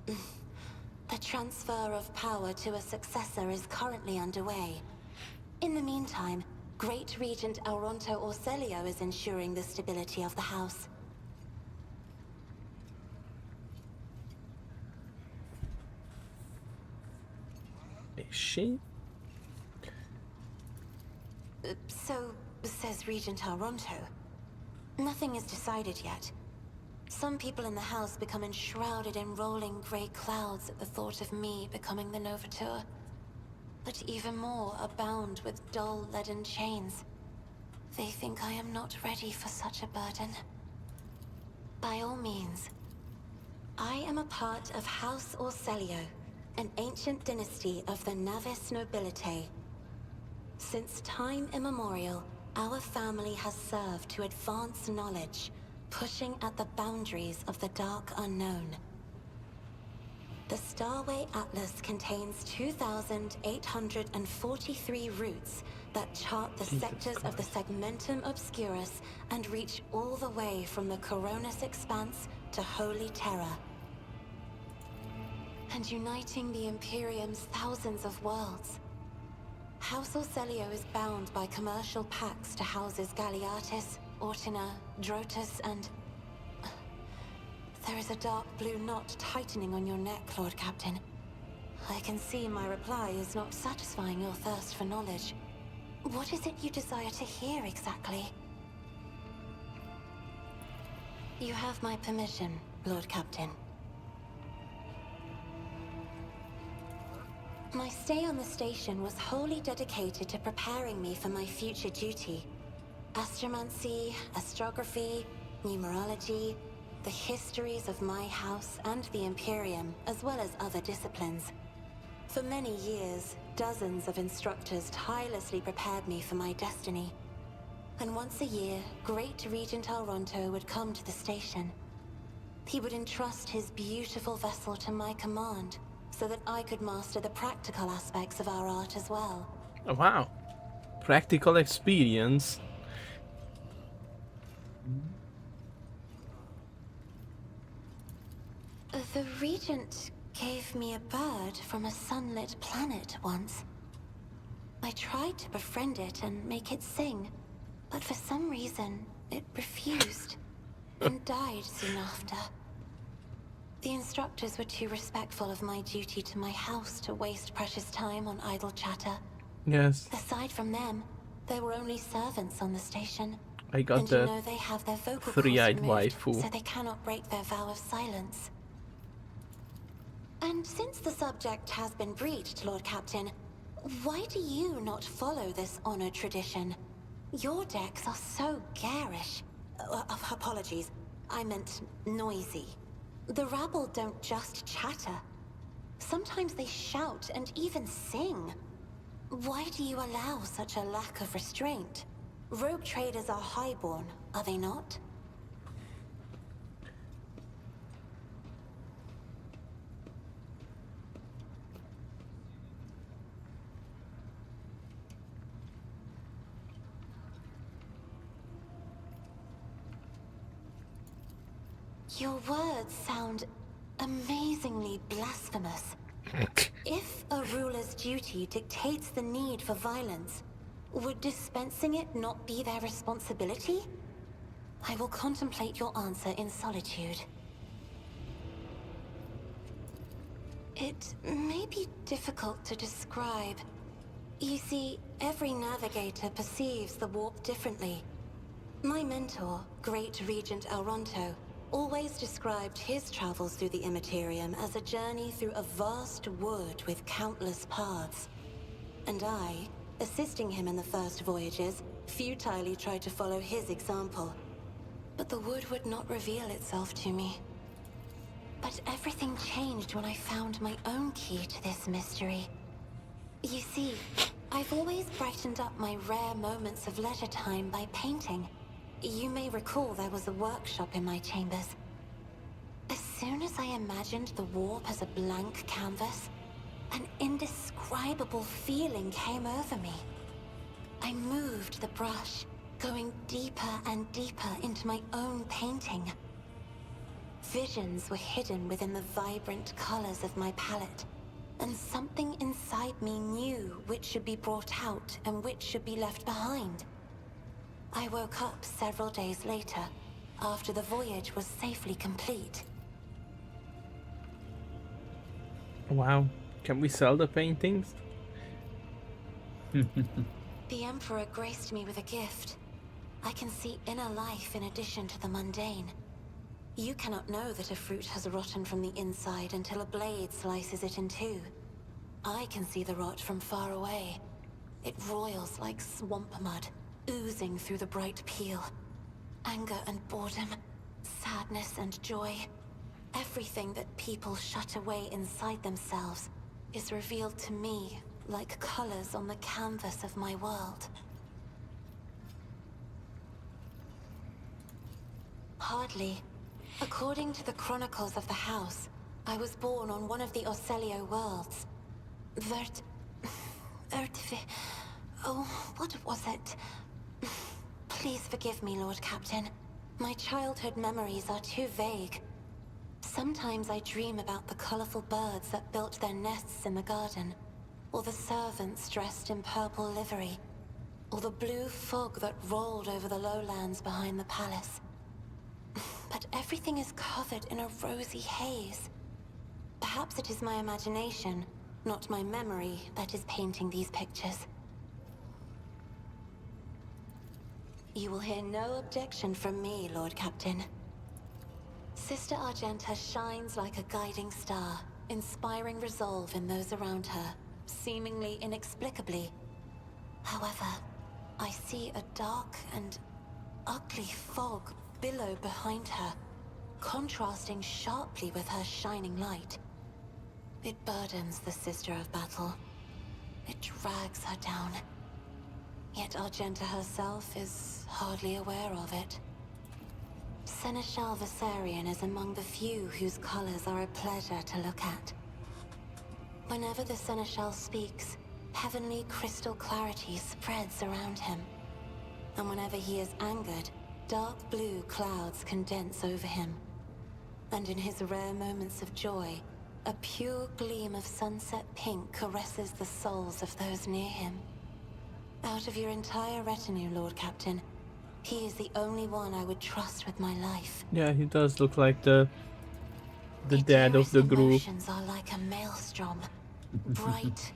the transfer of power to a successor is currently underway. In the meantime, Great Regent Auronto Orselio is ensuring the stability of the house. Is she? So, says Regent Auronto. Nothing is decided yet. Some people in the house become enshrouded in rolling grey clouds at the thought of me becoming the Novator. But even more are bound with dull leaden chains. They think I am not ready for such a burden. By all means. I am a part of House Orselio, an ancient dynasty of the Navis nobility. Since time immemorial, our family has served to advance knowledge, pushing at the boundaries of the dark unknown. The Starway Atlas contains 2,843 routes that chart the sectors of the Segmentum Obscurus and reach all the way from the Coronis Expanse to Holy Terra. And uniting the Imperium's thousands of worlds. House Orselio is bound by commercial pacts to houses Galeatis, Ortina, Drotus, and... There is a dark blue knot tightening on your neck, Lord Captain. I can see my reply is not satisfying your thirst for knowledge. What is it you desire to hear exactly? You have my permission, Lord Captain. My stay on the station was wholly dedicated to preparing me for my future duty. Astromancy, astrography, numerology, the histories of my house and the Imperium, as well as other disciplines. For many years, dozens of instructors tirelessly prepared me for my destiny. And once a year, Great Regent Alronto would come to the station. He would entrust his beautiful vessel to my command, so that I could master the practical aspects of our art as well. Oh, wow. Practical experience. The Regent gave me a bird from a sunlit planet once. I tried to befriend it and make it sing, but for some reason, it refused and died soon after. The instructors were too respectful of my duty to my house to waste precious time on idle chatter. Yes. Aside from them, there were only servants on the station. I got and the you know they have their vocal three-eyed cords removed, waifu. so they cannot break their vow of silence. And since the subject has been breached, Lord Captain, why do you not follow this honored tradition? Your decks are so garish. Apologies, I meant noisy. The rabble don't just chatter. Sometimes they shout and even sing. Why do you allow such a lack of restraint? Rogue traders are highborn, are they not? Your words sound amazingly blasphemous. If a ruler's duty dictates the need for violence, would dispensing it not be their responsibility? I will contemplate your answer in solitude. It may be difficult to describe. You see, every navigator perceives the warp differently. My mentor, Great Regent Alronto, always described his travels through the Immaterium as a journey through a vast wood with countless paths. And I, assisting him in the first voyages, futilely tried to follow his example. But the wood would not reveal itself to me. But everything changed when I found my own key to this mystery. You see, I've always brightened up my rare moments of leisure time by painting. You may recall there was a workshop in my chambers. As soon as I imagined the warp as a blank canvas, an indescribable feeling came over me. I moved the brush, going deeper and deeper into my own painting. Visions were hidden within the vibrant colors of my palette, and something inside me knew which should be brought out and which should be left behind. I woke up several days later, after the voyage was safely complete. Wow. Can we sell the paintings? The Emperor graced me with a gift. I can see inner life in addition to the mundane. You cannot know that a fruit has rotten from the inside until a blade slices it in two. I can see the rot from far away. It roils like swamp mud, oozing through the bright peel. Anger and boredom, sadness and joy. Everything that people shut away inside themselves is revealed to me like colors on the canvas of my world. Hardly. According to the chronicles of the house, I was born on one of the Orselio worlds. Oh, what was it? Please forgive me, Lord Captain. My childhood memories are too vague. Sometimes I dream about the colorful birds that built their nests in the garden, or the servants dressed in purple livery, or the blue fog that rolled over the lowlands behind the palace. But everything is covered in a rosy haze. Perhaps it is my imagination, not my memory, that is painting these pictures. You will hear no objection from me, Lord Captain. Sister Argenta shines like a guiding star, inspiring resolve in those around her, seemingly inexplicably. However, I see a dark and ugly fog billow behind her, contrasting sharply with her shining light. It burdens the Sister of Battle. It drags her down. Yet Argenta herself is hardly aware of it. Seneschal Viserion is among the few whose colors are a pleasure to look at. Whenever the Seneschal speaks, heavenly crystal clarity spreads around him. And whenever he is angered, dark blue clouds condense over him. And in his rare moments of joy, a pure gleam of sunset pink caresses the souls of those near him. Out of your entire retinue, Lord Captain, he is the only one I would trust with my life. Yeah, he does look like the dad of the group. Emotions are like a maelstrom, bright,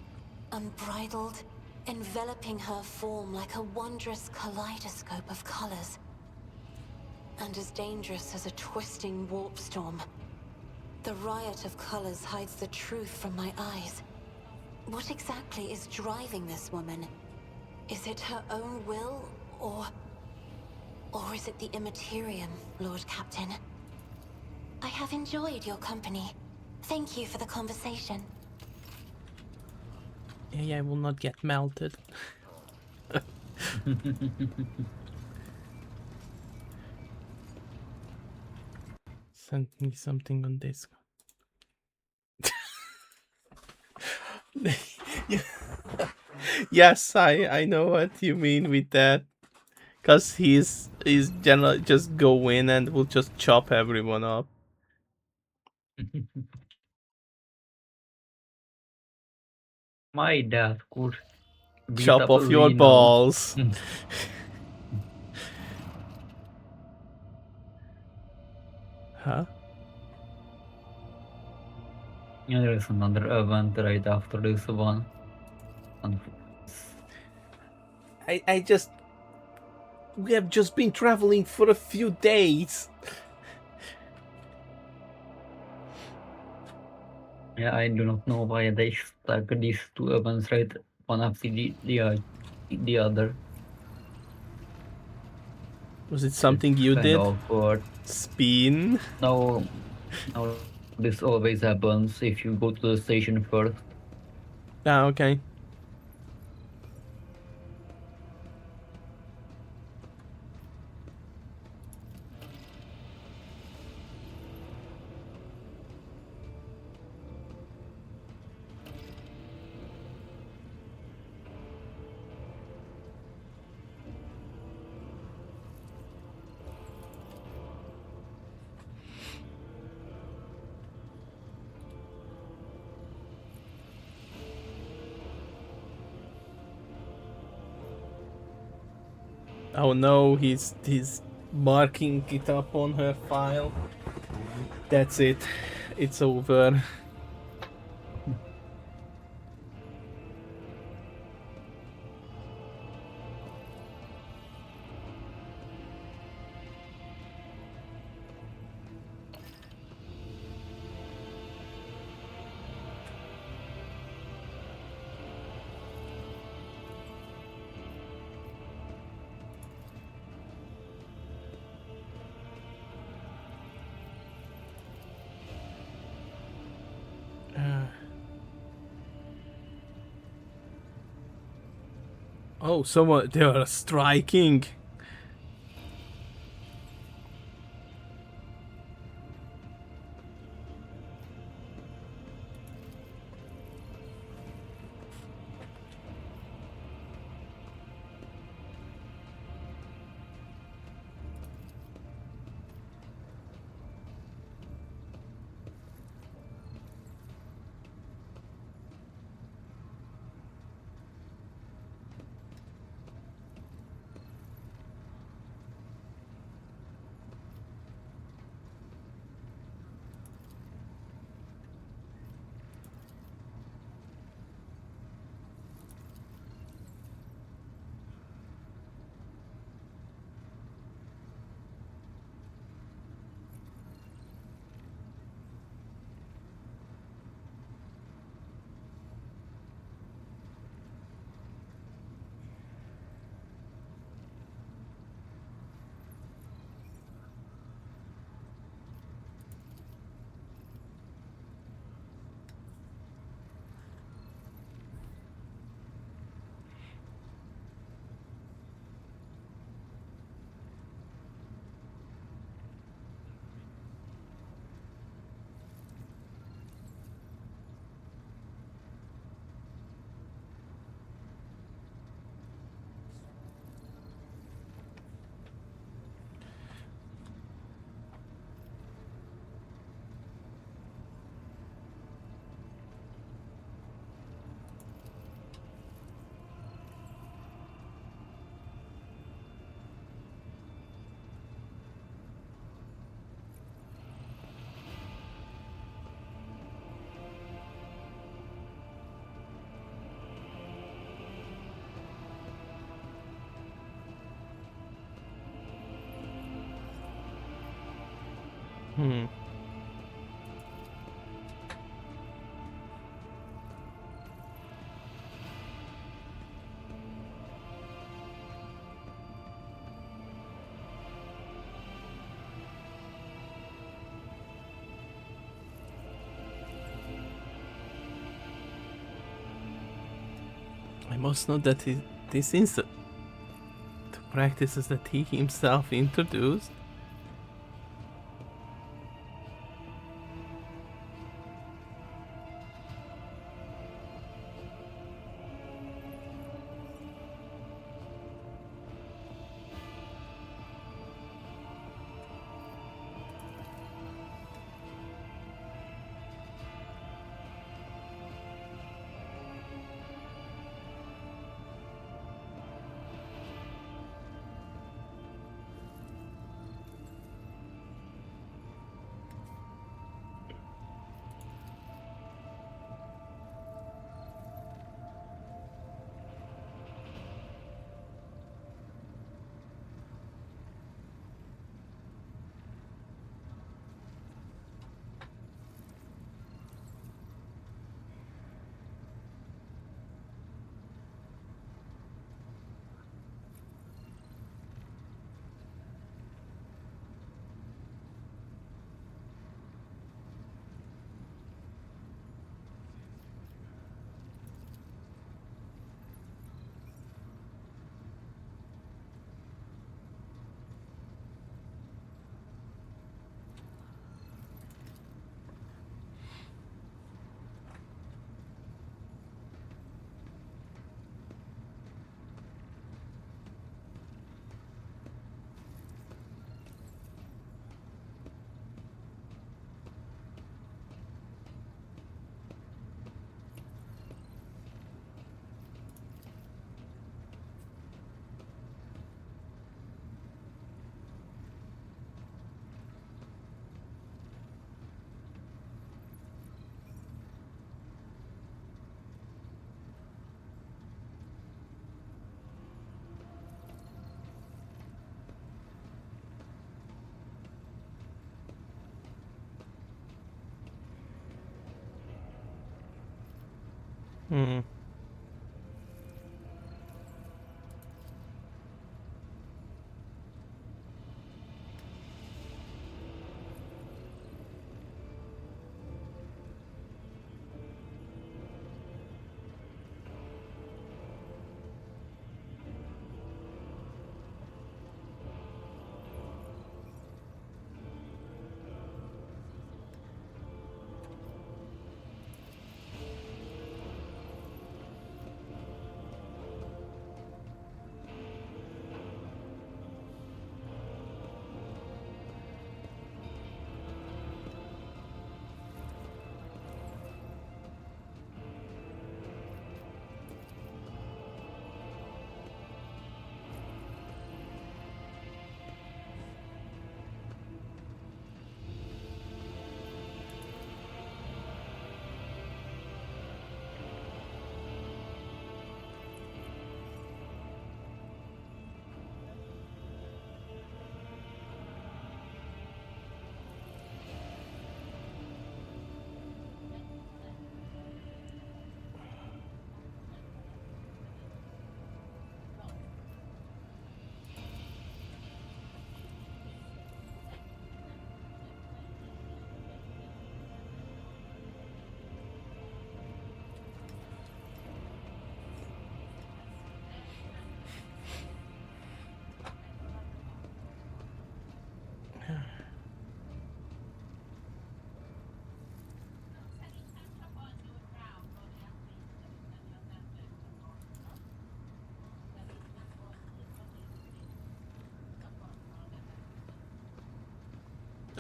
unbridled, enveloping her form like a wondrous kaleidoscope of colors. And as dangerous as a twisting warp storm. The riot of colors hides the truth from my eyes. What exactly is driving this woman? Is it her own will, or is it the Immaterium, Lord Captain? I have enjoyed your company. Thank you for the conversation. Yeah, I will not get melted. Send me something on Discord. Yes, I know what you mean with that. Cause he's generally just go in and will just chop everyone up. My dad could beat Chop up off your Reno. balls. Huh? Yeah, there is another event right after this one. We have just been traveling for a few days. Yeah, I do not know why they stuck these two events right one after the other. Was it something you Kind did? of awkward. Spin? No, this always happens if you go to the station first. Ah, okay. Oh no, he's marking it up on her file. That's it. It's over. Oh, someone, they are striking. I must note that this is the practices that he himself introduced. Hmm.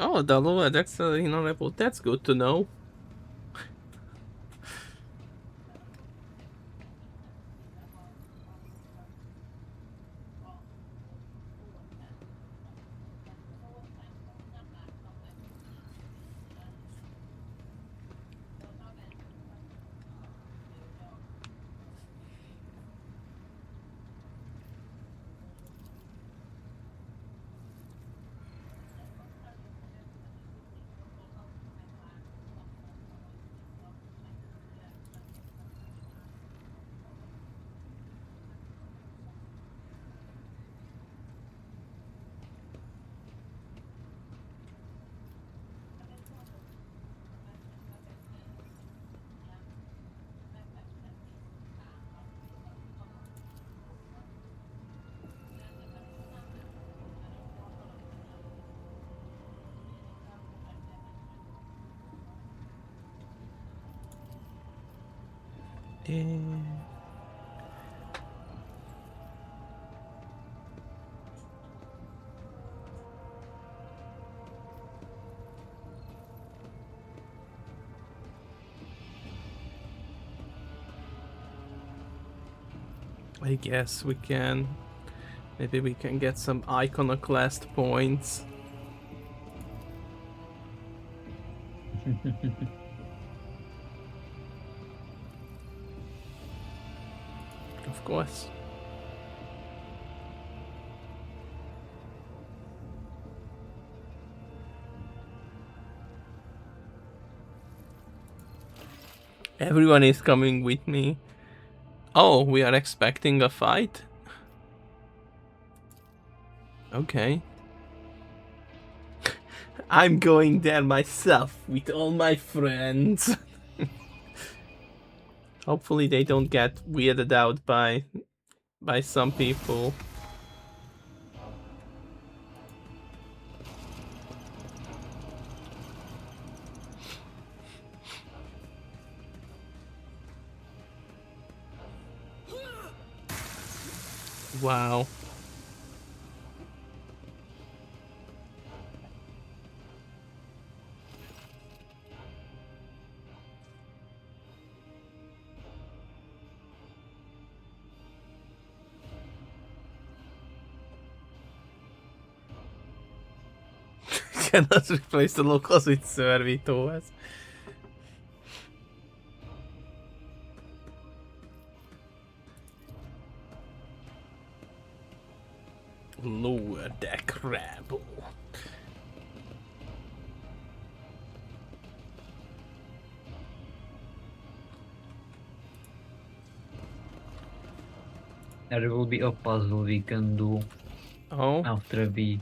Oh, the lower dexterity level. That's good to know. I guess we can. Maybe we can get some iconoclast points. Of course. Everyone is coming with me. Oh, we are expecting a fight? Okay. I'm going there myself with all my friends. Hopefully they don't get weirded out by some people. Wow. Cannot replace the locals with servitors. Lower deck rabble. There will be a puzzle we can do after we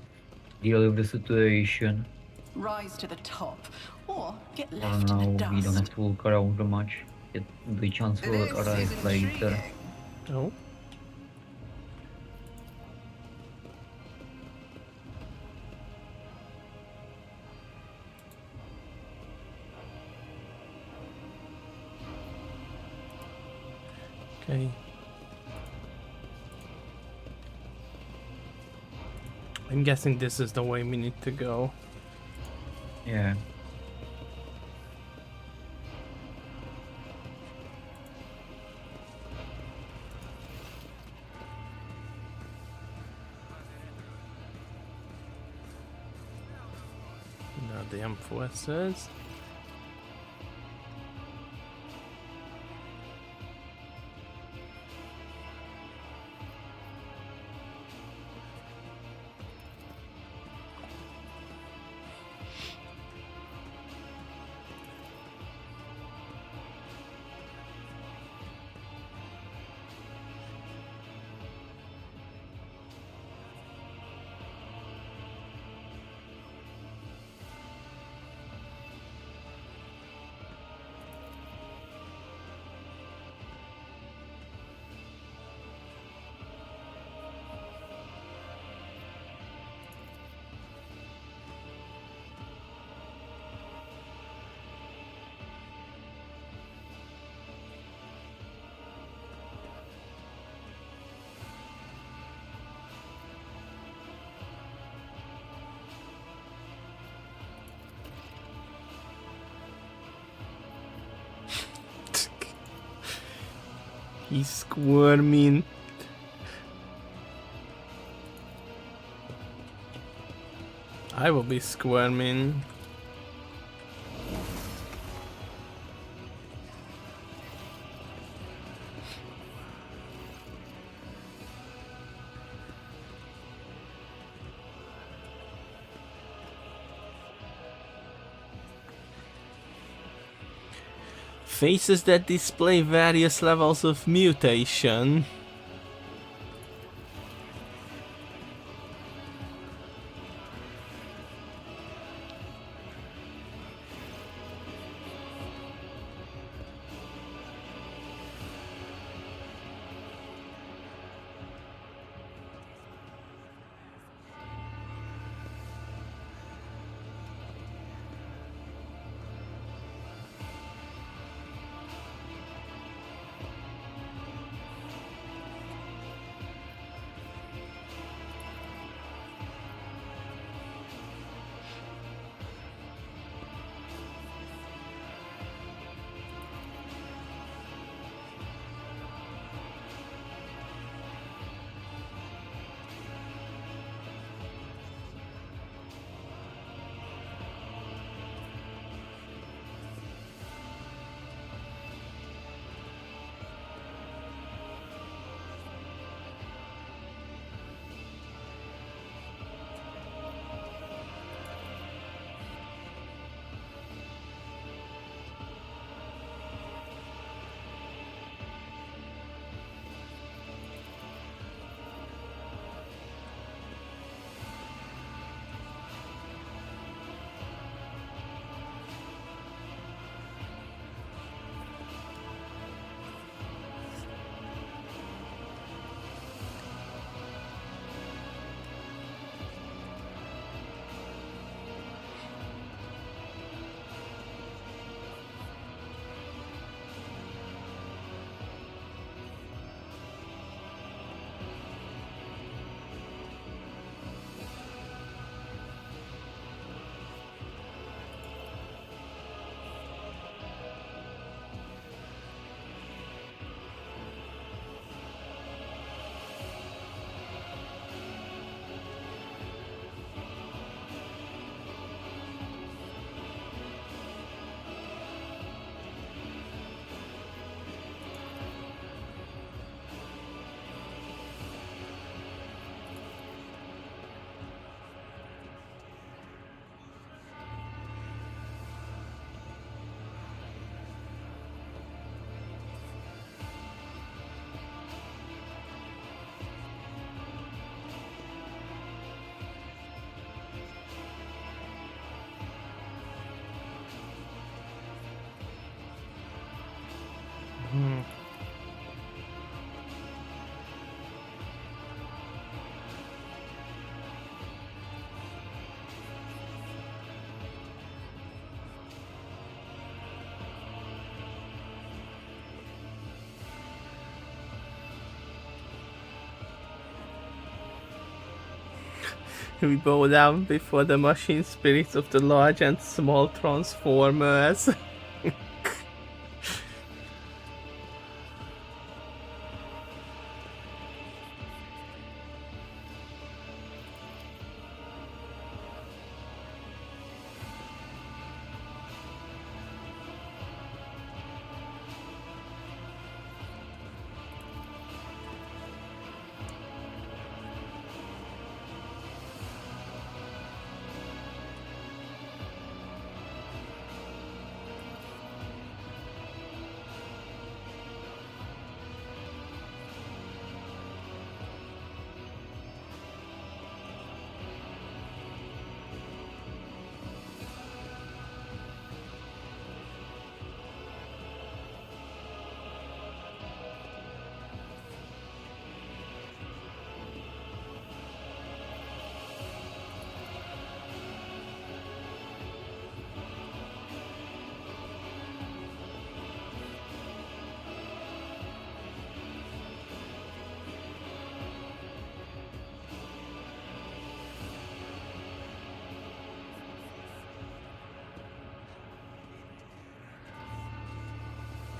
deal with the situation. Rise to the top, or get For left in the now, dust. we don't have to walk around much. The chance will arrive later. Oh. Okay. I'm guessing this is the way we need to go. Yeah. Now the M4s. He's squirming. I will be squirming. Faces that display various levels of mutation. We bow down before the machine spirits of the large and small transformers.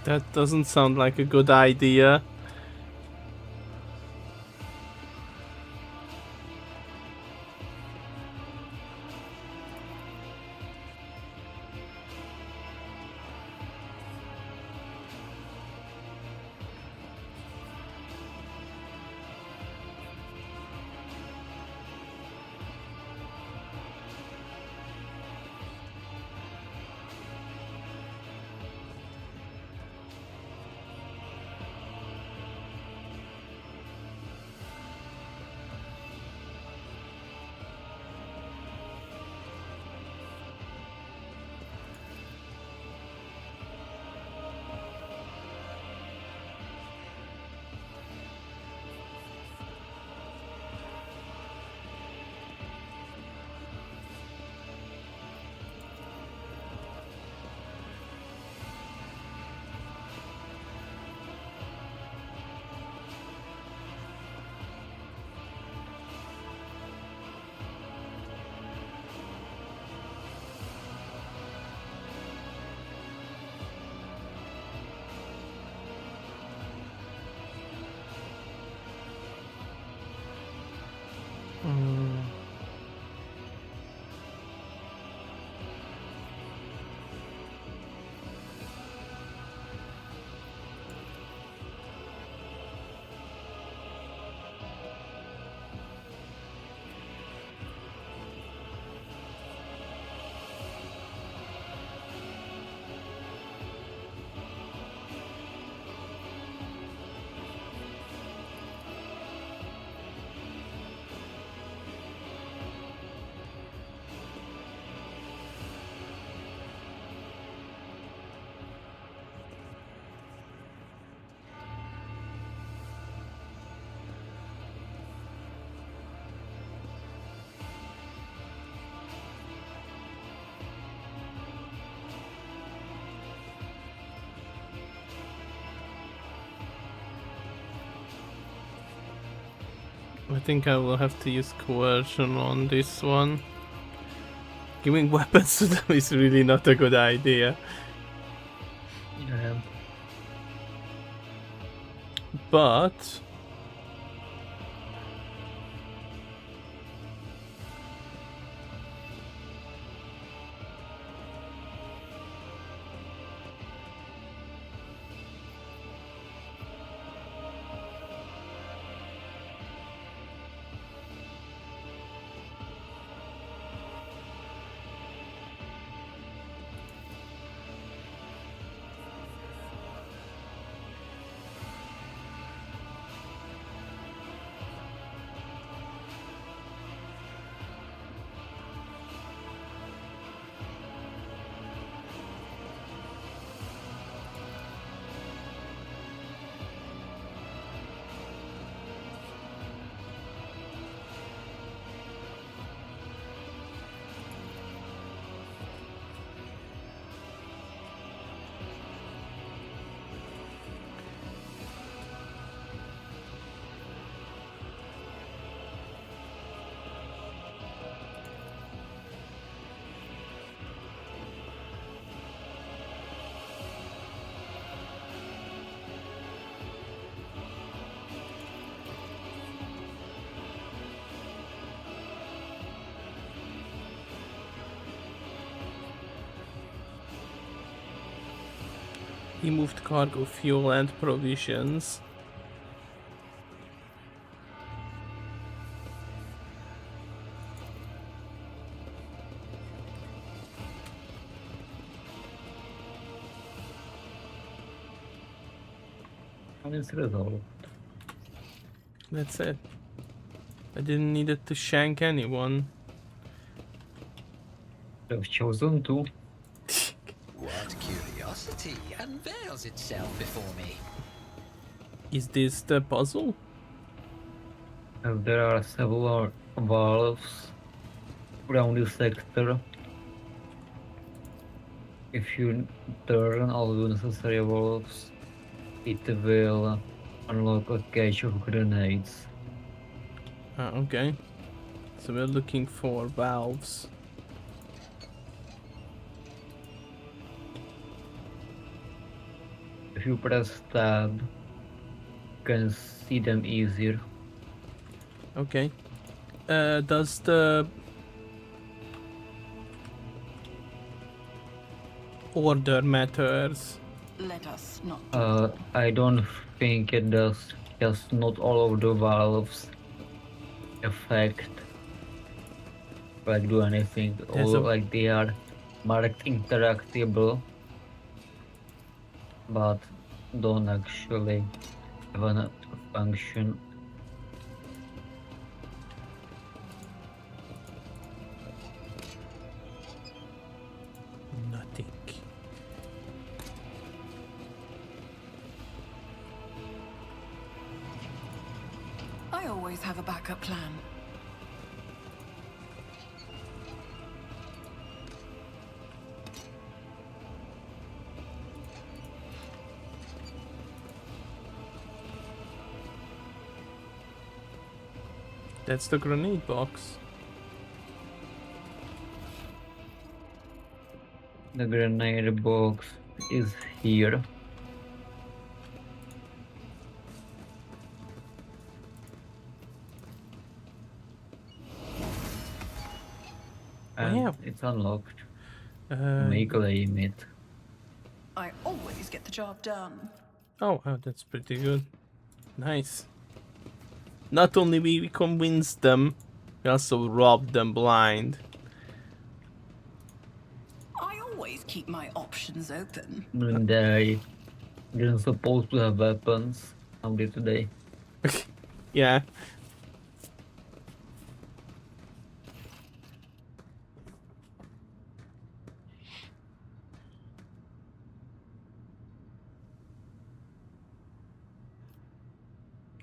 That doesn't sound like a good idea. I think I will have to use coercion on this one. Giving weapons to them is really not a good idea. Yeah. But he moved cargo, fuel and provisions. And it's resolved. That's it. I didn't need it to shank anyone. I've chosen to. What curiosity unveils itself before me? Is this the puzzle? There are several valves around this sector. If you turn all the necessary valves, it will unlock a cache of grenades. Okay. So we're looking for valves. If you press tab, you can see them easier. Okay. Does the order matters? Let us not. I don't think it does. Just not all of the valves affect, like, do anything. Although like they are marked interactable, but don't actually have a function. Nothing. I always have a backup plan. That's the grenade box. The grenade box is here. And Wow. it's unlocked. Make a limit. I always get the job done. Oh, that's pretty good. Nice. Not only we convinced them, we also robbed them blind. I always keep my options open. They didn't supposed to have weapons until today. Yeah.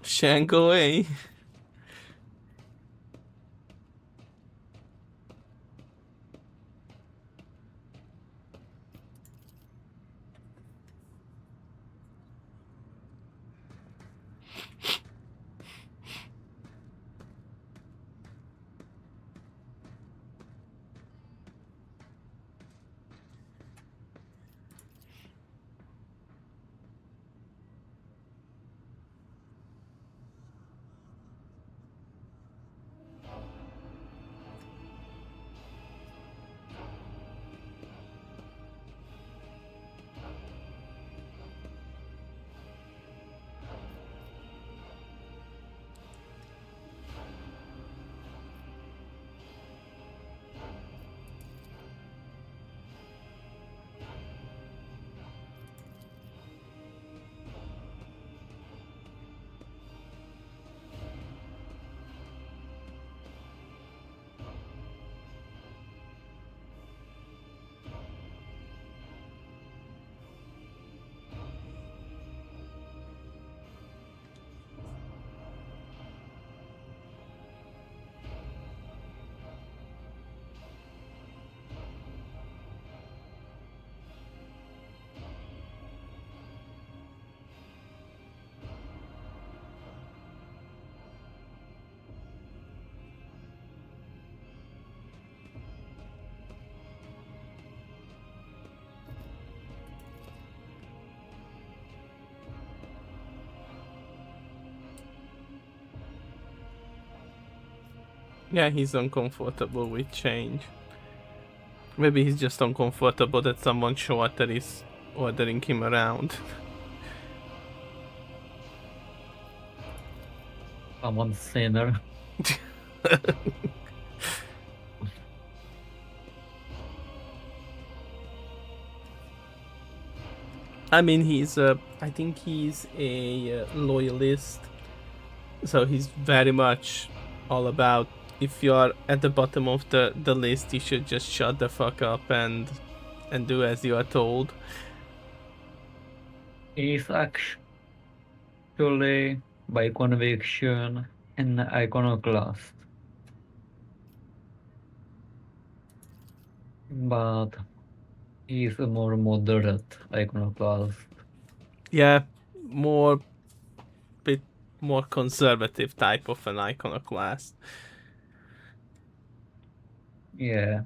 Shango, eh? Yeah, he's uncomfortable with change. Maybe he's just uncomfortable that someone shorter is ordering him around. Someone sinner. I mean, I think he's a loyalist. So he's very much all about, if you're at the bottom of the list, you should just shut the fuck up and do as you are told. He's actually, by conviction, an iconoclast. But he's a more moderate iconoclast. Yeah, bit more conservative type of an iconoclast. Yeah.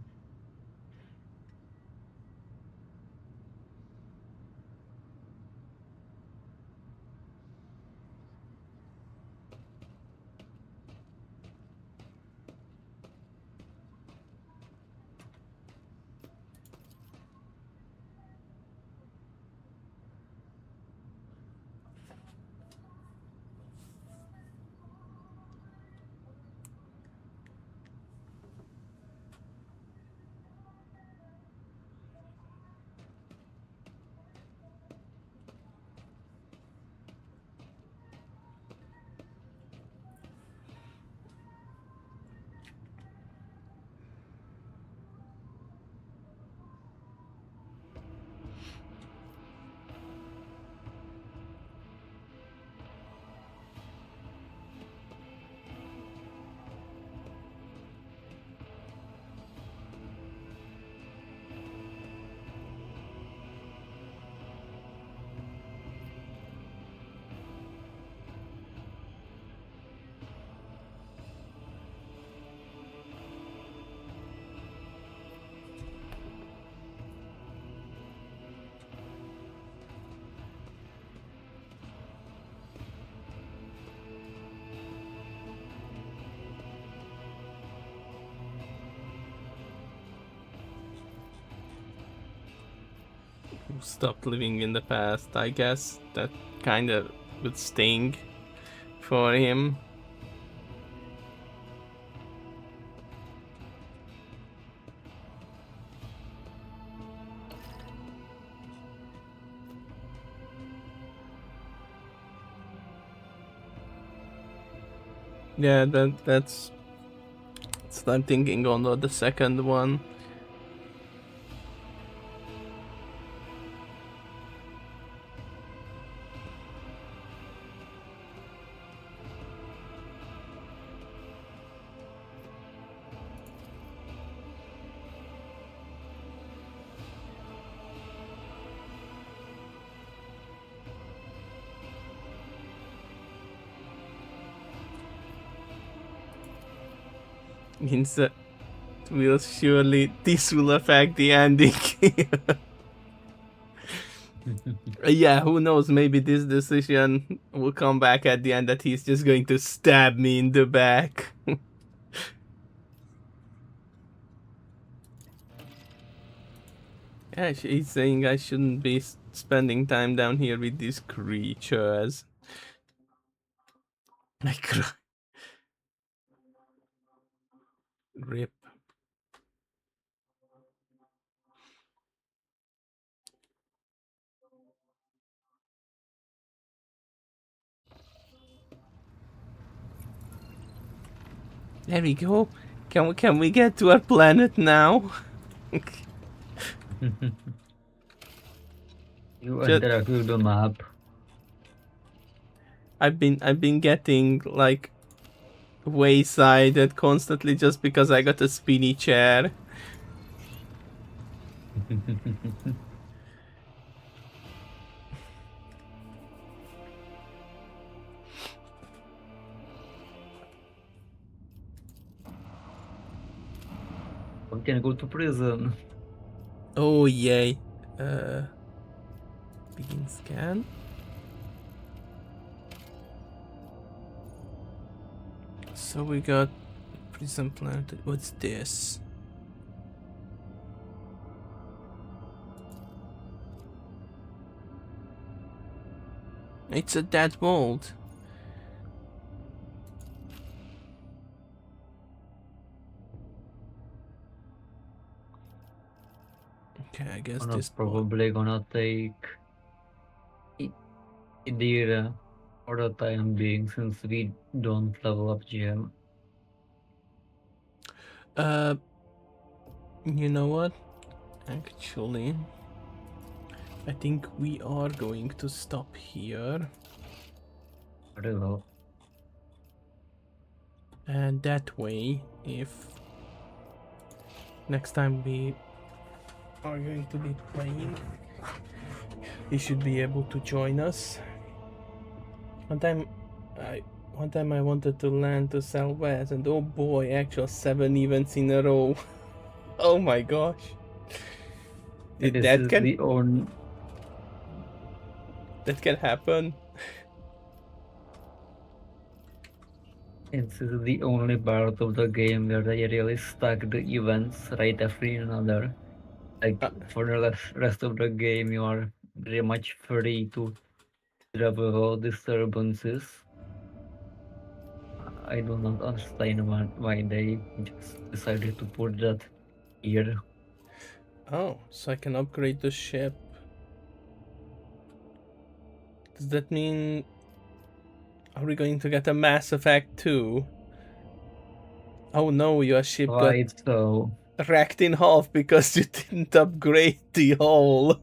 who stopped living in the past. I guess that kind of would sting for him. Yeah, that's what I'm thinking on the second one. Means that this will affect the ending. Yeah, who knows, maybe this decision will come back at the end that he's just going to stab me in the back. Yeah, he's saying I shouldn't be spending time down here with these creatures. I cry. Rip. There we go. Can we get to our planet now? You interact with the map. I've been getting like waysided constantly just because I got a spinny chair. We can go to prison. Oh yay. Begin scan. So we got prison planet. What's this? It's a dead mold. Okay, I guess this probably gonna take Idira for the time being, since we don't level up GM. You know what? Actually, I think we are going to stop here. Very well. And that way, if next time we are going to be playing, he should be able to join us. One time I wanted to land to Southwest, and oh boy, actual 7 events in a row. Oh my gosh. That can happen. This is the only part of the game where they really stack the events right after another. Like for the rest of the game, you are very much free to travel disturbances. I do not understand why they just decided to put that here. Oh, so I can upgrade the ship. Does that mean... Are we going to get a Mass Effect 2? Oh no, your ship got wrecked in half because you didn't upgrade the hull.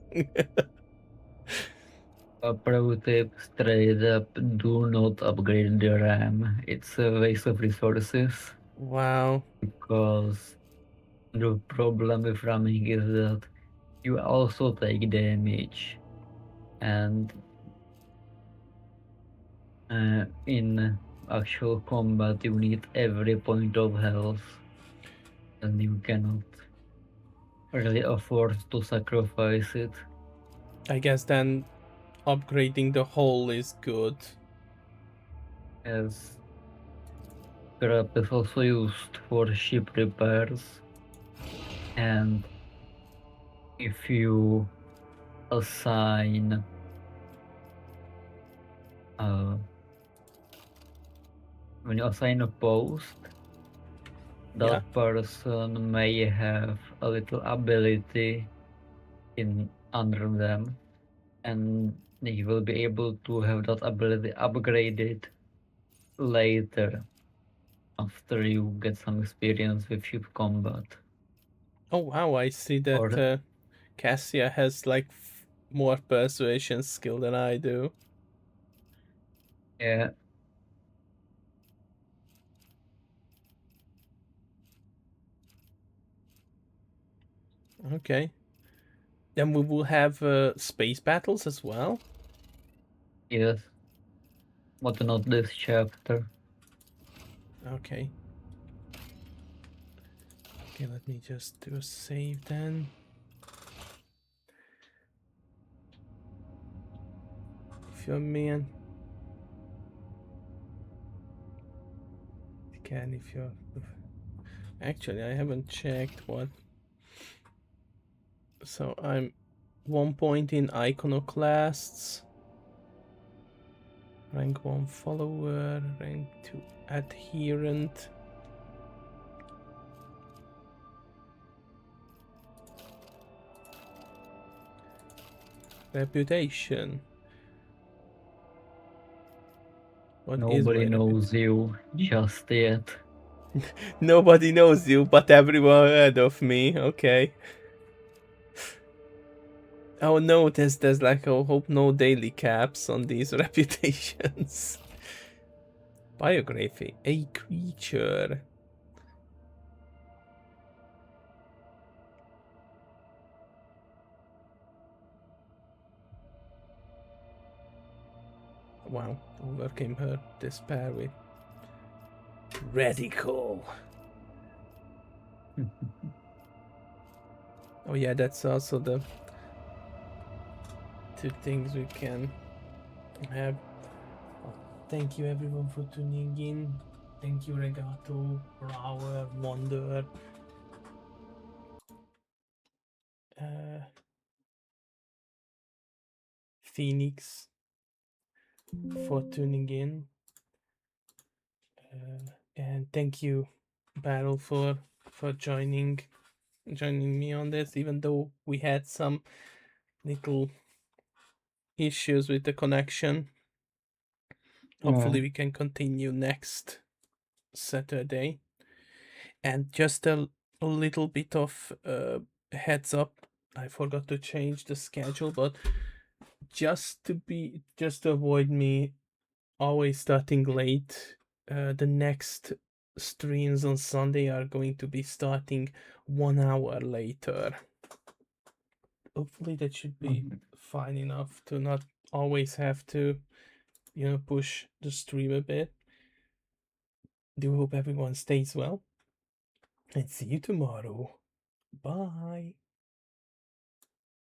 A pro tip, straight up, do not upgrade the RAM. It's a waste of resources. Wow. Because the problem with ramming is that you also take damage. And in actual combat you need every point of health. And you cannot really afford to sacrifice it. I guess then upgrading the hull is good. As scrap is also used for ship repairs, and if you assign when you assign a post, that person may have a little ability under them, and you will be able to have that ability upgraded later after you get some experience with ship combat. Oh wow, I see that Cassia has like more persuasion skill than I do. Yeah. Okay. Then we will have space battles as well. Yes. But not this chapter. Okay. Okay, let me just do a save then. If you're man. Again, if you're... Actually, I haven't checked what... So I'm 1 point in Iconoclasts. Rank 1 follower, rank 2 adherent. Reputation. What Nobody knows you just yet. Nobody knows you, but everyone heard of me. Okay. Oh no, there's like, I hope no daily caps on these reputations. Biography. A creature. Wow, overcame her despair with radical. Oh yeah, that's also the 2 things we can have. Thank you everyone for tuning in. Thank you Regato, Brower, Wonder, Phoenix for tuning in. And thank you Battle for joining me on this, even though we had some little issues with the connection. Hopefully we can continue next Saturday. And just a little bit of heads up, I forgot to change the schedule, but just to avoid me always starting late, the next streams on Sunday are going to be starting 1 hour later. Hopefully that should be fine enough to not always have to, push the stream a bit. Do hope everyone stays well, and see you tomorrow. Bye.